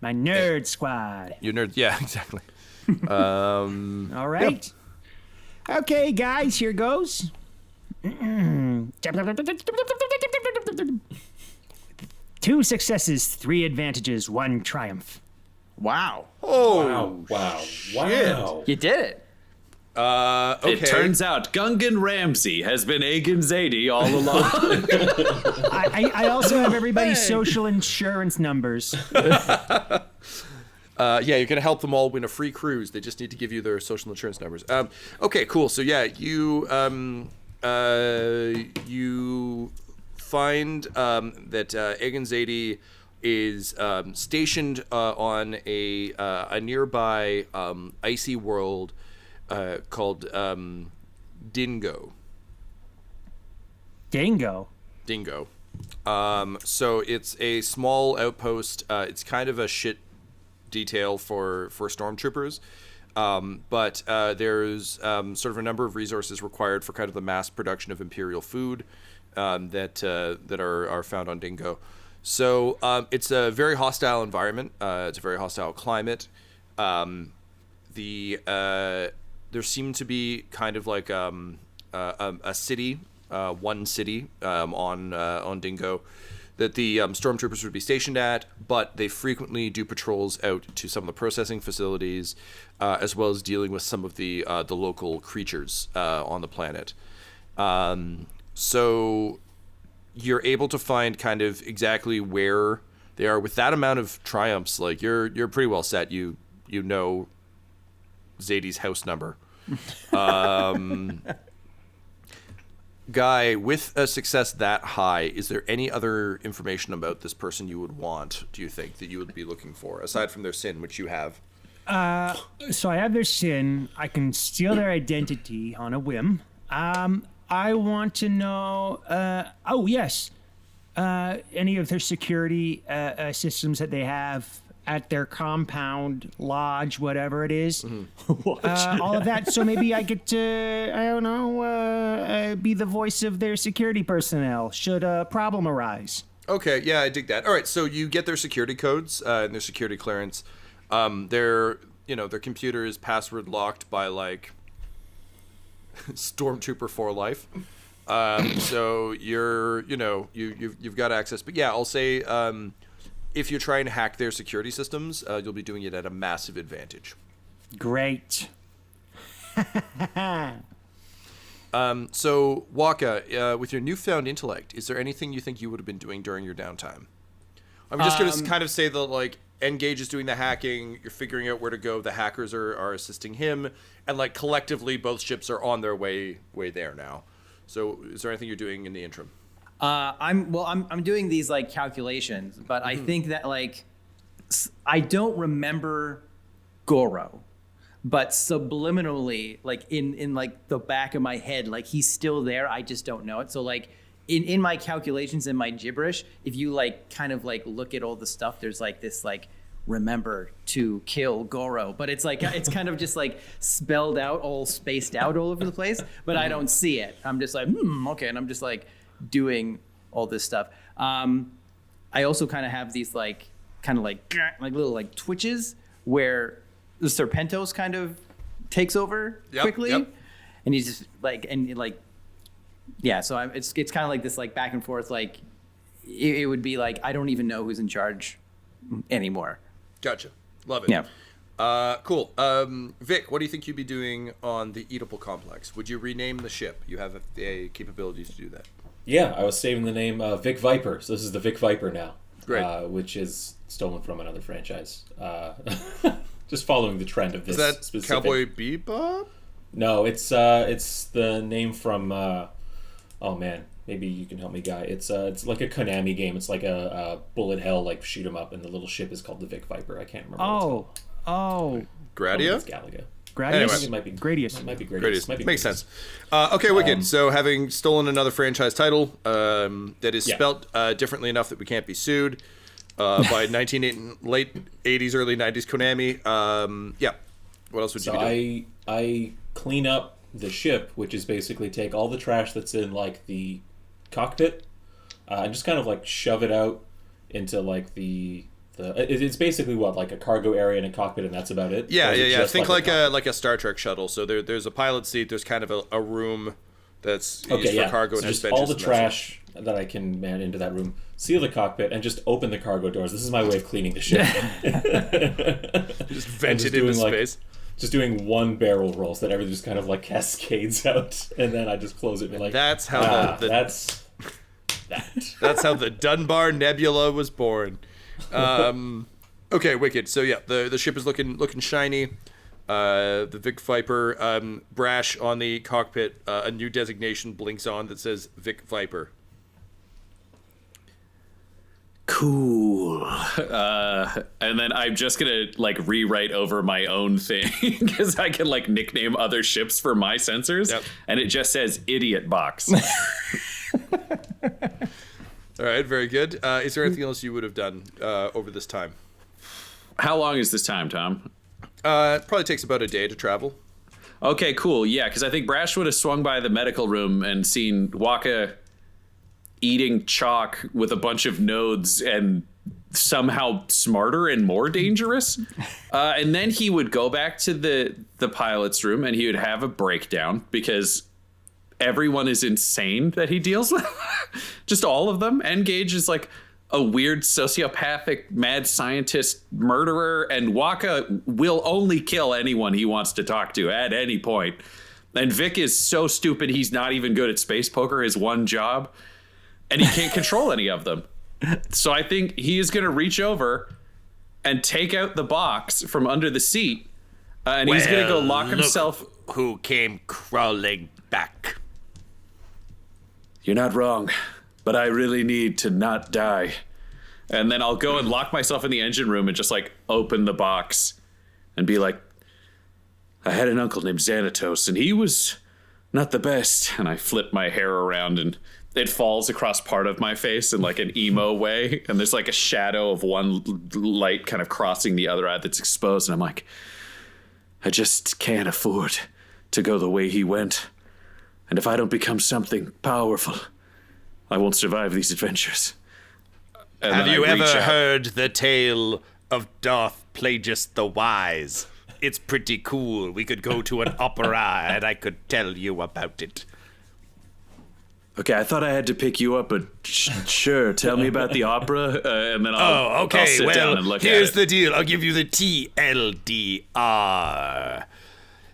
My nerd squad. Your nerd, yeah, exactly. All right. Yep. Okay, guys, here goes. 2 successes, 3 advantages, 1 triumph. Wow. Oh, wow. You did it. Okay. It turns out Gungan Ramsey has been Agan Zadie all along. I also have everybody's social insurance numbers. Yeah, you're going to help them all win a free cruise. They just need to give you their social insurance numbers. Okay, cool. So yeah, you find that Agan Zadie is stationed on a nearby icy world called Dingo. Dingo. So it's a small outpost. It's kind of a shit detail for stormtroopers, but there's sort of a number of resources required for kind of the mass production of Imperial food that are found on Dingo. So it's a very hostile environment. It's a very hostile climate. There seemed to be kind of like a city, one city on Dingo that the stormtroopers would be stationed at, but they frequently do patrols out to some of the processing facilities, as well as dealing with some of the local creatures on the planet. So you're able to find kind of exactly where they are with that amount of triumphs. Like you're pretty well set. You know Zadie's house number. Guy, with a success that high, is there any other information about this person you would want, do you think, that you would be looking for, aside from their sin, which you have? So I have their sin. I can steal their identity on a whim. I want to know, any of their security systems that they have at their compound, lodge, whatever it is. All of that. So maybe I get to, I don't know, be the voice of their security personnel should a problem arise. Okay, yeah, I dig that. All right, so you get their security codes and their security clearance. Their computer is password locked by like Stormtrooper for life. So you've got access. But yeah, I'll say if you try and hack their security systems, you'll be doing it at a massive advantage. Great. So Wakka, with your newfound intellect, is there anything you think you would have been doing during your downtime? I'm just going to kind of say that like N-Gage is doing the hacking, you're figuring out where to go, the hackers are assisting him, and like collectively both ships are on their way there now. So is there anything you're doing in the interim? I'm doing these like calculations, but I think that like I don't remember Goro, but subliminally, like in like the back of my head, like he's still there. I just don't know it. So like in my calculations and my gibberish, if you like kind of like look at all the stuff, there's like this like remember to kill Goro, but it's like it's kind of just like spelled out, all spaced out all over the place, but I don't see it. I'm just like okay, and I'm just like doing all this stuff. I also kind of have these like little like twitches where the Serpentos kind of takes over quickly, and he's just like so it's kind of like this like back and forth, like it would be like I don't even know who's in charge anymore. Gotcha. Love it. Yeah. Cool. Vic, what do you think you'd be doing on the Oedipal complex? Would you rename the ship? You have a capability to do that. Yeah, I was saving the name Vic Viper, so this is the Vic Viper now. Great. Which is stolen from another franchise. Just following the trend of this. Is that specific... Cowboy Bebop? No, it's the name from. Oh man, maybe you can help me, Guy. It's like a Konami game. It's like a bullet hell like shoot 'em up, and the little ship is called the Vic Viper. I can't remember. Gradia? It's Galaga. Gradius? Anyway, it might be Gradius. It might be Gradius. Might be Makes Gradius. sense. Okay, Wicked. So having stolen another franchise title that is spelt differently enough that we can't be sued by late 80s, early 90s Konami. What else would you be doing? I clean up the ship, which is basically take all the trash that's in like the cockpit and just kind of like shove it out into like it's basically what, like a cargo area and a cockpit, and that's about it. Yeah. Think like a Star Trek shuttle. So there's a pilot seat. There's kind of a room that's used for cargo. So and just all the trash that I can man into that room, seal the cockpit, and just open the cargo doors. This is my way of cleaning the ship. Just vent it into space. Just doing one barrel roll so that everything just kind of like cascades out, and then I just close it and be like, that's how that's how the Dunbar Nebula was born. Okay, Wicked. So yeah, the ship is looking shiny. The Vic Viper, Brash on the cockpit, a new designation blinks on that says Vic Viper. Cool. And then I'm just gonna like rewrite over my own thing because I can like nickname other ships for my sensors, and it just says Idiot Box. All right, very good. Is there anything else you would have done over this time? How long is this time, Tom? It probably takes about a day to travel. Okay, cool. Yeah, because I think Brash would have swung by the medical room and seen Wakka eating chalk with a bunch of nodes and somehow smarter and more dangerous. And then he would go back to the pilot's room and he would have a breakdown because everyone is insane that he deals with. Just all of them. N-Gage is like a weird sociopathic mad scientist murderer, and Wakka will only kill anyone he wants to talk to at any point. And Vic is so stupid he's not even good at space poker, his one job, and he can't control any of them. So I think he is going to reach over and take out the box from under the seat, and he's going to go lock himself. Who came crawling back? You're not wrong, but I really need to not die. And then I'll go and lock myself in the engine room and just like open the box and be like, I had an uncle named Xanatos, and he was not the best. And I flip my hair around, and it falls across part of my face in like an emo way. And there's like a shadow of one light kind of crossing the other eye that's exposed. And I'm like, I just can't afford to go the way he went. And if I don't become something powerful, I won't survive these adventures. And have you ever heard the tale of Darth Plagueis the Wise? It's pretty cool. We could go to an opera and I could tell you about it. Okay, I thought I had to pick you up, but sure, tell me about the opera, and then I'll sit down and look at it. Here's the deal. I'll give you the TLDR.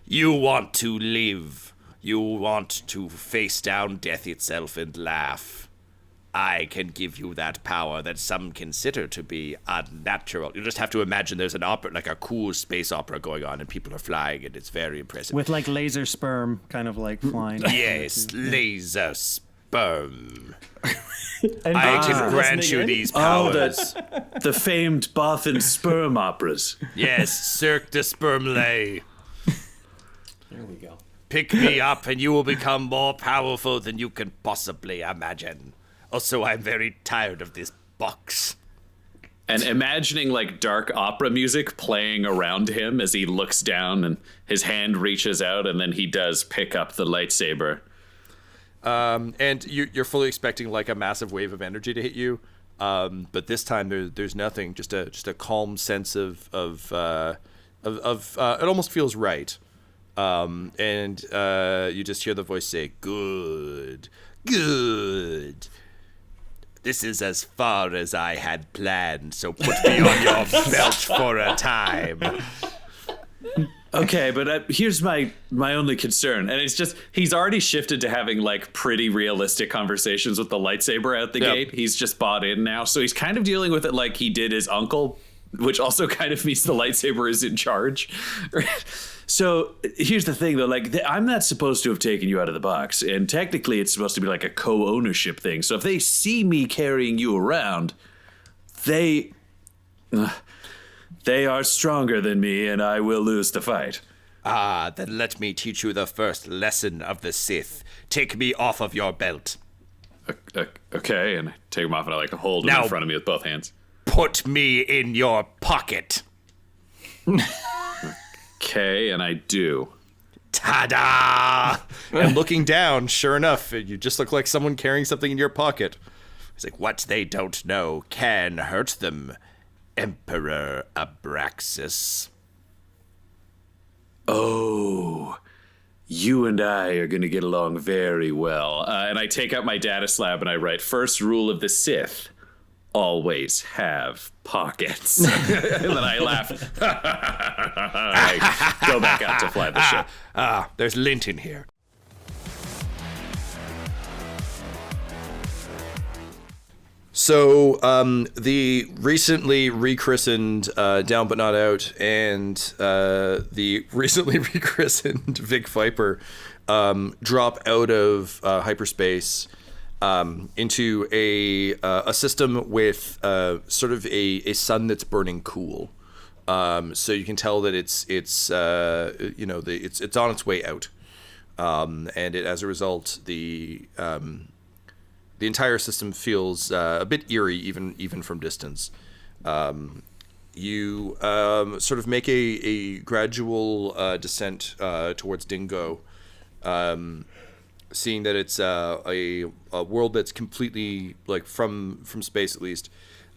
You want to live. You want to face down death itself and laugh. I can give you that power that some consider to be unnatural. You just have to imagine there's an opera, like a cool space opera going on, and people are flying, and it's very impressive. With like laser sperm kind of like flying. Yes, laser sperm. I can grant you these powers. The famed Bothan sperm operas. Yes, Cirque du Spermlay. There we go. Pick me up, and you will become more powerful than you can possibly imagine. Also, I'm very tired of this box. And imagining like dark opera music playing around him as he looks down and his hand reaches out and then he does pick up the lightsaber. And you're fully expecting like a massive wave of energy to hit you. But this time there's nothing, just a calm sense of it almost feels right. And you just hear the voice say, good. This is as far as I had planned, so put me on your belt for a time. Okay, but here's my only concern, and it's just he's already shifted to having like pretty realistic conversations with the lightsaber out the gate. He's just bought in now, so he's kind of dealing with it like he did his uncle, which also kind of means the lightsaber is in charge. So here's the thing, though. Like, I'm not supposed to have taken you out of the box, and technically, it's supposed to be like a co-ownership thing. So if they see me carrying you around, they are stronger than me, and I will lose the fight. Then let me teach you the first lesson of the Sith. Take me off of your belt. Okay, and I take him off, and I like hold him in front of me with both hands. Put me in your pocket. Okay, and I do. Ta-da! And looking down, sure enough, you just look like someone carrying something in your pocket. It's like, what they don't know can hurt them. Emperor Abraxes. Oh, you and I are going to get along very well. And I take out my data slab and I write, first rule of the Sith. Always have pockets. And then I laugh. I go back out to fly the ship. There's lint in here. So the recently rechristened Down But Not Out and the recently rechristened Vic Viper drop out of hyperspace into a system with sort of a sun that's burning cool. So you can tell that it's on its way out, and as a result the entire system feels a bit eerie even from distance. You sort of make a gradual descent towards Dingo. Seeing that it's a world that's completely, like, from space at least,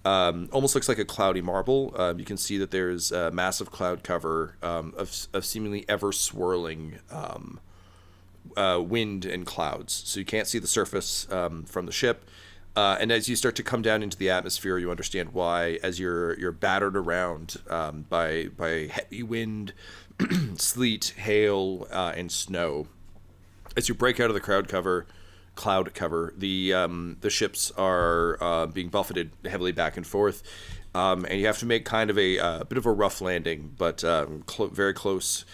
almost looks like a cloudy marble. You can see that there's a massive cloud cover of seemingly ever swirling wind and clouds. So you can't see the surface from the ship. And as you start to come down into the atmosphere, you understand why, as you're battered around by heavy wind, sleet, hail, and snow. As you break out of the cloud cover, cloud cover. The ships are being buffeted heavily back and forth, and you have to make kind of a bit of a rough landing, but very close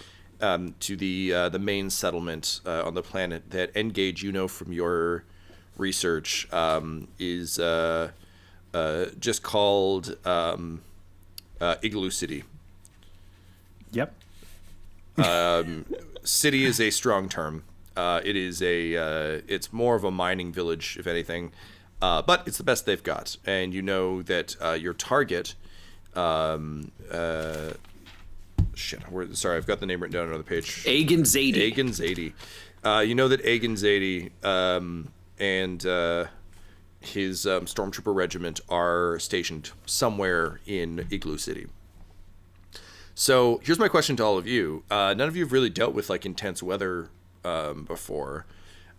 to the main settlement on the planet that N-Gage, you know from your research, is just called Igloo City. Yep. City is a strong term. It's more of a mining village, if anything, but it's the best they've got. And you know that your target, sorry, I've got the name written down on another page. Agan Zadie. Agan Zadie. You know that Agan Zadie and his stormtrooper regiment are stationed somewhere in Igloo City. So here's my question to all of you. None of you have really dealt with like intense weather before.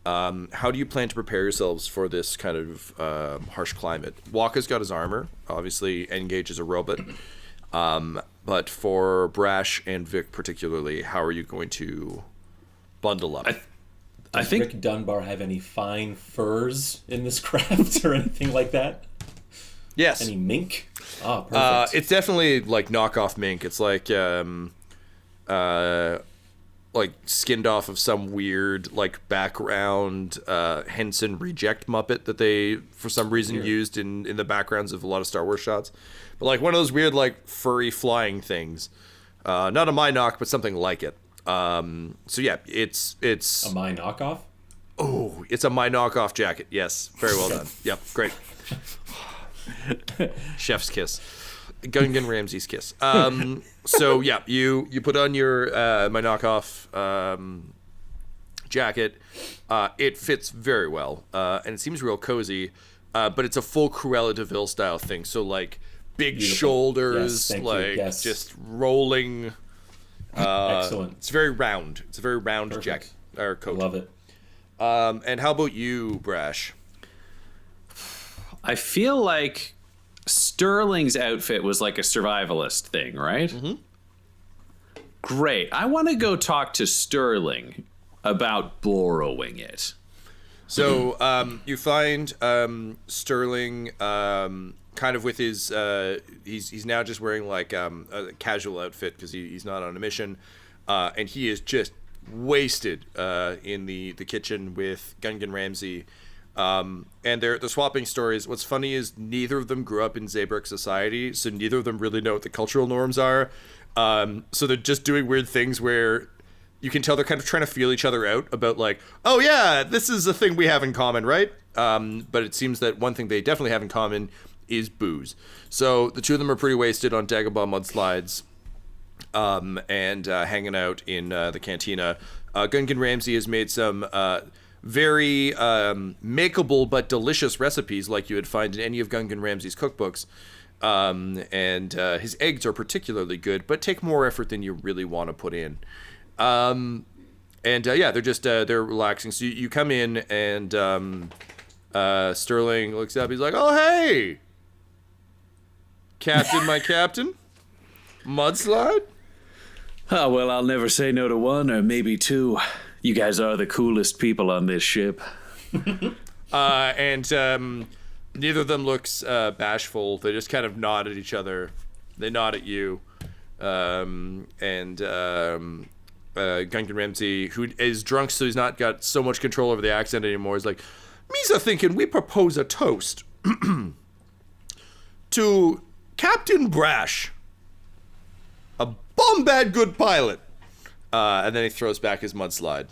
How do you plan to prepare yourselves for this kind of harsh climate? Wakka's got his armor. Obviously, N-Gage is a robot. But for Brash and Vic particularly, how are you going to bundle up? Does Vic Denbar have any fine furs in this craft or anything like that? Yes. Any mink? Ah, perfect. It's definitely like knockoff mink. It's like skinned off of some weird like background Henson reject Muppet that they for some reason used in the backgrounds of a lot of Star Wars shots. But like one of those weird like furry flying things. Not a Mynock, but something like it. So yeah, it's a my knockoff. Oh, it's a my knockoff jacket. Yes, very well done. Yep, great. Chef's kiss, Gungan Ramsay's kiss. So yeah, you put on your my knockoff jacket. It fits very well, and it seems real cozy. But it's a full Cruella de Vil style thing. So like big Beautiful. Shoulders, Yes, just rolling. Excellent. It's very round. It's a very round jacket or coat. Love it. And how about you, Brash? I feel like Sterling's outfit was like a survivalist thing, right? Mm-hmm. Great. I want to go talk to Sterling about borrowing it. So you find Sterling kind of with his he's now just wearing like a casual outfit because he's not on a mission, and he is just wasted in the kitchen with Gungan Ramsay. And they're swapping stories. What's funny is neither of them grew up in Zaybrook society, so neither of them really know what the cultural norms are. So they're just doing weird things where you can tell they're kind of trying to feel each other out about like, oh yeah, this is a thing we have in common, right? But it seems that one thing they definitely have in common is booze. So the two of them are pretty wasted on Dagobah mudslides, and hanging out in the cantina. Gungan Ramsay has made some very makeable but delicious recipes like you would find in any of Gungan Ramsay's cookbooks. And his eggs are particularly good, but take more effort than you really want to put in. Yeah, they're just they're relaxing. So you come in and Sterling looks up. He's like, "Oh hey, Captain, my captain, mudslide." Oh, well, I'll never say no to one or maybe two. You guys are the coolest people on this ship. And neither of them looks bashful. They just kind of nod at each other. They nod at you. Gungan Ramsay, who is drunk so he's not got so much control over the accent anymore, is like, "Me's a thinking we propose a toast to Captain Brash, a bombad good pilot." And then he throws back his mudslide.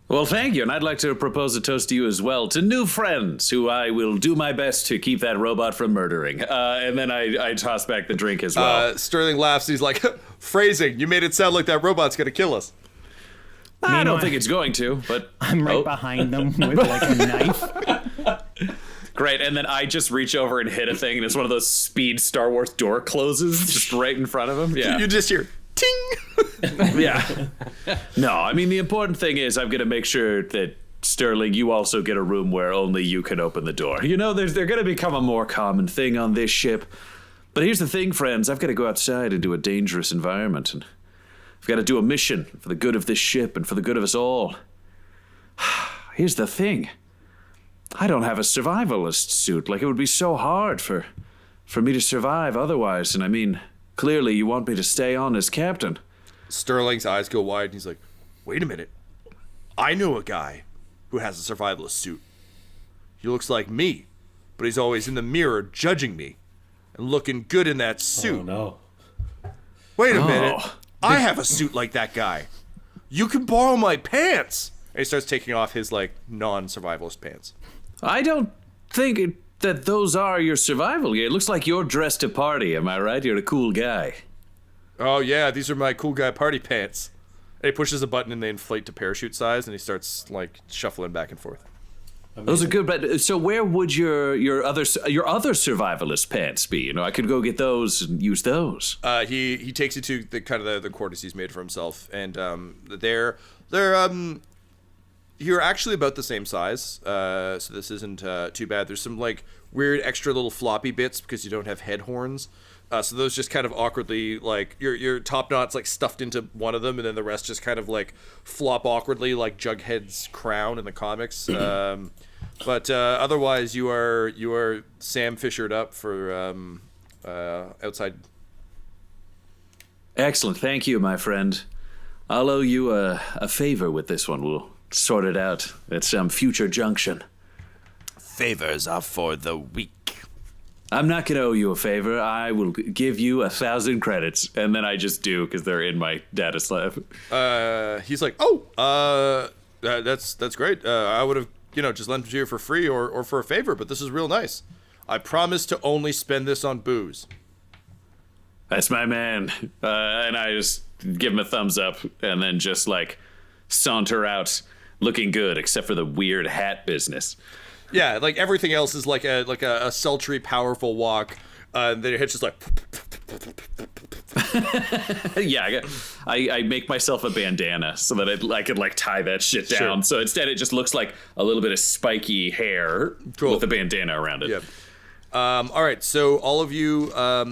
Well, thank you, and I'd like to propose a toast to you as well, to new friends, who I will do my best to keep that robot from murdering. And then I toss back the drink as well. Sterling laughs. He's like, "Phrasing, you made it sound like that robot's gonna kill us." I don't think it's going to, but... I'm right behind them with like a knife. Great, and then I just reach over and hit a thing, and it's one of those speed Star Wars door closes just right in front of him. Yeah. You just hear, ting! Yeah. No, I mean, the important thing is I'm going to make sure that, Sterling, you also get a room where only you can open the door. You know, they're going to become a more common thing on this ship. But here's the thing, friends. I've got to go outside into a dangerous environment, and I've got to do a mission for the good of this ship and for the good of us all. here's the thing. I don't have a survivalist suit. Like, it would be so hard for me to survive otherwise. And I mean, clearly you want me to stay on as captain. Sterling's eyes go wide, and he's like, wait a minute. I know a guy who has a survivalist suit. He looks like me, but he's always in the mirror judging me and looking good in that suit. Oh, no. Wait a minute. I have a suit like that guy. You can borrow my pants. And he starts taking off his, like, non-survivalist pants. I don't think that those are your survival gear. It looks like you're dressed to party, am I right? You're a cool guy. Oh, yeah, these are my cool guy party pants. And he pushes a button and they inflate to parachute size, and he starts, like, shuffling back and forth. Amazing. Those are good, but so where would your other survivalist pants be? You know, I could go get those and use those. He takes you to the quarters he's made for himself, and they're you're actually about the same size, so this isn't too bad. There's some like weird extra little floppy bits because you don't have head horns, so those just kind of awkwardly, like your top knot's like stuffed into one of them, and then the rest just kind of like flop awkwardly like Jughead's crown in the comics. But otherwise, you are Sam Fishered up for outside. Excellent, thank you, my friend. I'll owe you a favor with this one. We'll sort it out at some future junction. Favors are for the weak. I'm not going to owe you a favor. I will give you 1,000 credits, and then I just do because they're in my data slab. He's like, that's great. I would have, just lent it to you for free or for a favor, but this is real nice. I promise to only spend this on booze. That's my man. And I just give him a thumbs up, and then just like saunter out, looking good, except for the weird hat business. Yeah, like everything else is like a sultry, powerful walk. Then your head's just like. Yeah, I make myself a bandana so that I could like tie that shit down. Sure. So instead, it just looks like a little bit of spiky hair with a bandana around it. Yeah. All right, so all of you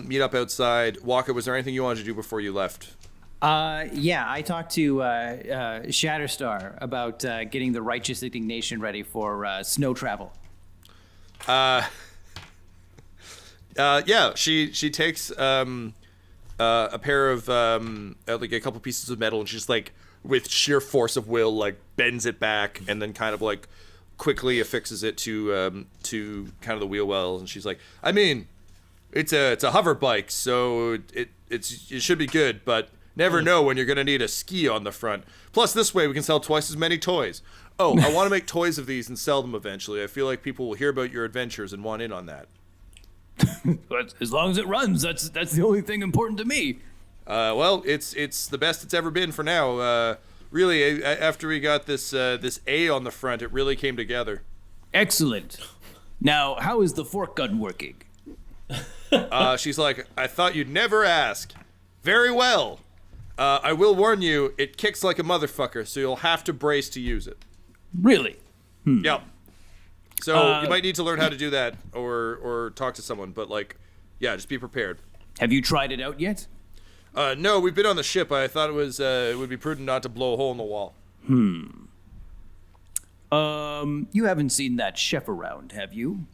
meet up outside. Wakka, was there anything you wanted to do before you left? Yeah, I talked to Shatterstar about getting the Righteous Indignation ready for snow travel. Yeah, she takes a pair of like a couple pieces of metal, and she's like with sheer force of will like bends it back and then kind of like quickly affixes it to kind of the wheel well, and she's like, I mean, it's a hover bike, so it should be good, but never know when you're gonna need a ski on the front. Plus, this way we can sell twice as many toys. Oh, I want to make toys of these and sell them eventually. I feel like people will hear about your adventures and want in on that. As long as it runs, that's the only thing important to me. Well, it's the best it's ever been for now. Really, after we got this A on the front, it really came together. Excellent. Now, how is the fork gun working? She's like, I thought you'd never ask. Very well. I will warn you, it kicks like a motherfucker, so you'll have to brace to use it. Really? Yep. So you might need to learn how to do that or talk to someone, but like, yeah, just be prepared. Have you tried it out yet? No, we've been on the ship. I thought it would be prudent not to blow a hole in the wall. You haven't seen that chef around, have you?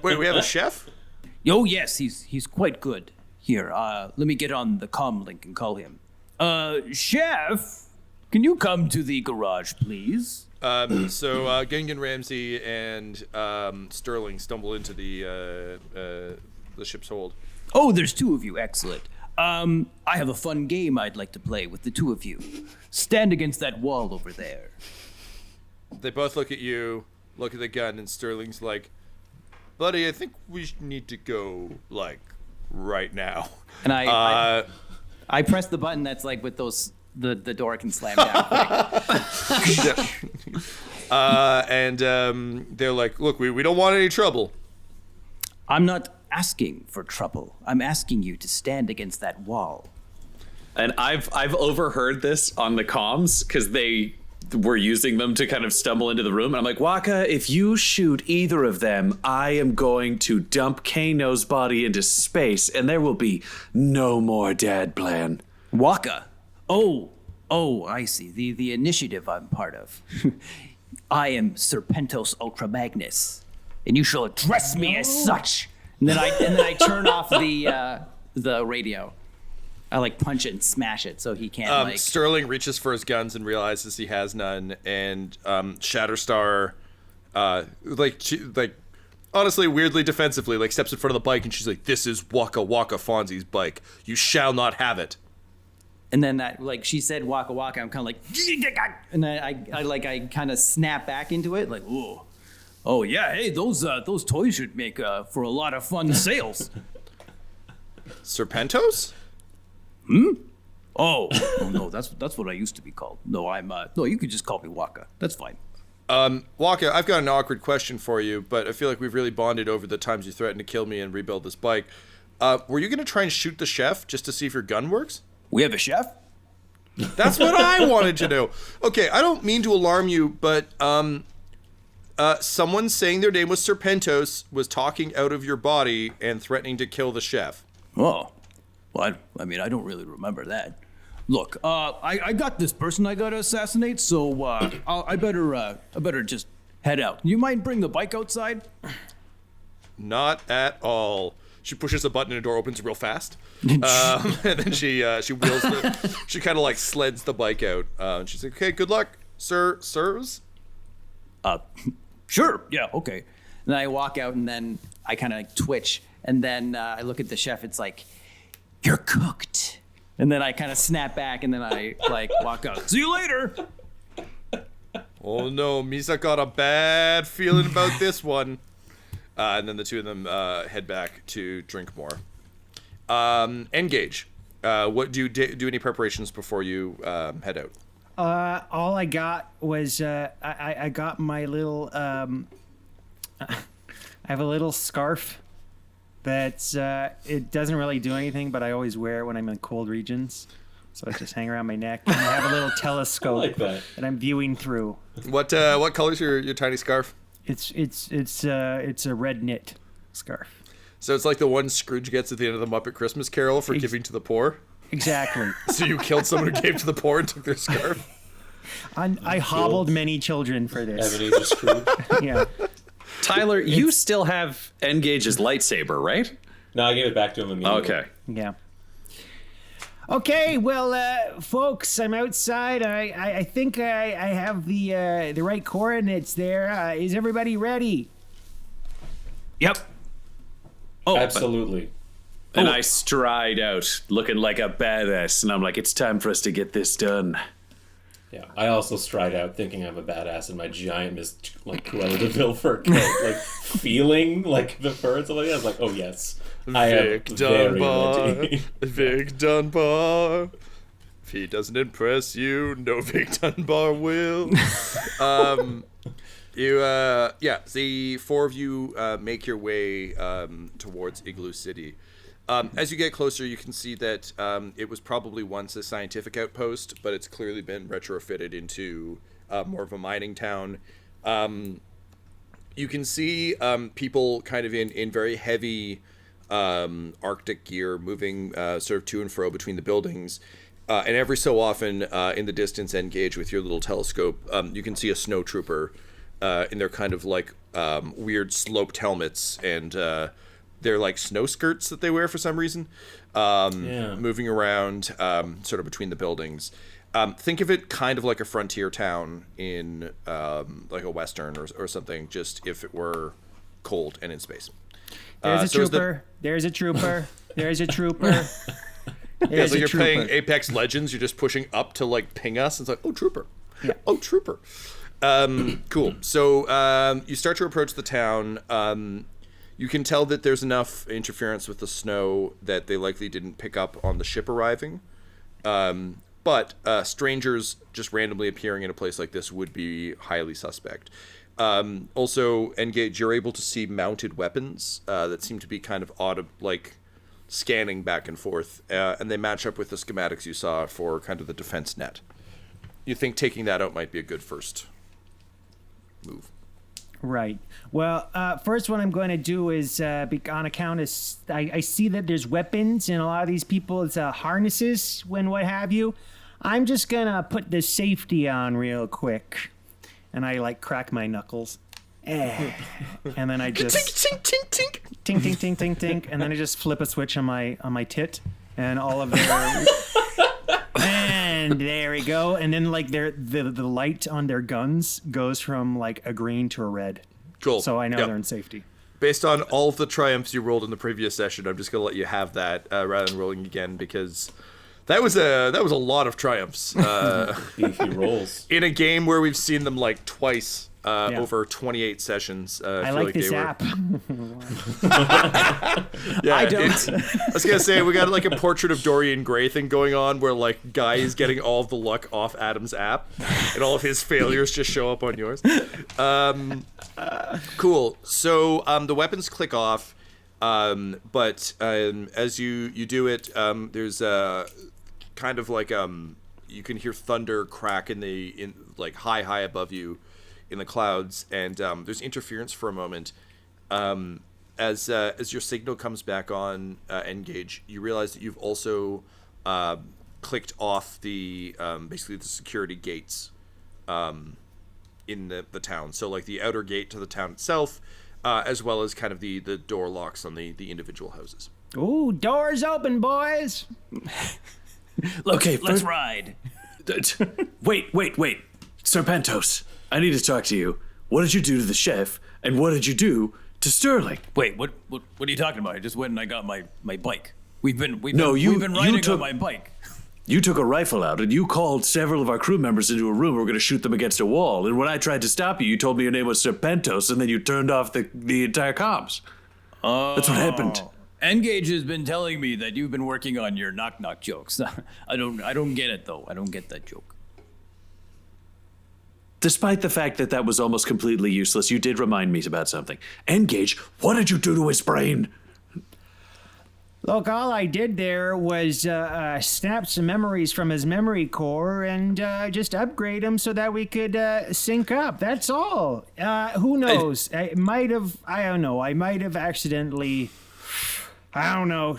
Wait, we have a chef? Oh, yes, he's quite good. Here, let me get on the comm link and call him. Chef, can you come to the garage, please? So Gingan Ramsey and Sterling stumble into the ship's hold. Oh, there's two of you. Excellent. I have a fun game I'd like to play with the two of you. Stand against that wall over there. They both look at you, look at the gun, and Sterling's like, buddy, I think we need to go, like, right now. And I press the button that's like with those, the door can slam down. And they're like, look, we don't want any trouble. I'm not asking for trouble. I'm asking you to stand against that wall. And I've overheard this on the comms because they were using them to kind of stumble into the room. And I'm like, Wakka, if you shoot either of them, I am going to dump Kano's body into space, and there will be no more dad plan. Wakka? Oh, I see. The initiative I'm part of. I am Serpentos Ultra Magnus, and you shall address me as such. And then I turn off the radio. I like punch it and smash it so he can't Sterling reaches for his guns and realizes he has none, and Shatterstar, honestly, weirdly defensively, like steps in front of the bike and she's like, "This is Wakka Wakka Fonzie's bike. You shall not have it." And then that, like she said, Wakka Wakka, I'm kind of like, and then I kind of snap back into it, like, "Ooh, oh yeah, hey, those toys should make for a lot of fun sales." Serpentos? Oh no, that's what I used to be called. No, no, you could just call me Wakka. That's fine. Wakka, I've got an awkward question for you, but I feel like we've really bonded over the times you threatened to kill me and rebuild this bike. Were you going to try and shoot the chef just to see if your gun works? We have a chef? That's what I wanted to know. Okay, I don't mean to alarm you, but someone saying their name was Serpentos was talking out of your body and threatening to kill the chef. Oh, well, I mean, I don't really remember that. Look, I got this person I gotta assassinate, so I better just head out. You mind bring the bike outside? Not at all. She pushes a button and the door opens real fast, and then she wheels she kind of like sleds the bike out. And she's like, "Okay, good luck, sirs." Sure, yeah, okay. And then I walk out, and then I kind of twitch, and then I look at the chef. It's like, "You're cooked." And then I kind of snap back, and then I walk out. See you later. Oh no, Misa got a bad feeling about this one. And then the two of them head back to drink more. N-Gage, what do you do? Any preparations before you head out? All I got was I got my little. I have a little scarf. That's it doesn't really do anything, but I always wear it when I'm in cold regions. So I just hang around my neck. And I have a little telescope that I'm viewing through. What color's your tiny scarf? It's a red knit scarf. So it's like the one Scrooge gets at the end of the Muppet Christmas Carol for giving to the poor? Exactly. So you killed someone who gave to the poor and took their scarf? I hobbled many children for this. Ebenezer Scrooge. Yeah. Tyler, you still have N-Gage's lightsaber, right? No, I gave it back to him immediately. Okay. Yeah. Okay, well, folks, I'm outside. I think I have the right coordinates there. Is everybody ready? Yep. Oh, Absolutely. And I stride out, looking like a badass, and I'm like, "It's time for us to get this done." Yeah, I also stride out thinking I'm a badass in my giant Cruella de Vil fur coat, like feeling like the fur and stuff like that. I was like, "Oh yes, I am very ready." Vic Denbar. If he doesn't impress you, no Vic Denbar will. The four of you make your way towards Igloo City. As you get closer, you can see that it was probably once a scientific outpost, but it's clearly been retrofitted into more of a mining town. You can see people kind of in very heavy Arctic gear moving sort of to and fro between the buildings. And every so often in the distance, N-Gage with your little telescope, you can see a snow trooper in their kind of like weird sloped helmets and they're like snow skirts that they wear for some reason, moving around sort of between the buildings. Think of it kind of like a frontier town in like a Western or something, just if it were cold and in space. There's a trooper. There's a trooper. There's a trooper. Yeah, so you're playing Apex Legends, you're just pushing up to like ping us. It's like, oh, trooper. Yeah. Oh, trooper. Cool. So you start to approach the town. You can tell that there's enough interference with the snow that they likely didn't pick up on the ship arriving. But strangers just randomly appearing in a place like this would be highly suspect. Also, N-Gage, you're able to see mounted weapons that seem to be kind of scanning back and forth, and they match up with the schematics you saw for kind of the defense net. You think taking that out might be a good first move. Right. Well, first what I'm going to do is, on account of, I see that there's weapons in a lot of these people's harnesses and what have you. I'm just going to put the safety on real quick. and I like crack my knuckles. And then I just tink, tink, tink, tink. tink, tink, tink, tink, tink, and then I just flip a switch on my tit, and all of their and there we go. And then like the light on their guns goes from like a green to a red. Cool. So I know they're in safety. Based on all of the triumphs you rolled in the previous session, I'm just gonna let you have that rather than rolling again, because that was a lot of triumphs. Beefy rolls. In a game where we've seen them like twice. Over 28 sessions. I like this app. Yeah, I don't. I was gonna say, we got like a Portrait of Dorian Gray thing going on, where like Guy is getting all of the luck off Adam's app, and all of his failures just show up on yours. Cool. So the weapons click off, but as you do it, there's kind of like you can hear thunder crack in like high above you in the clouds, and there's interference for a moment. As your signal comes back on, N-Gage, you realize that you've also clicked off the basically the security gates in the town. So like the outer gate to the town itself, as well as kind of the door locks on the individual houses. Ooh, doors open, boys. Okay, Let's ride. Wait. Serpentos, I need to talk to you. What did you do to the chef, and what did you do to Sterling? Wait, what are you talking about? I just went and I got my bike. We've been riding on my bike. You took a rifle out, and you called several of our crew members into a room. We're going to shoot them against a wall. And when I tried to stop you, you told me your name was Serpentos, and then you turned off the entire comms. That's what happened. N-Gage has been telling me that you've been working on your knock-knock jokes. I don't get it, though. I don't get that joke. Despite the fact that was almost completely useless, you did remind me about something. N-Gage, what did you do to his brain? Look, all I did there was snap some memories from his memory core and just upgrade him so that we could sync up. That's all. Who knows? I might have accidentally,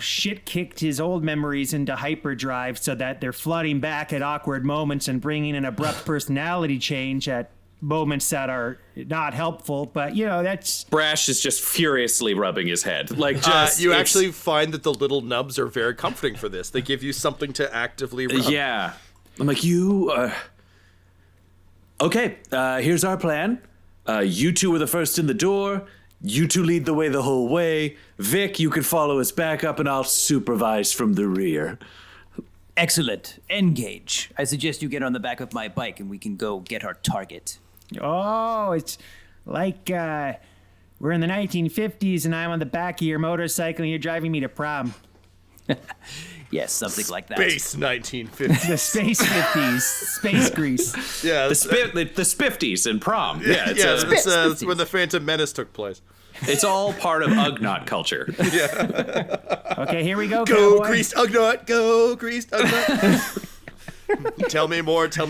shit-kicked his old memories into hyperdrive so that they're flooding back at awkward moments and bringing an abrupt personality change at moments that are not helpful. But, that's... Brash is just furiously rubbing his head. Like, just... you actually find that the little nubs are very comforting for this. They give you something to actively rub. Yeah. I'm like, Okay, here's our plan. You two were the first in the door. You two lead the way the whole way. Vic, you can follow us back up, and I'll supervise from the rear. Excellent. N-Gage, I suggest you get on the back of my bike and we can go get our target. Oh, it's like we're in the 1950s and I'm on the back of your motorcycle and you're driving me to prom. Yes, something like that. Space 1950s. The space 50s. Space Grease. Yeah, The Spifties and prom. Yeah, that's when the Phantom Menace took place. It's all part of Ugnaught culture. Okay, here we go. Go, cowboy. greased Ugnaught. Go, greased Ugnaught. Tell me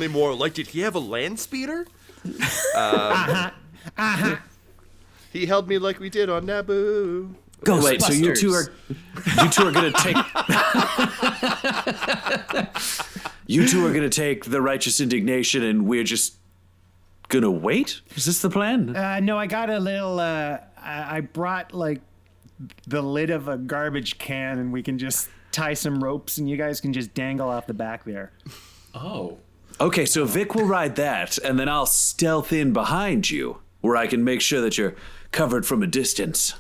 more. Like, did he have a land speeder? He held me like we did on Naboo. Go, wait, so you two are gonna take the righteous indignation, and we're just gonna wait? Is this the plan? No, I got a little. I brought like the lid of a garbage can, and we can just tie some ropes, and you guys can just dangle off the back there. Oh. Okay, so Vic will ride that, and then I'll stealth in behind you, where I can make sure that you're covered from a distance.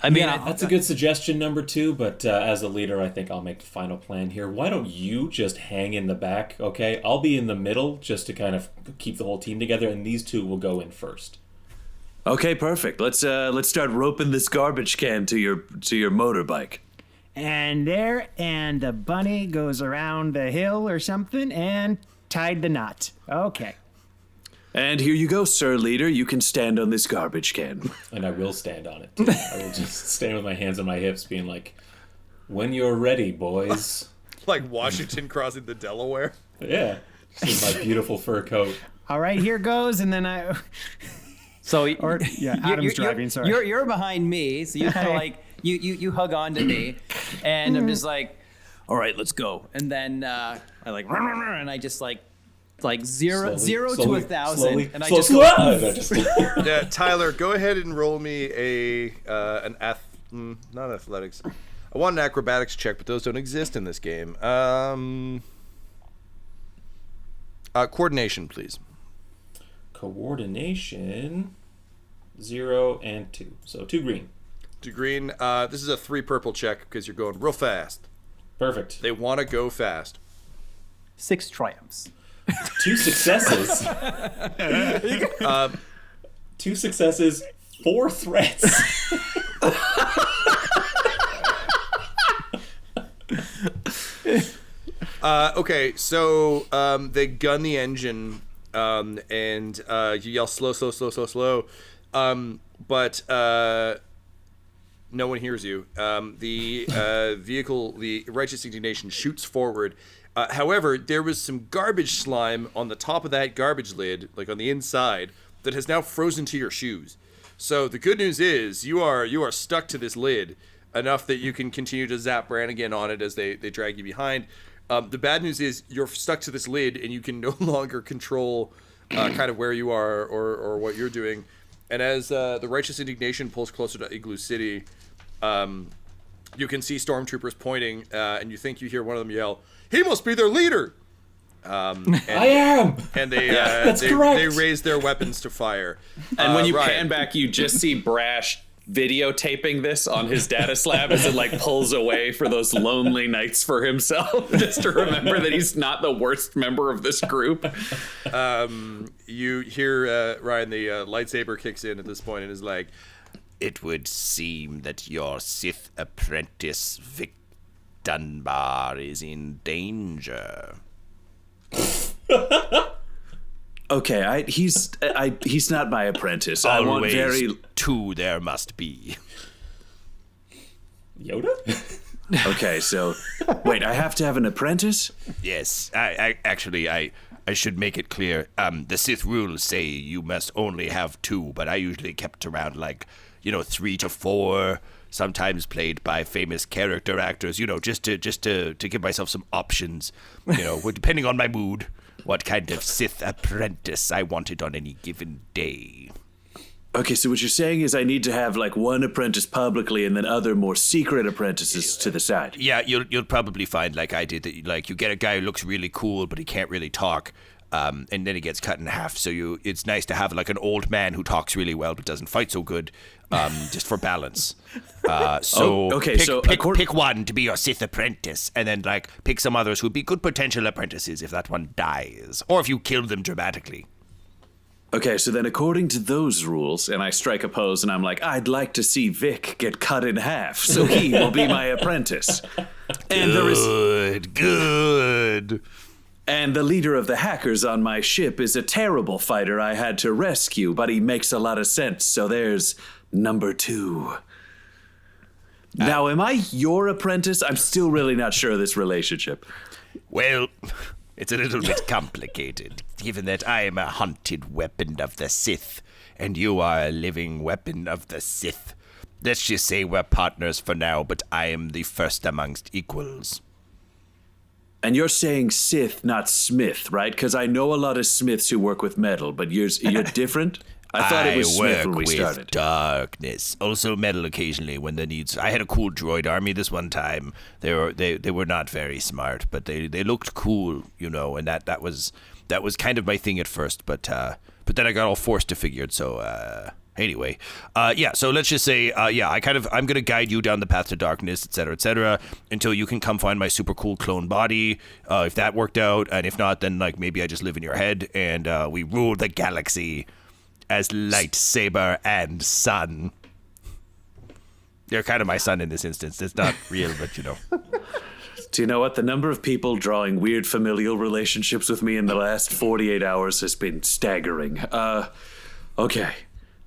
I mean, That's a good suggestion, number 2, but as a leader, I think I'll make the final plan here. Why don't you just hang in the back, okay? I'll be in the middle just to kind of keep the whole team together, and these two will go in first. Okay, perfect. Let's start roping this garbage can to your motorbike. And the bunny goes around the hill or something and tied the knot. Okay. And here you go, Sir Leader. You can stand on this garbage can. And I will stand on it, too. I will just stand with my hands on my hips, being like, when you're ready, boys. Like Washington crossing the Delaware. Yeah. Just in my beautiful fur coat. All right, here goes, and then I... So Adam's driving. Sorry, you're behind me, so you kind of like you hug on to me, and I'm just like, all right, let's go. And then I like and I just like Like zero to slowly, 1,000, slowly, and I slow, just slow, go, just Yeah, Tyler, go ahead and roll me not athletics. I want an acrobatics check, but those don't exist in this game. Coordination, please. Coordination 0 and 2. So 2 green. 2 green. This is a 3 purple check because you're going real fast. Perfect. They want to go fast. 6 triumphs. 2 successes. 2 successes, 4 threats. Okay, so they gun the engine, and you yell slow, slow, slow, slow, slow, but no one hears you. The vehicle, the Righteous Indignation, shoots forward. However, there was some garbage slime on the top of that garbage lid, like on the inside, that has now frozen to your shoes. So the good news is you are stuck to this lid enough that you can continue to zap Brannigan on it as they drag you behind. The bad news is you're stuck to this lid and you can no longer control kind of where you are or what you're doing. And as the Righteous Indignation pulls closer to Igloo City, you can see stormtroopers pointing, and you think you hear one of them yell, "He must be their leader!" And, I am! And they raise their weapons to fire. And when you Ryan. pan back, you just see Brash videotaping this on his data slab as it like pulls away for those lonely nights for himself, just to remember that he's not the worst member of this group. You hear Ryan, the lightsaber kicks in at this point and is like, "It would seem that your Sith apprentice Vic Denbar is in danger." Okay, he's not my apprentice. I want two there must be. Yoda? Okay, so wait, I have to have an apprentice? Yes, I should make it clear. The Sith rules say you must only have 2, but I usually kept around 3 to 4, sometimes played by famous character actors, just to give myself some options, depending on my mood, what kind of Sith apprentice I wanted on any given day. Okay, so what you're saying is I need to have one apprentice publicly and then other more secret apprentices to the side. Yeah, you'll probably find, like I did, that you get a guy who looks really cool but he can't really talk. And then he gets cut in half. So it's nice to have an old man who talks really well but doesn't fight so good, just for balance. Pick one to be your Sith apprentice, and then pick some others who'd be good potential apprentices if that one dies, or if you kill them dramatically. Okay, so then according to those rules, and I strike a pose and I'm like, I'd like to see Vic get cut in half, so he will be my apprentice. And Good. And the leader of the hackers on my ship is a terrible fighter I had to rescue, but he makes a lot of sense, so there's number 2. Now, am I your apprentice? I'm still really not sure of this relationship. Well, it's a little bit complicated, given that I am a hunted weapon of the Sith, and you are a living weapon of the Sith. Let's just say we're partners for now, but I am the first amongst equals. And you're saying Sith, not Smith, right? Because I know a lot of Smiths who work with metal, but you're different? I thought it was Smith when we started. With darkness. Also metal occasionally when the needs. I had a cool droid army this one time. They were not very smart, but they looked cool, and that was kind of my thing at first, but then I got all forced to figure it, so anyway, so let's just say, I'm going to guide you down the path to darkness, etc., until you can come find my super cool clone body, if that worked out, and if not, then, maybe I just live in your head, and we rule the galaxy as lightsaber and son. You're kind of my son in this instance. It's not real, but, Do you know what? The number of people drawing weird familial relationships with me in the last 48 hours has been staggering. Okay.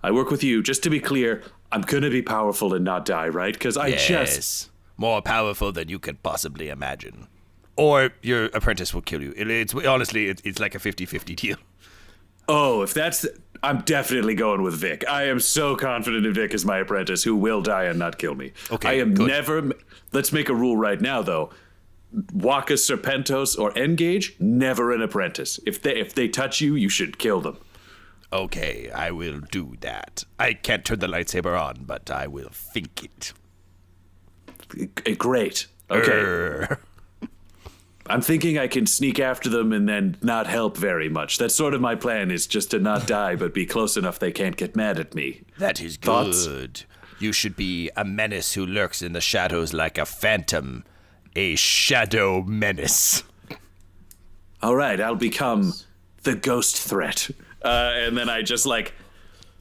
I work with you. Just to be clear, I'm going to be powerful and not die, right? Because Yes. More powerful than you could possibly imagine. Or your apprentice will kill you. It's honestly, it's like a 50-50 deal. Oh, if that's... I'm definitely going with Vic. I am so confident in Vic as my apprentice who will die and not kill me. Okay, I am good. never... Let's make a rule right now, though. Wakka Serpentos or N-Gage, never an apprentice. If they touch you, you should kill them. Okay, I will do that. I can't turn the lightsaber on, but I will think it. Great. Okay. I'm thinking I can sneak after them and then not help very much. That's sort of my plan, is just to not die, but be close enough they can't get mad at me. That is Thoughts? good. You should be a menace who lurks in the shadows like a phantom. A shadow menace. All right, I'll become the ghost threat. And then I just like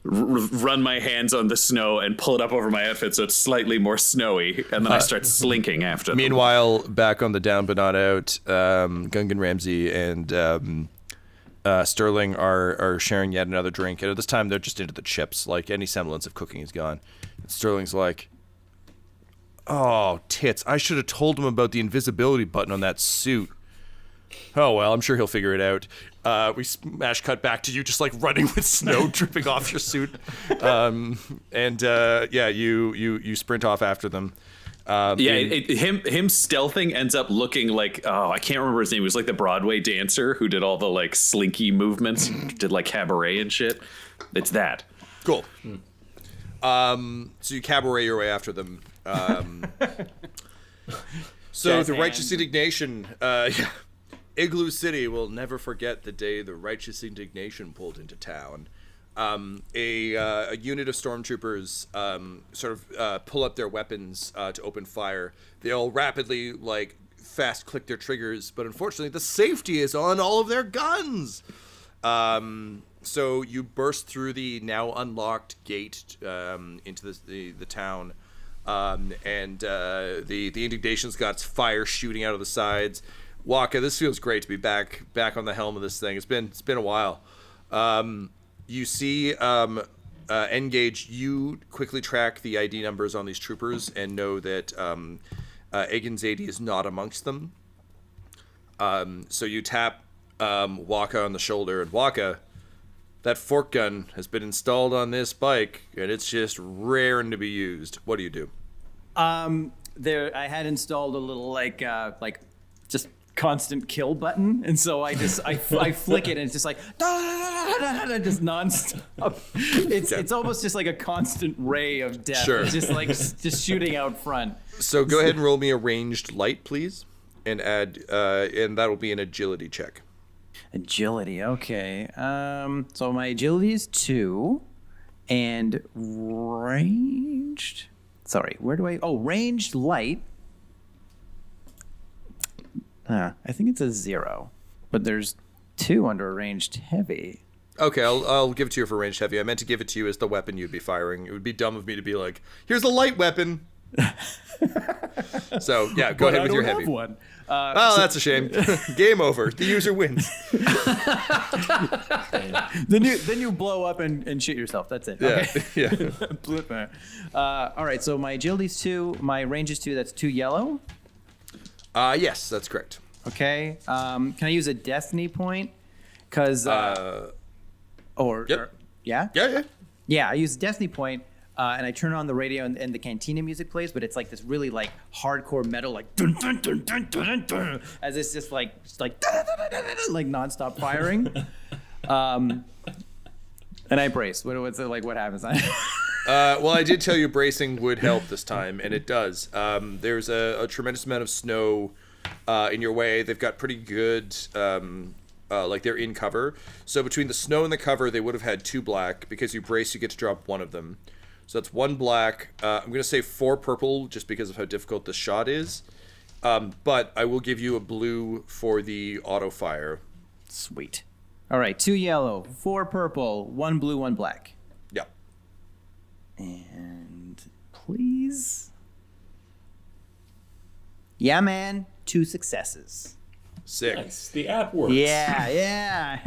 run my hands on the snow and pull it up over my outfit so it's slightly more snowy, and then I start slinking after them. Meanwhile, back on the Down But Not Out, Gungan Ramsey and Sterling are sharing yet another drink. And at this time, they're just into the chips. Like, any semblance of cooking is gone. And Sterling's like, oh, tits. I should have told him about the invisibility button on that suit. Oh, well, I'm sure he'll figure it out. We smash cut back to you just like running with snow dripping off your suit. You sprint off after them. Him stealthing ends up looking like, I can't remember his name. It was like the Broadway dancer who did all the like slinky movements, did like cabaret and shit. It's that. Cool. So you cabaret your way after them. So the righteous indignation, Igloo City will never forget the day the righteous indignation pulled into town. A unit of stormtroopers pull up their weapons to open fire. They all rapidly, fast click their triggers, but unfortunately the safety is on all of their guns. So you burst through the now unlocked gate into the town, and the indignation's got fire shooting out of the sides. Wakka, this feels great to be back on the helm of this thing. It's been a while. You see N-Gage, you quickly track the ID numbers on these troopers and know that Egan Zadie is not amongst them. So you tap Wakka on the shoulder, and Wakka, that fork gun has been installed on this bike, and it's just raring to be used. What do you do? I had installed a little just constant kill button, and so I flick it, and it's just like just nonstop. It's almost just like a constant ray of death. Sure. Just shooting out front. So go ahead and roll me a ranged light, please, and add and that'll be an agility check. Agility, okay. So my agility is 2, and ranged. Sorry, where do I? Oh, ranged light. I think it's a 0, but there's 2 under ranged heavy. Okay, I'll give it to you for ranged heavy. I meant to give it to you as the weapon you'd be firing. It would be dumb of me to be like, here's a light weapon. So yeah, go ahead with your heavy. One. That's a shame. Game over. The user wins. Then you blow up and shoot yourself. That's it. Yeah, okay. yeah. All right, so my agility's 2, my range is 2. That's 2 yellow. Yes, that's correct. Okay. Can I use a destiny point? Because Yep. Yeah. Yeah. I use a destiny point, and I turn on the radio, and the cantina music plays, but it's like this really hardcore metal, dun, dun, dun, dun, dun, dun, as it's just like nonstop firing. And I brace. What's it like? What happens? Well, I did tell you bracing would help this time, and it does. There's a tremendous amount of snow in your way. They've got pretty good, they're in cover. So between the snow and the cover, they would have had 2 black. Because you brace, you get to drop 1 of them. So that's 1 black. I'm going to say 4 purple just because of how difficult this shot is. But I will give you a blue for the auto fire. Sweet. All right, 2 yellow, 4 purple, 1 blue, 1 black. Yeah. And please. Yeah, man. 2 successes. Sick. Nice. The app works. Yeah.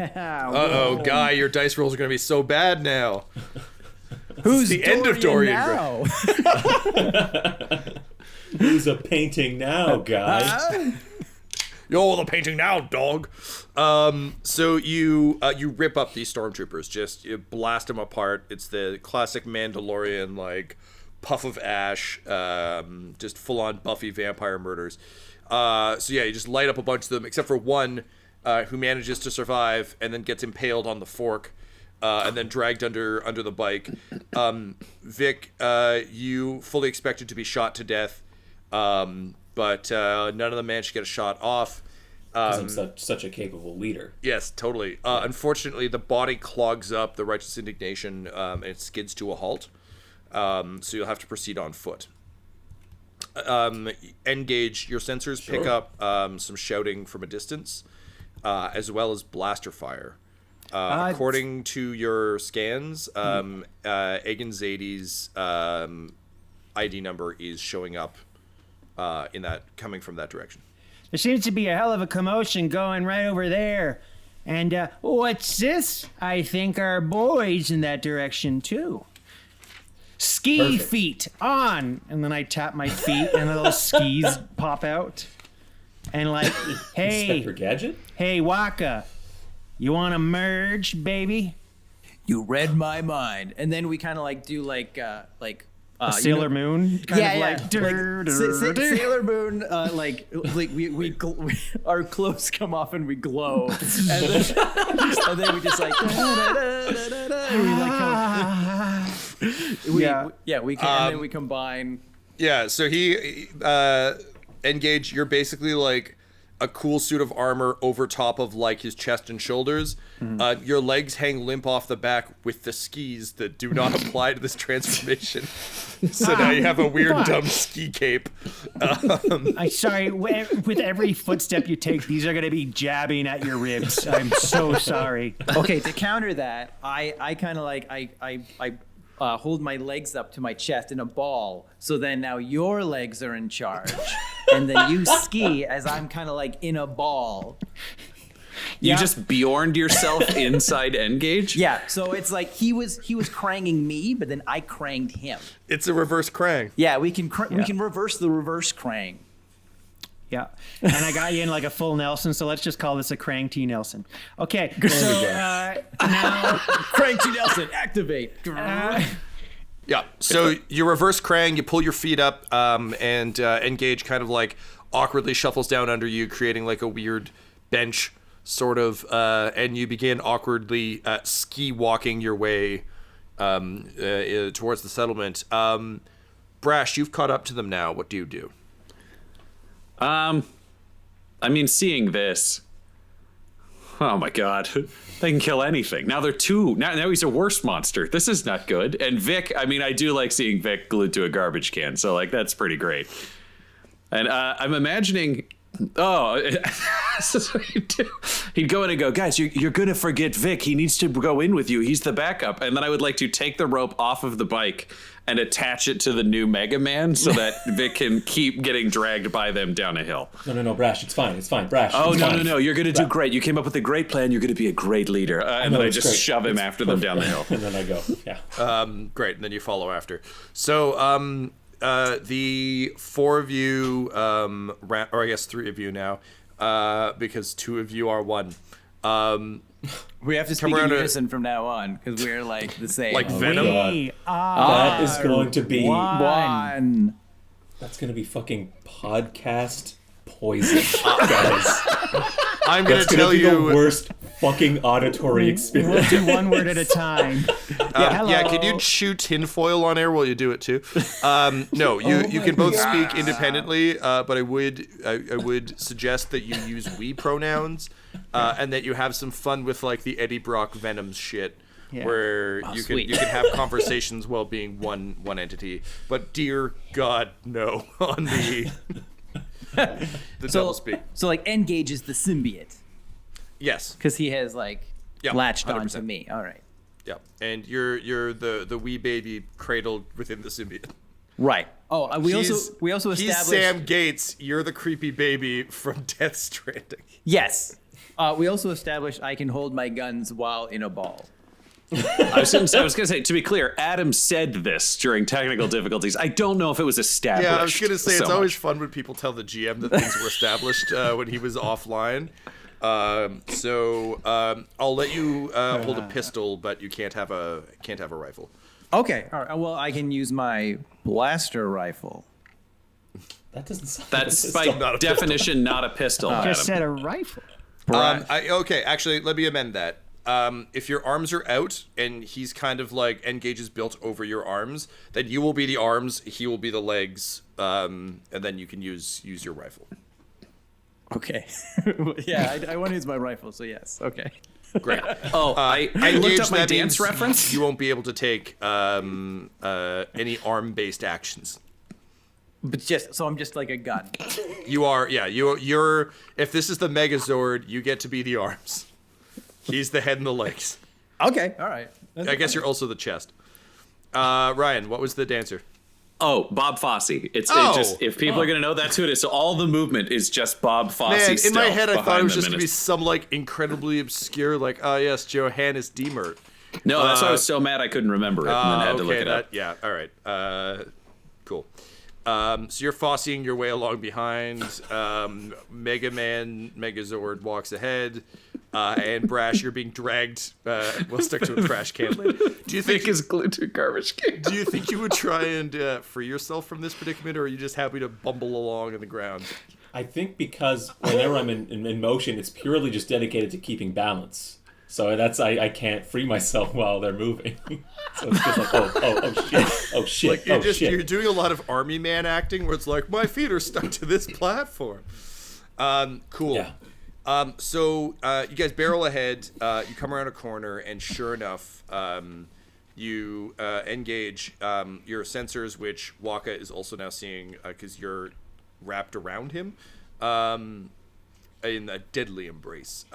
Uh-oh, Guy, your dice rolls are going to be so bad now. Who's the end of Dorian now? Who's a painting now, Guy? You're the painting now, dog. So you rip up these stormtroopers, you blast them apart. It's the classic Mandalorian puff of ash, just full on Buffy vampire murders. So yeah, you just light up a bunch of them, except for one who manages to survive and then gets impaled on the fork and then dragged under the bike. Vic, you fully expected to be shot to death, but none of them managed to get a shot off. Because I'm such a capable leader. Yes, totally. Unfortunately, the body clogs up the righteous indignation and it skids to a halt. So you'll have to proceed on foot. N-Gage, your sensors pick up some shouting from a distance, as well as blaster fire. According to your scans, Egan Zadie's ID number is showing up coming from that direction. There seems to be a hell of a commotion going right over there. And what's this? I think our boys in that direction too. Ski Perfect. feet on. And then I tap my feet and the little skis pop out. And like, hey, Inspector Gadget? hey, Wakka, you want to merge, baby? You read my mind. And then we kind of like do like Sailor Moon? Kind of like, Sailor Moon, like we our clothes come off and we glow, and then we just like, we can, and then we combine. Yeah, so he N-Gage, you're basically like a cool suit of armor over top of like his chest and shoulders. Your legs hang limp off the back with the skis that do not apply to this transformation. So now you have a weird dumb ski cape. I'm sorry, with every footstep you take, these are going to be jabbing at your ribs. I'm so sorry. Okay, to counter that, I kind of like I hold my legs up to my chest in a ball. So then now your legs are in charge, and then you ski as I'm kind of like in a ball. You just Bjorned yourself inside N-Gage? Yeah, so it's like he was kranging me, but then I kranged him. It's a reverse Krang. Yeah, we can reverse the reverse Krang. Yeah, and I got you in like a full Nelson, so let's just call this a Krang T Nelson. Okay, so now Krang T Nelson, activate. Yeah, so you reverse Krang, you pull your feet up, and N-Gage kind of like awkwardly shuffles down under you, creating like a weird bench sort of, and you begin awkwardly ski walking your way towards the settlement. Brash, you've caught up to them now. What do you do? I mean, seeing this, oh my god, they can kill anything. Now they're two. Now he's a worse monster. This is not good. And Vic, I mean, I do like seeing Vic glued to a garbage can, so like that's pretty great. And I'm imagining, this is what he'd do. He'd go in and go, guys, you're gonna forget Vic. He needs to go in with you. He's the backup. And then I would like to take the rope off of the bike and attach it to the new Mega Man so that Vic can keep getting dragged by them down a hill. No, Brash, it's fine, Brash. Oh, no, you're going to do great. You came up with a great plan. You're going to be a great leader. And then I just shove him after them down the hill. And then I go, yeah. Great, and then you follow after. So, the four of you, or I guess three of you now, because two of you are one. We have to speak in unison from now on because we're like the same. Like Venom? That is going to be one. That's going to be fucking podcast poison, guys. I'm going to tell you you the worst fucking auditory experience. We'll do one word at a time. Can you chew tinfoil on air while you do it too? No, you can both speak independently, but I would suggest that you use we pronouns, and that you have some fun with like the Eddie Brock Venom shit, where you can have conversations while being one entity. But dear God, no on the double speak. So like N-Gage is the symbiote. Yes, because he has like latched 100%. onto me. All right. Yeah, and you're the wee baby cradled within the symbiote. Right. Oh, we also established. He's Sam Gates. You're the creepy baby from Death Stranding. Yes. We also established I can hold my guns while in a ball. I was going to say, to be clear, Adam said this during technical difficulties. I don't know if it was established. Yeah, I was going to say, so it's always much. fun when people tell the GM that things were established when he was offline. I'll let you hold a pistol, but you can't have a rifle. Okay. All right. Well, I can use my blaster rifle. That doesn't sound That's like a pistol. by definition not a pistol. Just Adam. said a rifle. Okay, actually, let me amend that. If your arms are out and he's kind of like N-Gage is built over your arms, then you will be the arms, he will be the legs, and then you can use your rifle. Okay. Yeah, I want to use my rifle, so yes. Okay. Great. I looked N-Gage, up my that dance means reference. You won't be able to take any arm-based actions. But I'm just like a gun. You are, yeah. You're. If this is the Megazord, you get to be the arms. He's the head and the legs. Okay. All right. I guess you're also the chest. Ryan, what was the dancer? Oh, Bob Fosse. It just if people are gonna know, that's who it is. So all the movement is just Bob Fosse. Man, in my head, I thought it was just going gonna be some like incredibly obscure, like, oh yes, Johannes Diemert. No, that's why I was so mad I couldn't remember it, and then had to look it up. Yeah. All right. Cool. So you're Fossing your way along behind. Mega Man Megazord walks ahead, and Brash, you're being dragged. We'll stick to a trash can. Do you think is glued to a garbage can? Do you think you would try and free yourself from this predicament, or are you just happy to bumble along in the ground? I think because whenever I'm in motion, it's purely just dedicated to keeping balance. So that's I can't free myself while they're moving. So it's just like oh shit. Like you're doing a lot of army man acting where it's like my feet are stuck to this platform. Cool. Yeah. So you guys barrel ahead. You come around a corner, and sure enough, you engage your sensors, which Wakka is also now seeing because you're wrapped around him in a deadly embrace.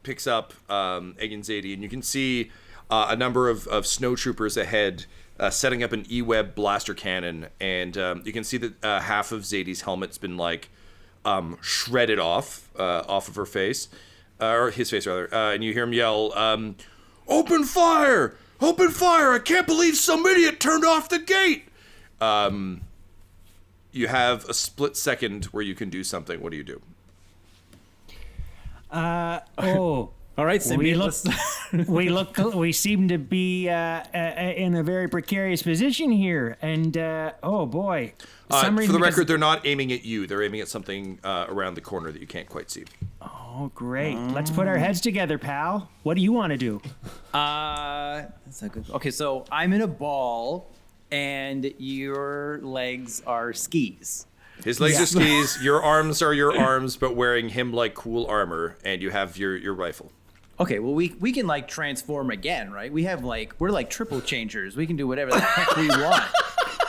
Picks up Egan Zadie, and you can see a number of snowtroopers ahead setting up an E-Web blaster cannon, and you can see that half of Zadie's helmet's been like shredded off of her face, or his face rather, and you hear him yell, "Open fire! Open fire! I can't believe some idiot turned off the gate!" You have a split second where you can do something. What do you do? All right, we seem to be in a very precarious position here, and oh boy. For the record, they're not aiming at you. They're aiming at something around the corner that you can't quite see. Oh, great. Let's put our heads together, pal. What do you want to do? That's not good. Okay, so I'm in a ball, and your legs are skis. His legs are skis, your arms are your arms, but wearing him like cool armor, and you have your rifle. Okay, well we can like transform again, right? We're like triple changers. We can do whatever the heck we want.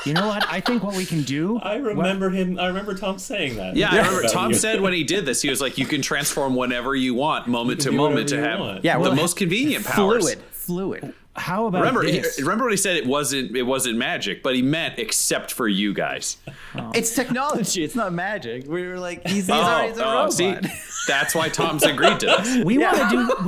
You know what? I think what we can do. I remember Tom saying that. Yeah, I remember Tom said when he did this, he was like, "You can transform whenever you want, moment to moment, to have the most convenient powers." Fluid. How about this? Remember when he said it wasn't magic, but he meant except for you guys. Oh. It's technology. It's not magic. We were like, he's already a robot. See, that's why Tom's agreed to this. We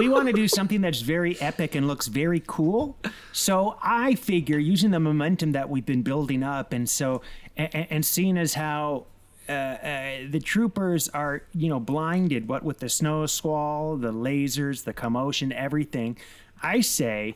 want to do something that's very epic and looks very cool. So I figure using the momentum that we've been building up, and seeing as how the troopers are, blinded, what with the snow squall, the lasers, the commotion, everything, I say.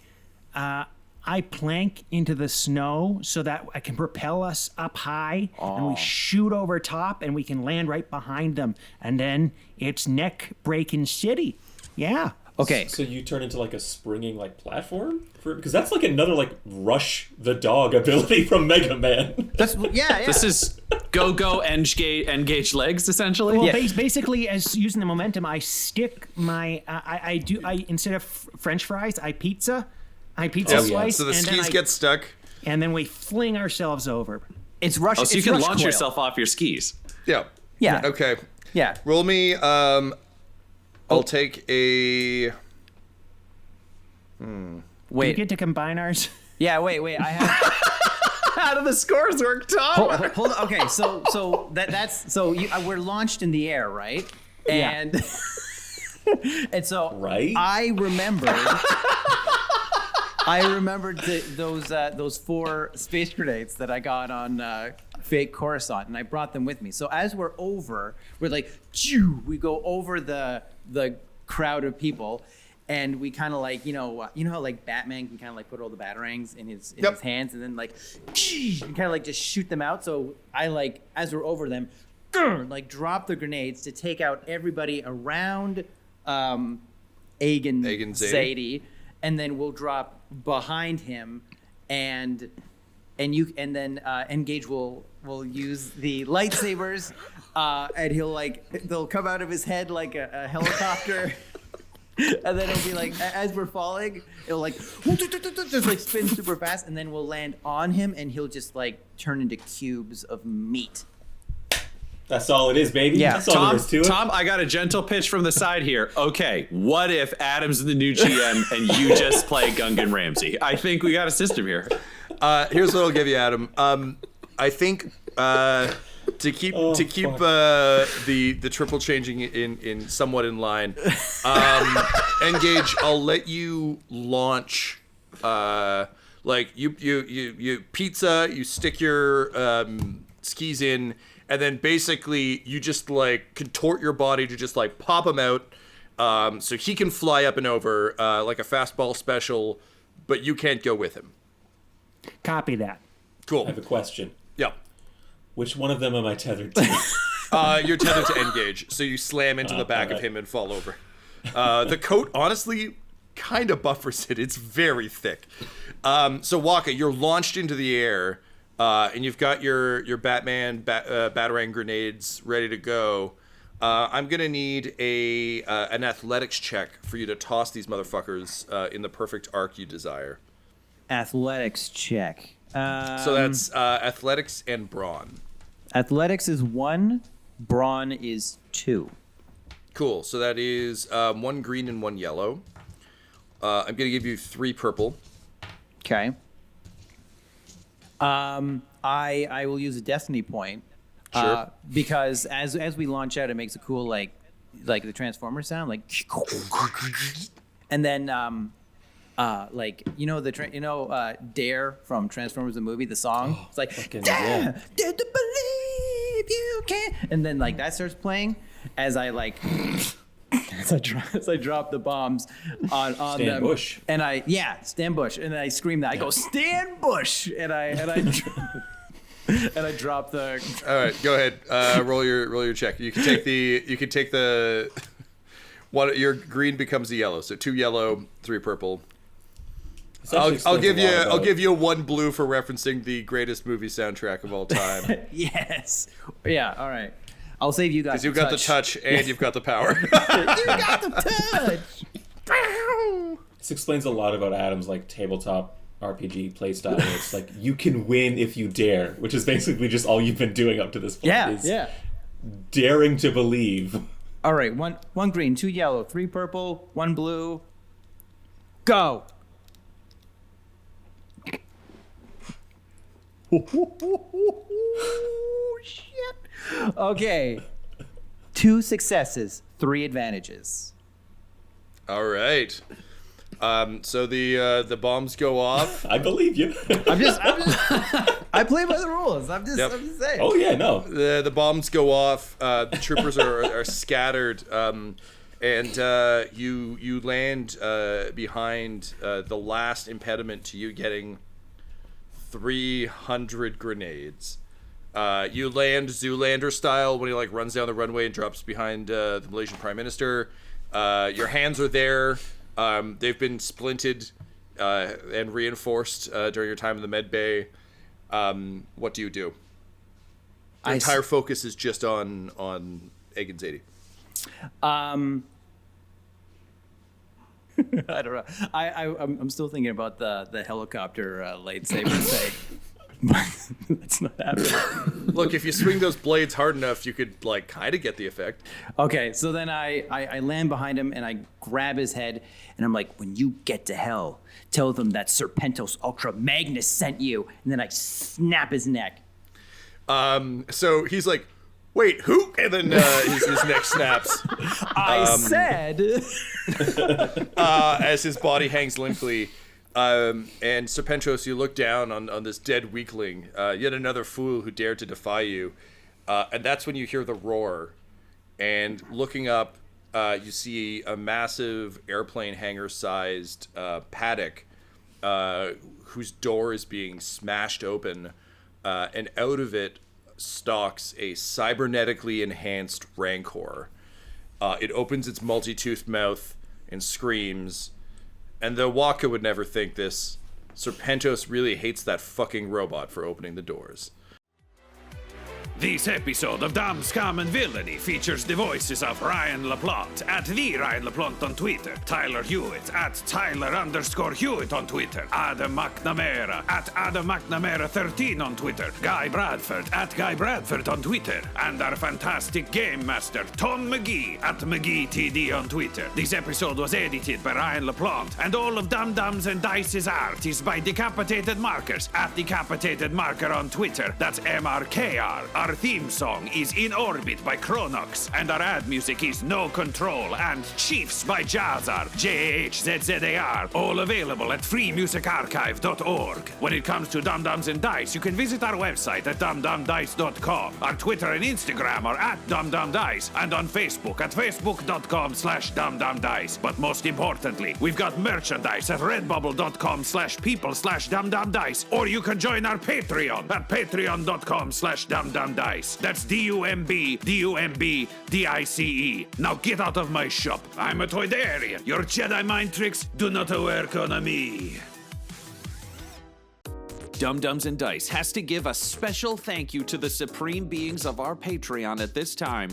I plank into the snow so that I can propel us up high, and we shoot over top, and we can land right behind them, and then it's neck-breaking city. Yeah. Okay. So you turn into like a springing like platform because that's like another like Rush the dog ability from Mega Man. Yeah. This is go N-Gage legs essentially. Well, basically, as using the momentum, I stick my I instead of French fries, I pizza slice. So the skis get stuck, and then we fling ourselves over. It's rush. So you can launch yourself off your skis. Yeah. Okay. Yeah. Roll me. I'll take a. Wait. Do you get to combine ours? Yeah. Wait. I have. How do the scores work, Tom? Hold on. Okay. So that's we're launched in the air, right? And and so right. I remembered those 4 space grenades that I got on fake Coruscant, and I brought them with me. So as we're like, we go over the crowd of people, and we kind of like, you know how like Batman can kind of like put all the batarangs in his hands, and then like kind of like just shoot them out. So I like, as we're over them, like drop the grenades to take out everybody around Agen Zadie, and then we'll drop behind him, and then N-Gage will use the lightsabers, and they'll come out of his head like a helicopter. And then it'll be like, as we're falling, it'll like just like spin super fast, and then we'll land on him, and he'll just like turn into cubes of meat. That's all it is, baby. Yeah. That's all there is to it. Tom, I got a gentle pitch from the side here. Okay, what if Adam's the new GM and you just play Gungan Ramsey? I think we got a system here. Here's what I'll give you, Adam. I think to keep the triple changing in somewhat in line, N-Gage, I'll let you launch like you pizza, you stick your skis in, and then basically you just like contort your body to just like pop him out, so he can fly up and over like a fastball special, but you can't go with him. Copy that. Cool. I have a question. Yeah. Which one of them am I tethered to? You're tethered to N-Gage, so you slam into the back of him and fall over. The coat, honestly, kind of buffers it. It's very thick. So Wakka, you're launched into the air, and you've got your Batman Batarang grenades ready to go. I'm gonna need an athletics check for you to toss these motherfuckers in the perfect arc you desire. Athletics check. So that's athletics and brawn. Athletics is 1, brawn is 2. Cool. So that is 1 green and 1 yellow. I'm going to give you 3 purple. Okay. I will use a destiny point. Sure. Because as we launch out, it makes a cool like the Transformer sound, like, and then like Dare from Transformers the movie, the song. It's like Dare to believe you can, and then like that starts playing as I like as I drop the bombs on Stan them. Bush. And Stan Bush, and I scream that. I go Stan Bush, and I and I drop the. All right, go ahead. Roll your check. You can take the one. Your green becomes a yellow. So 2 yellow, 3 purple. I'll give you 1 blue for referencing the greatest movie soundtrack of all time. Yes. Yeah. All right. I'll save you guys. Because you've got the touch and you've got the power. You got the touch. This explains a lot about Adam's like tabletop RPG playstyle. It's like you can win if you dare, which is basically just all you've been doing up to this point. Yeah. Daring to believe. All right. 1 green, 2 yellow, 3 purple, 1 blue. Go. Shit. Okay. 2 successes, 3 advantages. All right. So the bombs go off. I believe you. I'm just I play by the rules. I'm just saying. Oh yeah, no. The bombs go off. The troopers are scattered. And you land behind the last impediment to you getting 300 grenades. You land Zoolander style when he like runs down the runway and drops behind the Malaysian Prime Minister. Your hands are there. They've been splinted and reinforced during your time in the med bay. What do you do? Your entire focus is just on Agen Zadie. I don't know. I'm still thinking about the helicopter lightsaber thing. But that's not happening. Look, if you swing those blades hard enough, you could like kind of get the effect. Okay, so then I land behind him and I grab his head and I'm like, when you get to hell, tell them that Serpentos Ultra Magnus sent you. And then I snap his neck. So he's like, wait, who? And then his neck snaps. I said. As his body hangs limply. And Serpentos, you look down on this dead weakling, yet another fool who dared to defy you. And that's when you hear the roar. And looking up, you see a massive airplane hangar-sized paddock whose door is being smashed open, and out of it stalks a cybernetically enhanced Rancor. It opens its multi-toothed mouth and screams, and though Wakka would never think this, Serpentos really hates that fucking robot for opening the doors. This episode of Dumb, Scum, and Villainy features the voices of Ryan LaPlante at the Ryan LaPlante on Twitter, Tyler Hewitt at Tyler_Hewitt on Twitter, Adam McNamara at Adam McNamara 13 on Twitter, Guy Bradford at Guy Bradford on Twitter, and our fantastic Game Master Tom McGee at McGeeTD on Twitter. This episode was edited by Ryan LaPlante, and all of Dum Dums and Dice's art is by Decapitated Markers at Decapitated Marker on Twitter. That's MRKR. Our theme song is In Orbit by Chronox, and our ad music is No Control and Chiefs by Jazzar, JAHZZAR, all available at freemusicarchive.org. When it comes to Dum Dums and Dice, you can visit our website at dumdumdice.com. Our Twitter and Instagram are at dumdumdice, and on Facebook at facebook.com/dumdumdice. But most importantly, we've got merchandise at redbubble.com/people/dumdumdice, or you can join our Patreon at patreon.com/dumdumdice. That's DUMBDICE. Now get out of my shop. I'm a Toydarian. Your Jedi mind tricks do not work on me. Dum Dums and Dice has to give a special thank you to the supreme beings of our Patreon at this time: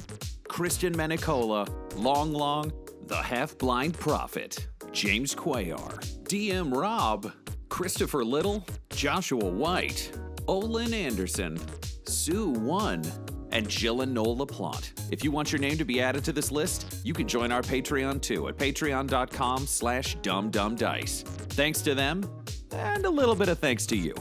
Christian Menicola, Long Long, the Half-Blind Prophet, James Cuellar, DM Rob, Christopher Little, Joshua White, Olin Anderson, Sue One, and Jill and Noel LaPlante. If you want your name to be added to this list, you can join our Patreon too at patreon.com/dumdumdice. Thanks to them, and a little bit of thanks to you.